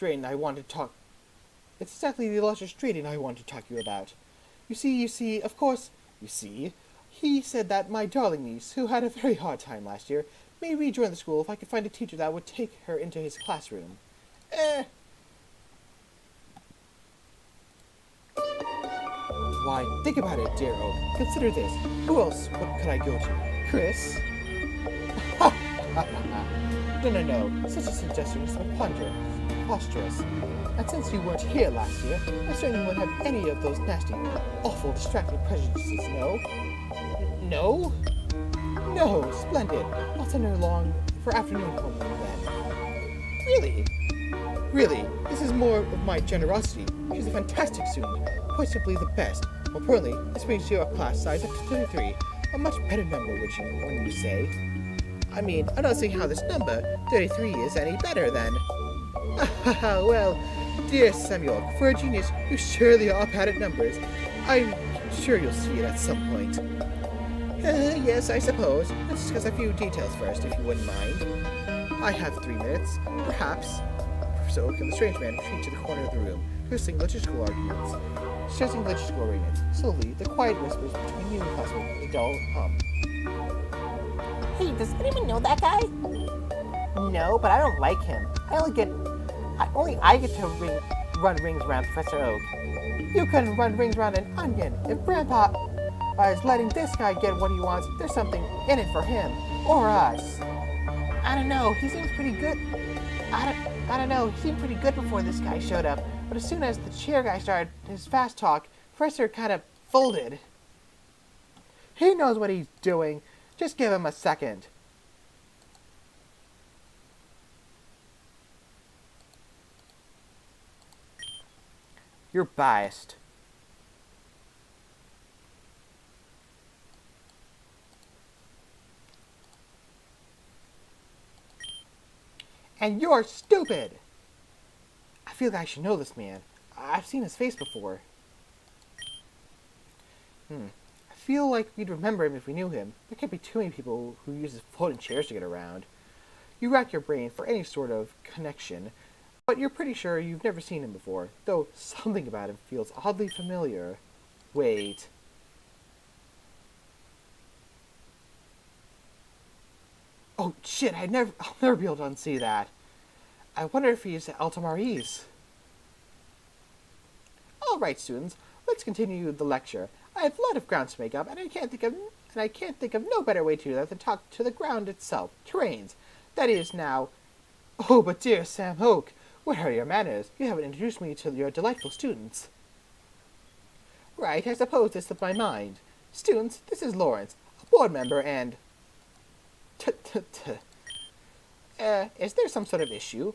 I want to talk. It's exactly the illustrious Drayton I want to talk to you about. You see, of course, he said that my darling niece, who had a very hard time last year, may rejoin the school if I could find a teacher that would take her into his classroom. Why, think about it, dear Oak. Consider this. Who else could I go to? Chris? No. Such a suggestion is preposterous. And since you weren't here last year, I certainly wouldn't have any of those nasty, awful, distracting prejudices, no? No? No, splendid. I'll send her along for afternoon homework then. Really, this is more of my generosity. She's a fantastic student, quite simply the best. Well, apparently, this brings your class size up to 33, a much better number, wouldn't you say? I mean, I don't see how this number, 33, is any better then. Well, dear Samuel, for a genius, you surely are bad at numbers. I'm sure you'll see it at some point. Yes, I suppose. Let's discuss a few details first, if you wouldn't mind. I have 3 minutes, perhaps. So can the strange man retreat to the corner of the room, discussing logistical arguments. Slowly, the quiet whispers between you and classmates, a dull hum. Hey, does anyone know that guy? No, but I don't like him. Only I get to run rings around Professor Oak. You couldn't run rings around an onion. If Grandpa is letting this guy get what he wants, there's something in it for him. Or us. I don't know, he seems pretty good. I don't know, he seemed pretty good before this guy showed up. But as soon as the chair guy started his fast talk, Professor kind of folded. He knows what he's doing. Just give him a second. You're biased. And you're stupid! I feel like I should know this man. I've seen his face before. I feel like we'd remember him if we knew him. There can't be too many people who use floating chairs to get around. You rack your brain for any sort of connection, but you're pretty sure you've never seen him before, though something about him feels oddly familiar. Wait. Oh shit, I'll never be able to unsee that. I wonder if he's at Altamari's. Alright, students, let's continue the lecture. I have a lot of ground to make up, and I can't think of no better way to do that than talk to the ground itself, terrains. That is now. Oh, but dear Sam Oak, what are your manners? You haven't introduced me to your delightful students. Right, I suppose this slipped my mind. Students, this is Lawrence, a board member, and... Is there some sort of issue?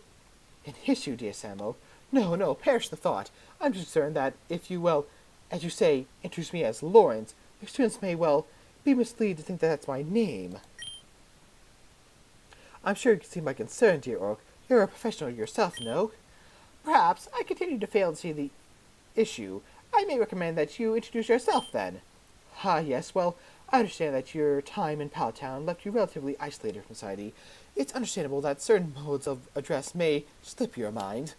An issue, dear Sam Oak? No, perish the thought. I'm concerned that if you, well, as you say, introduce me as Lawrence, your students may, well, be misled to think that that's my name. I'm sure you can see my concern, dear Oak. You're a professional yourself, no? Perhaps I continue to fail to see the issue. I may recommend that you introduce yourself, then. Ah, yes, well, I understand that your time in Palatown left you relatively isolated from society. It's understandable that certain modes of address may slip your mind.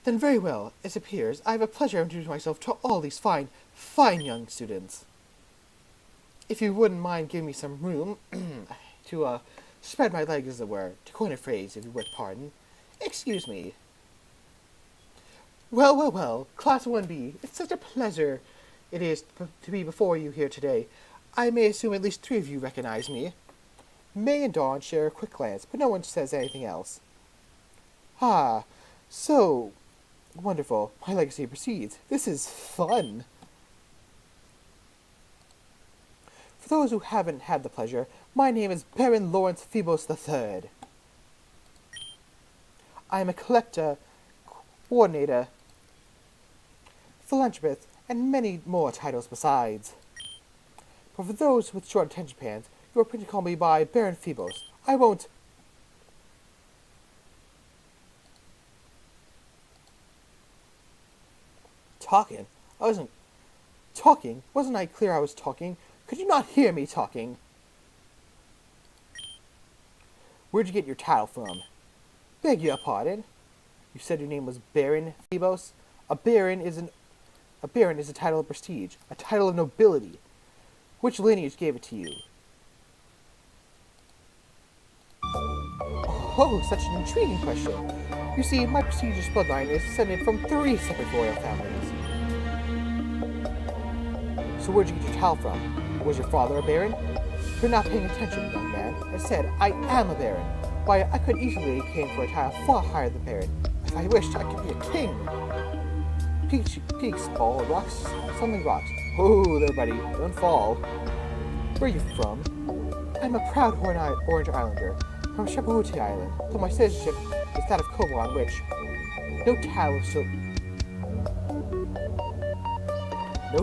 Then very well. It appears I have a pleasure introducing myself to all these fine, fine young students. If you wouldn't mind giving me some room to spread my legs, as it were, to coin a phrase, if you would pardon. Excuse me. Well, well, well, Class 1B, it's such a pleasure it is to be before you here today. I may assume at least 3 of you recognize me. May and Dawn share a quick glance, but no one says anything else. Ah, so wonderful. My legacy proceeds. This is fun. For those who haven't had the pleasure, my name is Baron Lawrence Phoebos III. I am a collector, coordinator, philanthropist, and many more titles besides. But for those with short attention spans, you are free to call me by Baron Phoebos. I won't... Talking? I wasn't... Talking? Wasn't I clear I was talking? Could you not hear me talking? Where'd you get your title from? Beg your pardon? You said your name was Baron Phoebos? A baron is a title of prestige, a title of nobility. Which lineage gave it to you? Oh, such an intriguing question. You see, my prestigious bloodline is descended from 3 separate royal families. So where'd you get your title from? Was your father a baron? You're not paying attention, young man. I said, I am a baron. Why, I could easily aim for a title far higher than baron. If I wished, I could be a king. Peaks, ball, rocks, something rocks. Oh, there, buddy. Don't fall. Where are you from? I'm a proud Orange Islander, from Shabuti Island, though my citizenship is that of Koban, which no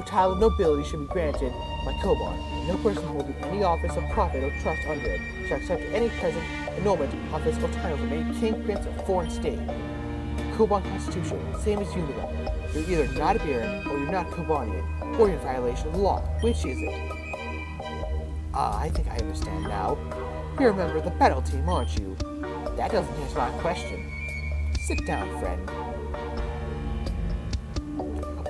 title of nobility should be granted by Koban, and no person holding any office of profit or trust under it shall accept any present annulment, office, or title from any king, prince, or foreign state. Koban Constitution, same as Univa. You're either not a baron, or you're not Kobanian, or you're in violation of the law. Which is it? Ah, I think I understand now. You're a member of the battle team, aren't you? That doesn't answer my question. Sit down, friend.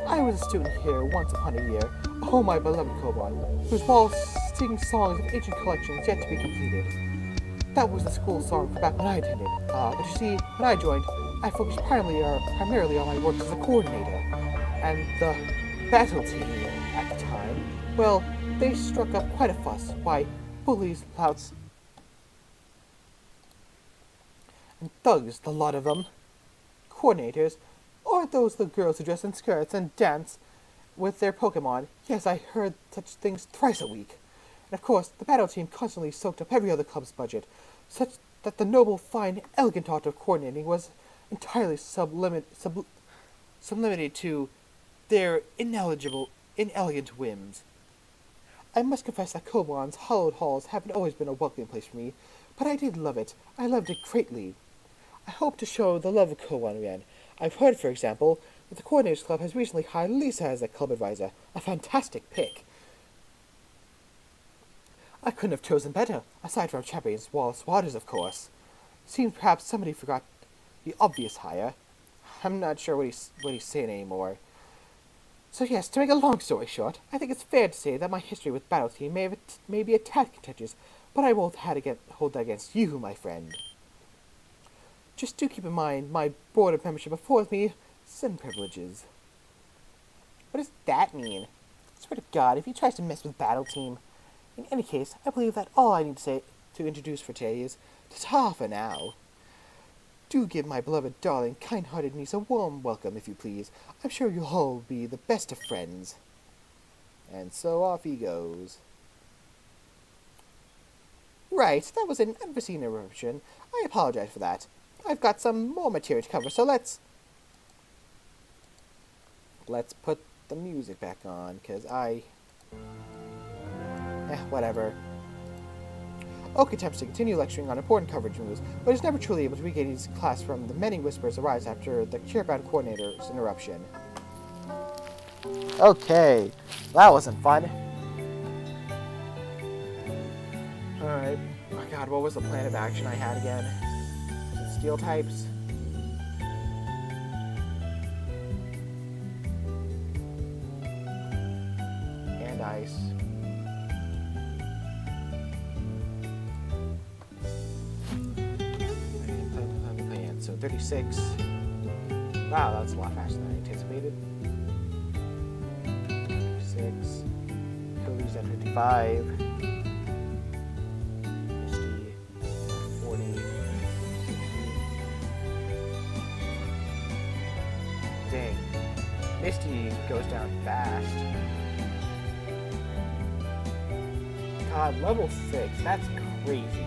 I was a student here once upon a year. Oh, my beloved Koban, whose walls sing songs of ancient collections yet to be completed. That was the school song from back when I attended. But you see, when I joined, I focused primarily on my work as a coordinator. And the battle team at the time, well, they struck up quite a fuss. Why, bullies, louts, and thugs, the lot of them. Coordinators, or those little girls who dress in skirts and dance with their Pokemon. Yes, I heard such things thrice a week. And of course, the battle team constantly soaked up every other club's budget, such that the noble, fine, elegant art of coordinating was entirely sublimated to their inelegant whims. I must confess that Koban's hallowed halls haven't always been a welcoming place for me, but I did love it. I loved it greatly. I hope to show the love of Koban again. I've heard, for example, that the Coordinators Club has recently hired Lisa as a club advisor. A fantastic pick. I couldn't have chosen better, aside from Champions Wallace Waters, of course. Seems perhaps somebody forgot the obvious hire. I'm not sure what he's saying anymore. So yes, to make a long story short, I think it's fair to say that my history with Battle Team may be a tad contentious, but I won't hold that against you, my friend. Just do keep in mind my board of membership affords me some privileges. What does that mean? I swear to God, if he tries to mess with Battle Team. In any case, I believe that all I need to say to introduce for today is ta-ta for now. Do give my beloved, darling, kind-hearted niece a warm welcome, if you please. I'm sure you'll all be the best of friends. And so off he goes. Right, that was an unforeseen interruption. I apologize for that. I've got some more material to cover, so let's put the music back on, because whatever. Oak attempts to continue lecturing on important coverage moves, but is never truly able to regain his class from the many whispers arise after the cheerbound coordinator's interruption. Okay, that wasn't fun. Alright, oh god, what was the plan of action I had again? Steel types? so 36. Wow, that's a lot faster than I anticipated. 6. Cody's at 55. Misty at 40. Dang. Misty goes down fast. God, level 6. That's crazy.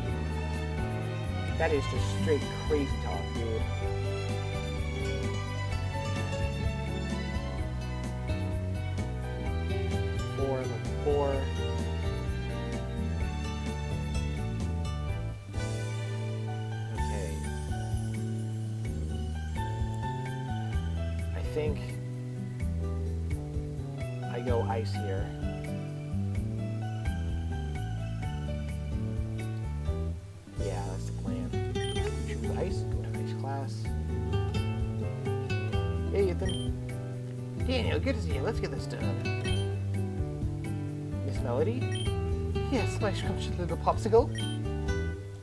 That is just straight crazy talk, dude. Four. Okay. I think I go ice here. Yeah, that's the plan. Choose ice, go to ice class. Hey, Ethan. Daniel, good to see you. Let's get this done. Miss Melody? Yes, my scrumptious little popsicle.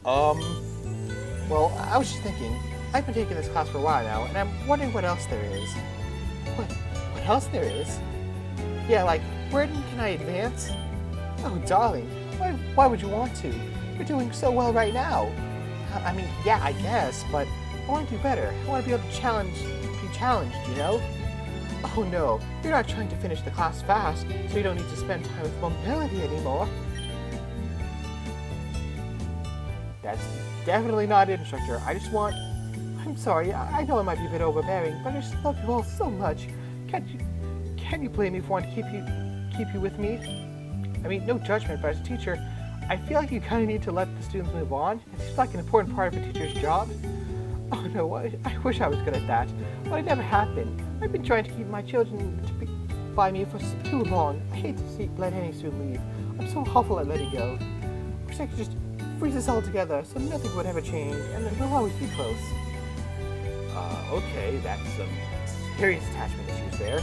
Well, I was just thinking, I've been taking this class for a while now, and I'm wondering what else there is. What else there is? Yeah, like, where can I advance? Oh, darling, why would you want to? You're doing so well right now. I mean, yeah, I guess, but I want to do better. I want to be able to be challenged, you know? Oh no, you're not trying to finish the class fast, so you don't need to spend time with Melody anymore. That's definitely not it, instructor. I'm sorry, I know I might be a bit overbearing, but I just love you all so much. Can't you blame me for wanting to keep you with me? I mean, no judgment, but as a teacher, I feel like you kind of need to let the students move on. It seems like an important part of a teacher's job. Oh no, I wish I was good at that, but I never have been. I've been trying to keep my children by me for too long. I hate to let any student leave. I'm so awful at letting go. I wish I could just freeze us all together so nothing would ever change, and then we'll always be close. Okay, that's some serious attachment issues there.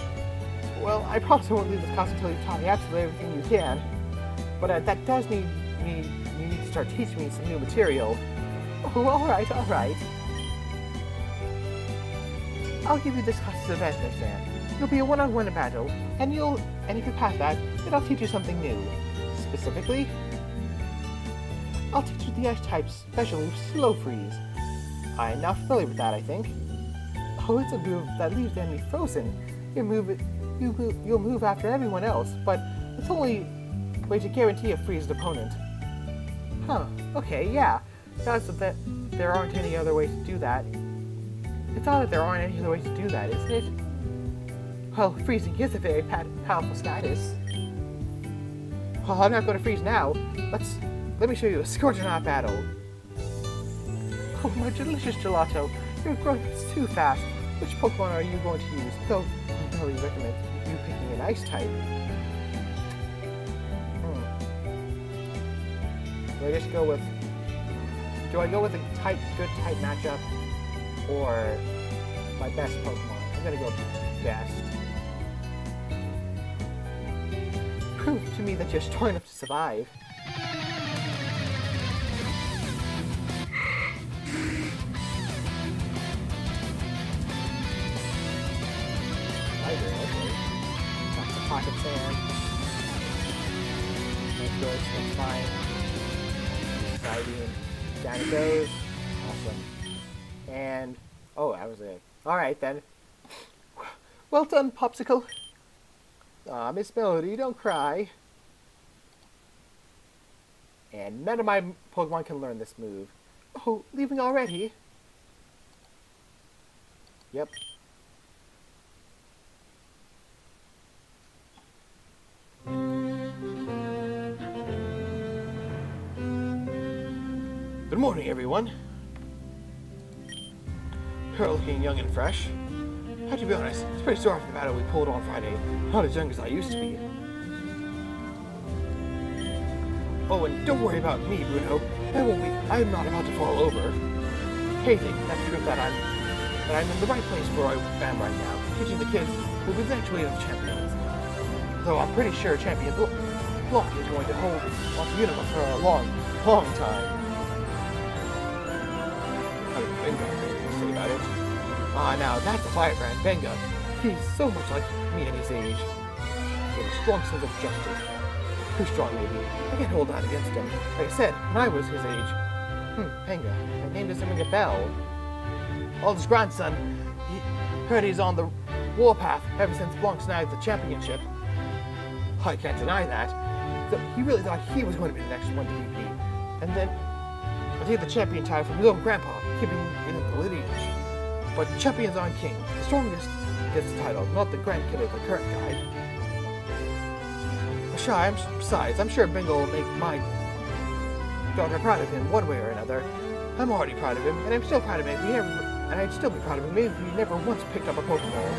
Well, I promise I won't leave this class until you've taught me absolutely everything you can. But that does mean you need to start teaching me some new material. Oh, alright. I'll give you this class's event exam. It'll be a one-on-one battle, and if you pass that, then I'll teach you something new. Specifically, I'll teach you the Ice-type special move, Slow Freeze. I'm now familiar with that, I think. Oh, it's a move that leaves the enemy frozen. You'll move after everyone else, but it's only a way to guarantee a freezed opponent. Huh, okay, yeah. That's that there aren't any other ways to do that. It's odd that there aren't any other ways to do that, isn't it? Well, freezing is a very powerful status. Well, I'm not going to freeze now. Let me show you a scorching hot battle. Oh, my delicious gelato. You're growing too fast. Which Pokemon are you going to use? Though, I really recommend you picking an ice type. Do I go with a good type matchup? Or my best Pokemon? I'm gonna go best. Prove to me that you're strong enough to survive. That's the pocket sand. That's good, that's fine. Exciting. Down it goes. Awesome. And, oh, that was it. Alright then. Well done, Popsicle. Aw, Miss Melody, don't cry. And none of my Pokemon can learn this move. Oh, leaving already? Yep. Good morning, everyone. You're looking young and fresh. I have to be honest, it's pretty sore after the battle we pulled on Friday. Not as young as I used to be. Oh, and don't worry about me, Bruno. I'm not about to fall over. Anything, that's proof that I'm in the right place where I am right now, teaching the kids who will eventually be champions. Though I'm pretty sure Champion Block is going to hold on to Unova for a long, long time. I don't think I have anything to say about it. Ah, now that's a firebrand, Benga. He's so much like me at his age. With a strong sense of justice. Too strong, maybe. I can't hold out against him. Like I said, when I was his age. Benga. My name doesn't ring a bell. Well, his grandson, he heard he's on the warpath ever since Blanc snagged the championship. I can't deny that. So he really thought he was going to be the next one to beat me. And then I take the champion title from his own grandpa, keeping it in the lineage. But champions aren't king. The strongest gets the title, not the grandkid of the current guy. Besides, I'm sure Bingo will make my daughter proud of him one way or another. I'm already proud of him, and I'm still proud of him and I'd still be proud of him if he never once picked up a Pokeball.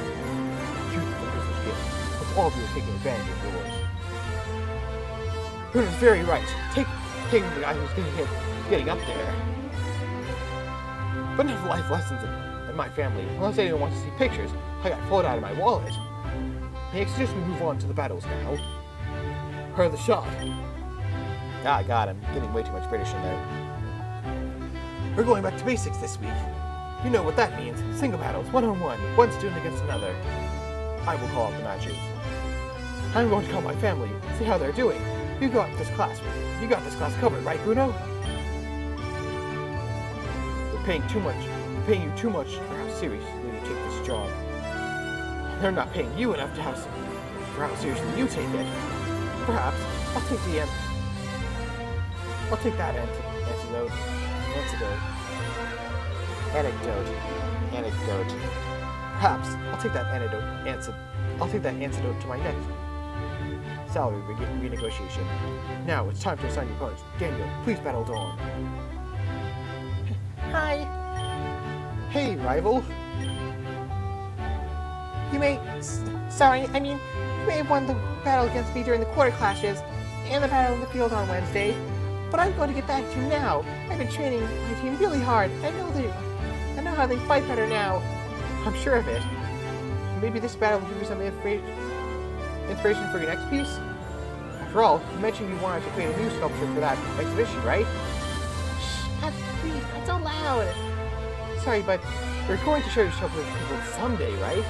Huge for business gift, with all of you taking advantage of yours. Bruno's very right. Taking the guy who's getting up there. But enough life lessons in my family. Unless anyone wants to see pictures, I got pulled out of my wallet. Hey, suggest we move on to the battles now. Heard the shot. Ah, God, I'm getting way too much British in there. We're going back to basics this week. You know what that means. Single battles, one-on-one, one student against another. I will call out the matches. I'm going to call my family, see how they're doing. You got this class covered, right, Bruno? They're paying you too much for how seriously you take this job. They're not paying you enough for how seriously you take it. Perhaps I'll take that anecdote. Perhaps I'll take that antidote to my next salary renegotiation. Now it's time to assign your opponents. Daniel, please battle Dawn. Hi. Hey, rival. You may have won the battle against me during the quarter clashes and the battle in the field on Wednesday, but I'm going to get back to you now. I've been training my team really hard. I know how they fight better now. I'm sure of it. Maybe this battle will give you some inspiration for your next piece? After all, you mentioned you wanted to create a new sculpture for that exhibition, right? Shh, please, not so loud. Sorry, but you're going to show your sculpture to people someday, right?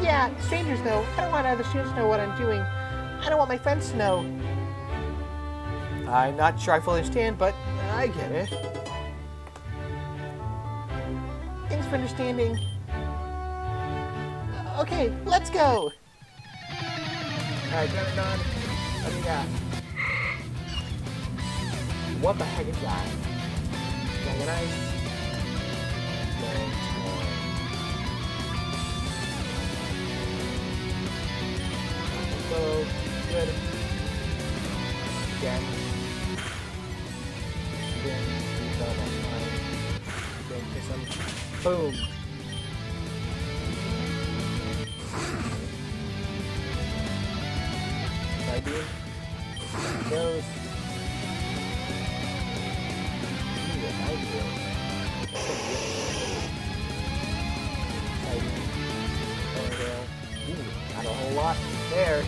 Yeah, strangers though. I don't want other students to know what I'm doing. I don't want my friends to know. I'm not sure I fully understand, but I get it. Thanks for understanding. Okay, let's go. Alright, turn it on. What do you got? What the heck is that? Dragon Ice. So good. Again. Kiss him. Boom. Side beam. Goes. Ooh, a nice deal. Side beam. Ooh, not a whole lot there.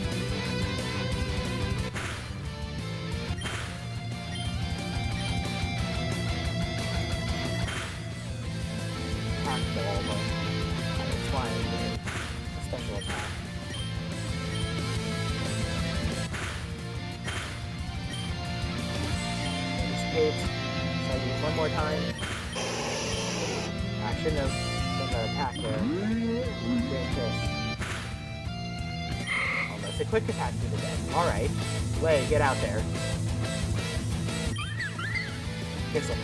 It's fine. A special attack. Escape. So I use one more time. I shouldn't have done that attack there. Great kiss. Almost a quick attack to the dead. Alright. Lay, get out there. Kiss him.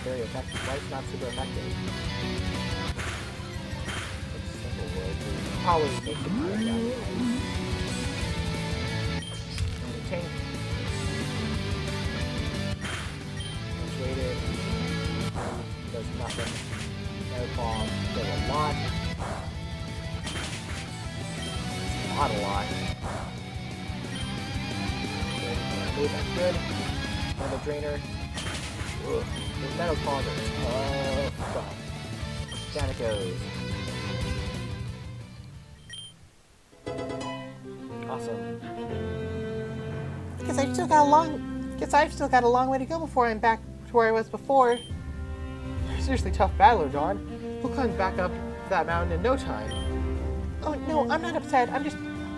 Very effective. Why it's not super effective? It's simple world. Probably makes it hard down. And tank. Waited. Does nothing. No bomb. Does a lot. Not a lot. Good. That's good. Another drainer. Ugh. The metal cauldron. Oh, fuck. Down it goes. Awesome. I've still got a long way to go before I'm back to where I was before. Seriously tough battler, Dawn. We'll climb back up that mountain in no time. Oh no, I'm not upset. I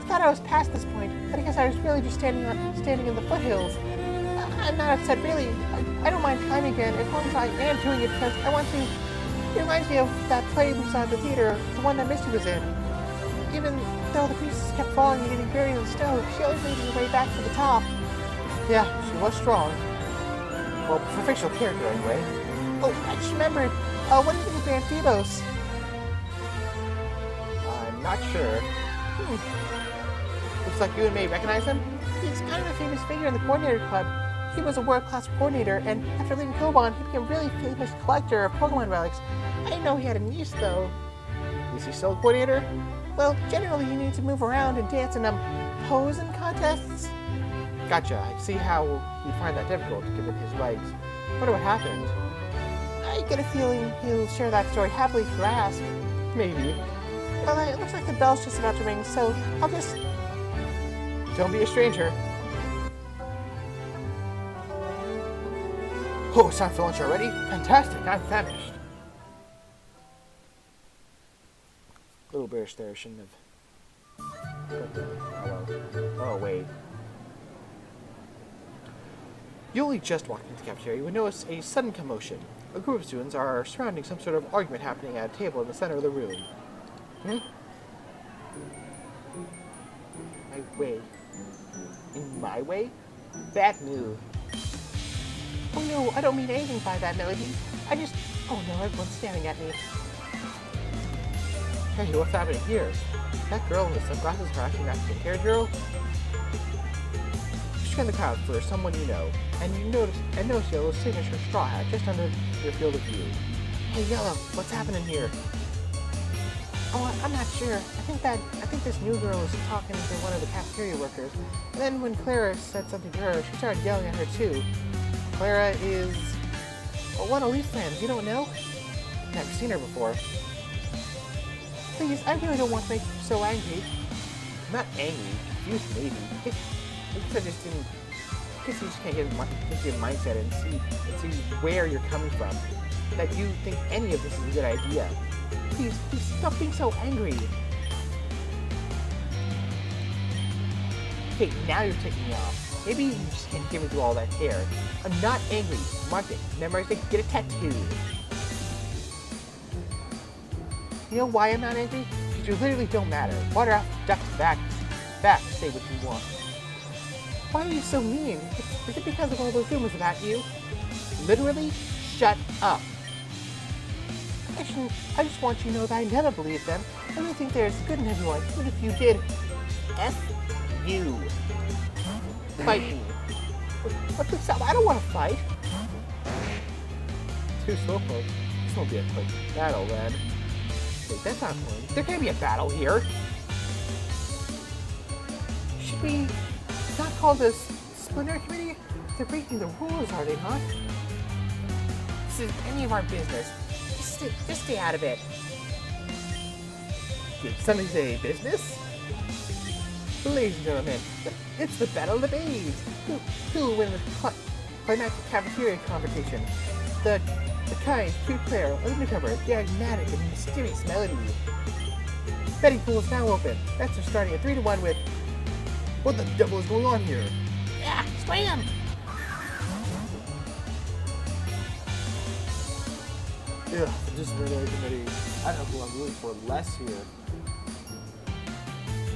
thought I was past this point, but I guess I was really just standing in the foothills. I'm not upset, really. I don't mind climbing again, as long as I am doing it because I want to. It reminds me of that play we saw at the theater, the one that Misty was in. Even though the pieces kept falling and getting buried in the snow, she always made her way back to the top. Yeah, she was strong. Well, for a fictional character, anyway. Oh, I just remembered. What do you think of Band Phoebos? I'm not sure. Looks like you and May recognize him? He's kind of a famous figure in the Coordinator Club. He was a world-class coordinator, and after leaving Koban, he became a really famous collector of Pokemon relics. I didn't know he had a niece, though. Is he still a coordinator? Well, generally he needs to move around and dance in, posing contests. Gotcha. I see how you find that difficult, given his legs. Wonder what happened. I get a feeling he'll share that story happily if you ask. Maybe. Well, it looks like the bell's just about to ring, so I'll just... Don't be a stranger. Oh, it's time for lunch already? Fantastic, I'm famished. Little bearish there, shouldn't have. Oh, wait. You only just walked into the cafeteria when you notice a sudden commotion. A group of students are surrounding some sort of argument happening at a table in the center of the room. My way. In my way? Bad move. Oh no, I don't mean anything by that, Melody. Oh no, everyone's staring at me. Hey, what's happening here? That girl in the sunglasses harassing that skincare girl? Scan the crowd for someone you know, and notice Yellow's signature straw hat just under your field of view. Hey Yellow, what's happening here? Oh, I'm not sure. I think this new girl was talking to one of the cafeteria workers, and then when Clara said something to her, she started yelling at her too. Clara is one of Leaf's friends, you don't know? Never seen her before. Please, I really don't want to make you so angry. I'm not angry, confused maybe. I just you just can't get into your mindset and see where you're coming from. That you think any of this is a good idea. Please stop being so angry. Okay, now you're taking me off. Maybe you just can't hear me through all that hair. I'm not angry. Mark it. Memorize it. Get a tattoo. You know why I'm not angry? Because you literally don't matter. Water out, ducks back. Say what you want. Why are you so mean? Is it because of all those rumors about you? Literally, shut up. I just want you to know that I never believed them. I really think there's good in everyone, even if you did. F you. Fight me. What the hell? I don't want to fight. Too slow, folks. This won't be a quick battle, then. Wait, that's not point. There can't be a battle here. Should we not call this disciplinary committee? They're breaking the rules, are they not? This isn't any of our business. Just stay out of it. Did somebody say business? Ladies and gentlemen, it's the Battle of the Bays. Who will win the climactic cafeteria competition? The kind, cute Claire, or the newcomer, the enigmatic and mysterious Melody. Betting pool is now open. Bets are starting at 3-1 with... What the devil is going on here? Yeah, scram! Ugh, the disciplinary committee. I don't know who I'm rooting for less here.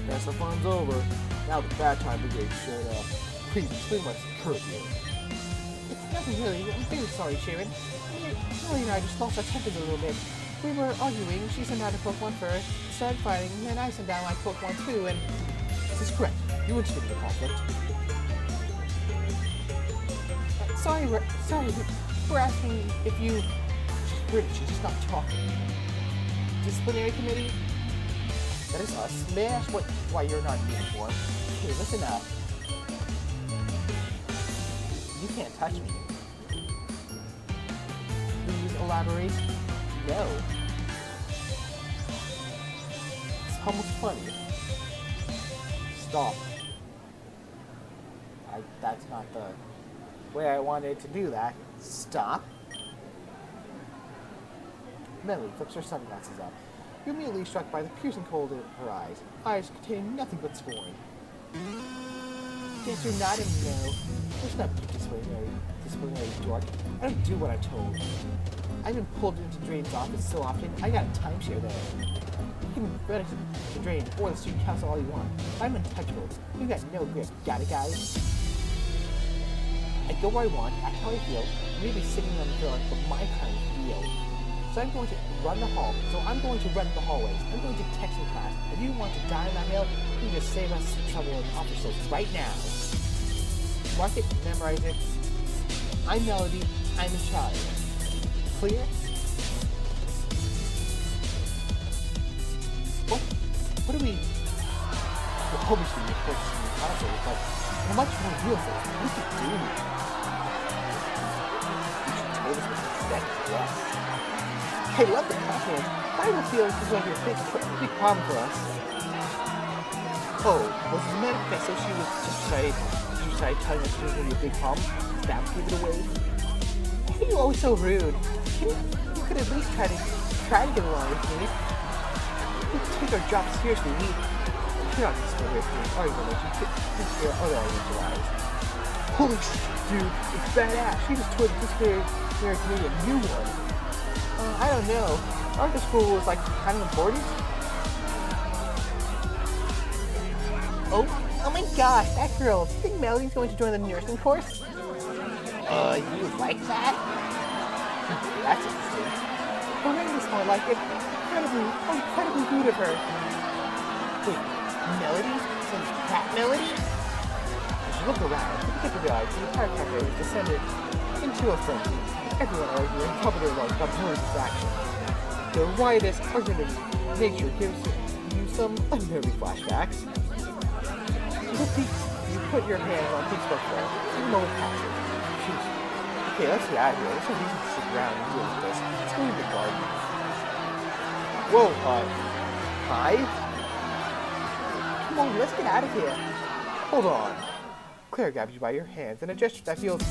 Guess the fun's over. Now the bad time brigade showed up. Please explain my curve here. It's nothing really. I'm very sorry, Sharon. Molly and I just lost our tempers a little bit. We were arguing. She sent out a Pokemon first, started fighting, and then I sent down my Pokemon too, and... This is correct. You instigated the conflict. Sorry, we're asking if you... She just stopped talking. Disciplinary committee? That is us. May I ask why you're not in uniform? Hey, listen up. You can't touch me. Please elaborate. No. It's almost funny. Stop. That's not the way I wanted to do that. Stop. Melody flips her sunglasses up. You're immediately struck by the piercing cold in her eyes containing nothing but scorn. Guess you're not in no. There's not disciplinary dork. I don't do what I'm told. I've been pulled into Drain's office so often, I got a timeshare there. You can run into the Drain or the student council all you want. I'm untouchable. You got no grip. Got it, guys? I go where I want, act how I feel, maybe sitting on the floor, but my kind of feel. So I'm going to run the hallways. I'm going to text in class. If you want to die on that hill, you can just save us some trouble and offer yourselves right now. Mark it, memorize it. I'm Melody, I'm in charge. Clear? What do we... Well, obviously, of course, in concert, but in a much more real sense, what do you do? You should tell us what you said, yes. I love the compliment. I have a feeling this is going to be a big problem for us. Oh, was the manifesto she was just decided telling us it was going to be a big problem? That would give it away? Why are you always so rude? You could at least try to get along with me. We take our job seriously. You're not just going to argue with you. Think your other arguments arise. Holy shit, dude, it's badass. She just toured the disciplinary committee a new one. I don't know. Aren't the school rules like kind of important? Oh my gosh, that girl. Do you think Melody's going to join the nursing course? You like that? That's interesting. Well, maybe it's more like it. Incredibly rude of her. Wait, Melody? Some cat Melody? As you look around, you begin to realize the entire cafe has descended into a frenzy. Everyone arguing probably like about Melody's action. The riotous, argumentative nature gives you some unnerving flashbacks. You put your hands on Facebook there. You know what passes. Okay, let's get out of here. There's no reason to sit around and deal with this. Let's go in the garden. Whoa, hi? Come on, let's get out of here. Hold on. Claire grabs you by your hands in a gesture that feels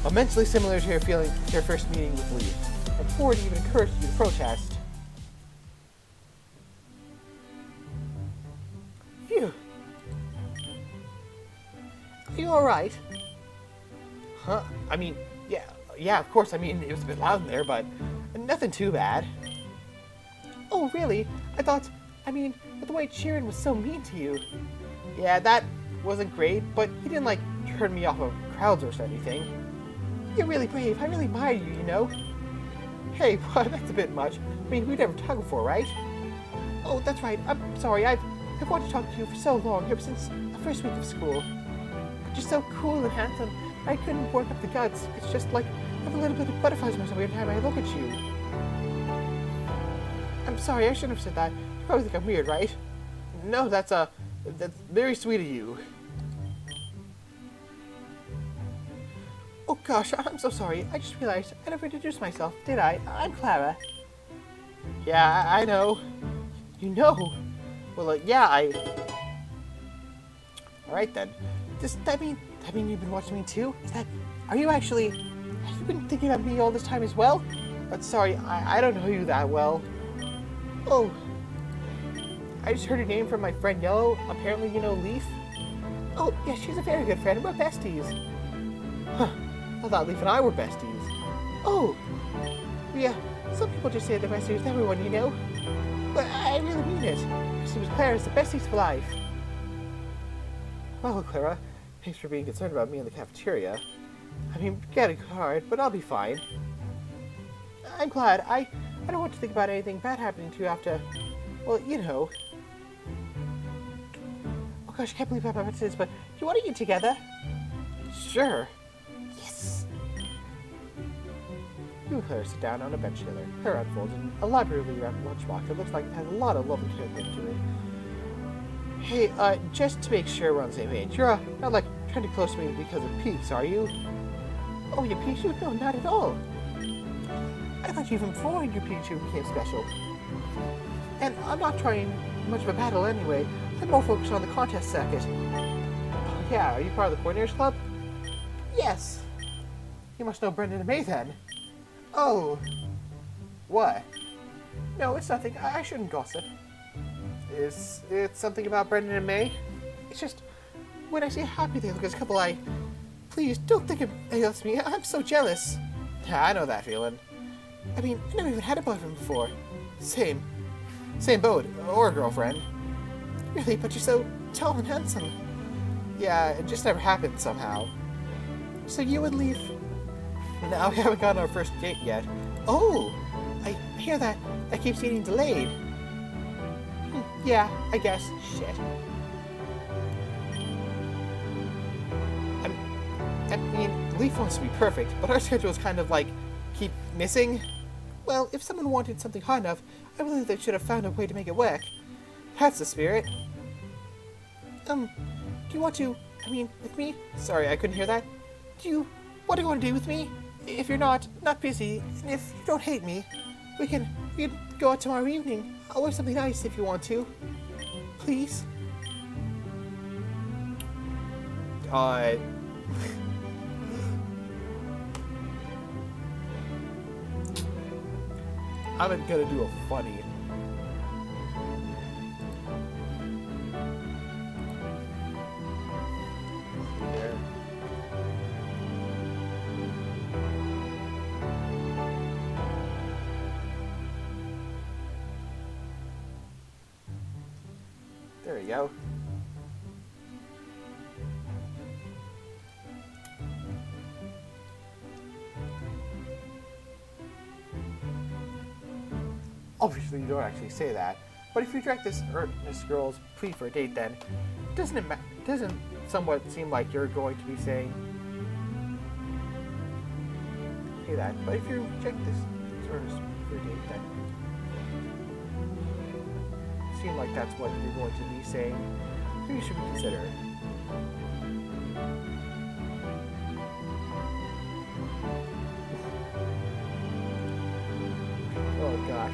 immensely similar to your first meeting with Leaf. And before it even occurs to you to protest. Phew. Are you alright? Huh? I mean, yeah, of course. I mean, it was a bit loud in there, but nothing too bad. Oh, really? But the way Sheeran was so mean to you. Yeah, that wasn't great, but he didn't, like, turn me off of crowds or anything. You're really brave. I really admire you, you know? Hey, what? That's a bit much. I mean, we've never talked before, right? Oh, that's right. I'm sorry. I've wanted to talk to you for so long, ever since the first week of school. Just so cool and handsome. I couldn't work up the guts. It's just like I have a little bit of butterflies myself every time I look at you. I'm sorry, I shouldn't have said that. You probably think I'm weird, right? No, that's very sweet of you. Oh gosh, I'm so sorry. I just realized I never introduced myself, did I? I'm Clara. Yeah, I know. You know? Well, yeah, Alright then. Does that mean you've been watching me too? Have you been thinking about me all this time as well? But sorry, I don't know you that well. Oh. I just heard your name from my friend Yellow. Apparently you know Leaf. Oh, yeah, she's a very good friend. We're besties. Huh. I thought Leaf and I were besties. Oh. Yeah, some people just say they're besties with everyone, you know? But I really mean it. She was Clara's the besties for life. Well, Clara, thanks for being concerned about me in the cafeteria. I mean, getting hard, but I'll be fine. I'm glad. I don't want to think about anything bad happening to you after, well, you know. Oh gosh, I can't believe I'm about to say this, but do you want to eat together? Sure. Yes. You and Claire sit down on a bench together. Claire unfolds in a library wrapped lunchbox. It looks like it has a lot of lovely character to it. Hey, just to make sure we're on the same page, you're not like trying to be close to me because of peaks, are you? Oh, you Pikachu? No, not at all. I thought you even before your Pikachu became special. And I'm not trying much of a battle anyway. I'm more focused on the contest circuit. Oh yeah, are you part of the Coordinators Club? Yes. You must know Brendan and May then. Oh, What? no, it's nothing. I shouldn't gossip. Is it something about Brendan and May? It's just, when I see how happy they look as a couple, please, don't think it ails me. I'm so jealous. Yeah, I know that feeling. I mean, I never even had a boyfriend before. Same boat, or girlfriend. Really, but you're so tall and handsome. Yeah, it just never happened somehow. So you would leave... Now we haven't gotten our first date yet. Oh, I hear that. That keeps getting delayed. Yeah, I guess. Shit. I mean, Leaf wants to be perfect, but our schedules kind of like keep missing. Well, if someone wanted something hard enough, I believe they should have found a way to make it work. That's the spirit. Do you want to, with me? Sorry, I couldn't hear that. Do you want to go on a date with me? If you're not busy, and if you don't hate me, we can go out tomorrow evening. I'll wear something nice if you want to. Please? I'm gonna do a funny. There. There we go. Obviously, you don't actually say that, but if you direct this girl's plea for a date, then doesn't somewhat seem like you're going to be saying that? But if you reject this girl's plea for a date, then seem like that's what you're going to be saying. Maybe you should reconsider. Oh gosh.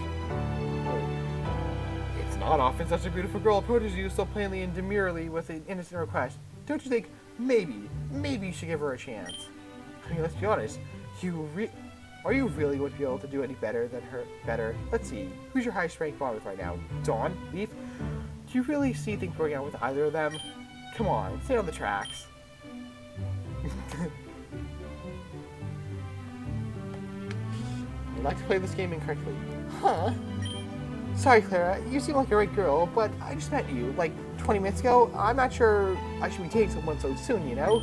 It's not often such a beautiful girl approaches you so plainly and demurely with an innocent request. Don't you think maybe you should give her a chance? I mean, let's be honest. Are you really going to be able to do any better than her? Let's see. Who's your highest ranked bond with right now? Dawn? Leaf? Do you really see things working out with either of them? Come on, stay on the tracks. I'd like to play this game incorrectly. Huh? Sorry, Clara. You seem like a great girl, but I just met you, like, 20 minutes ago. I'm not sure I should be dating someone so soon, you know?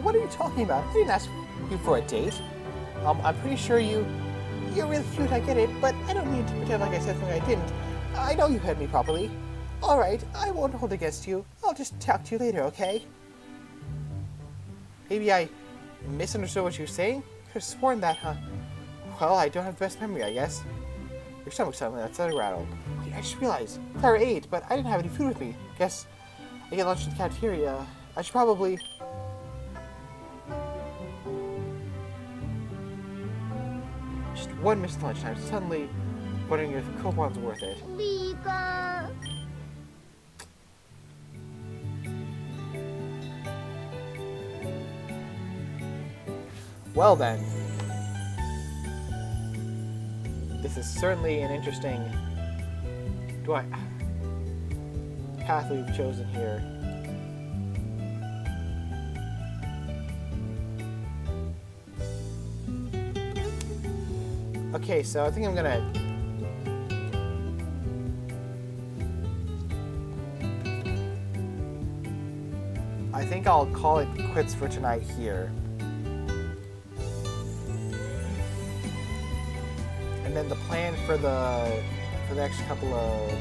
What are you talking about? I didn't ask you for a date. I'm pretty sure You're really cute, I get it, but I don't need to pretend like I said something I didn't. I know you heard me properly. Alright, I won't hold against you. I'll just talk to you later, okay? Maybe I misunderstood what you were saying? Could have sworn that, huh? Well, I don't have the best memory, I guess. Your stomach suddenly that started rattled. Wait, I just realized. Clara ate, but I didn't have any food with me. Guess I get lunch at the cafeteria. I should probably... Just one missed lunchtime, suddenly wondering if coupon's worth it. Vika. Well then, this is certainly an interesting path we've chosen here. Okay, so I think I'm gonna I'll call it quits for tonight here. And then the plan for the next couple of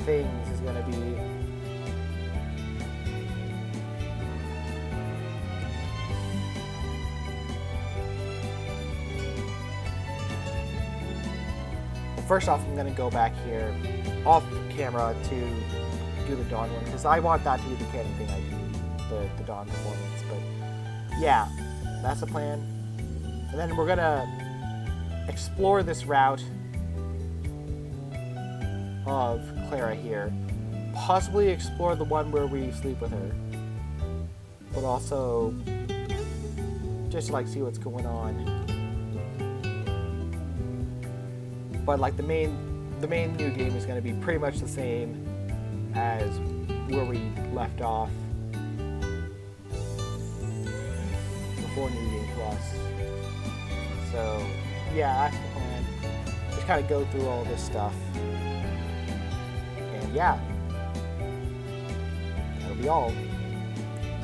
things is going to be first off, I'm going to go back here off camera to do the Dawn one because I want that to be the canon thing I do, the Dawn performance. But yeah, that's the plan. And then we're gonna explore this route of Clara here. Possibly explore the one where we sleep with her. But also just to like see what's going on. But like the main new game is going to be pretty much the same as where we left off before New Game Plus. So yeah, that's the plan. Just kind of go through all this stuff. And yeah, that'll be all.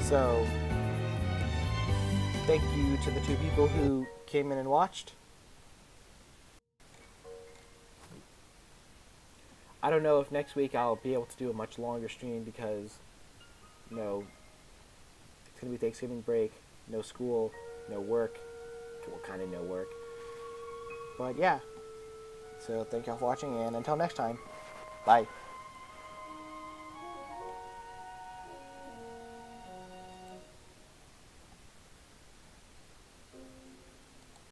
So thank you to the 2 people who came in and watched. I don't know if next week I'll be able to do a much longer stream because, you know, it's going to be Thanksgiving break, no school, no work, well, kind of no work. But yeah, so thank y'all for watching, and until next time, bye.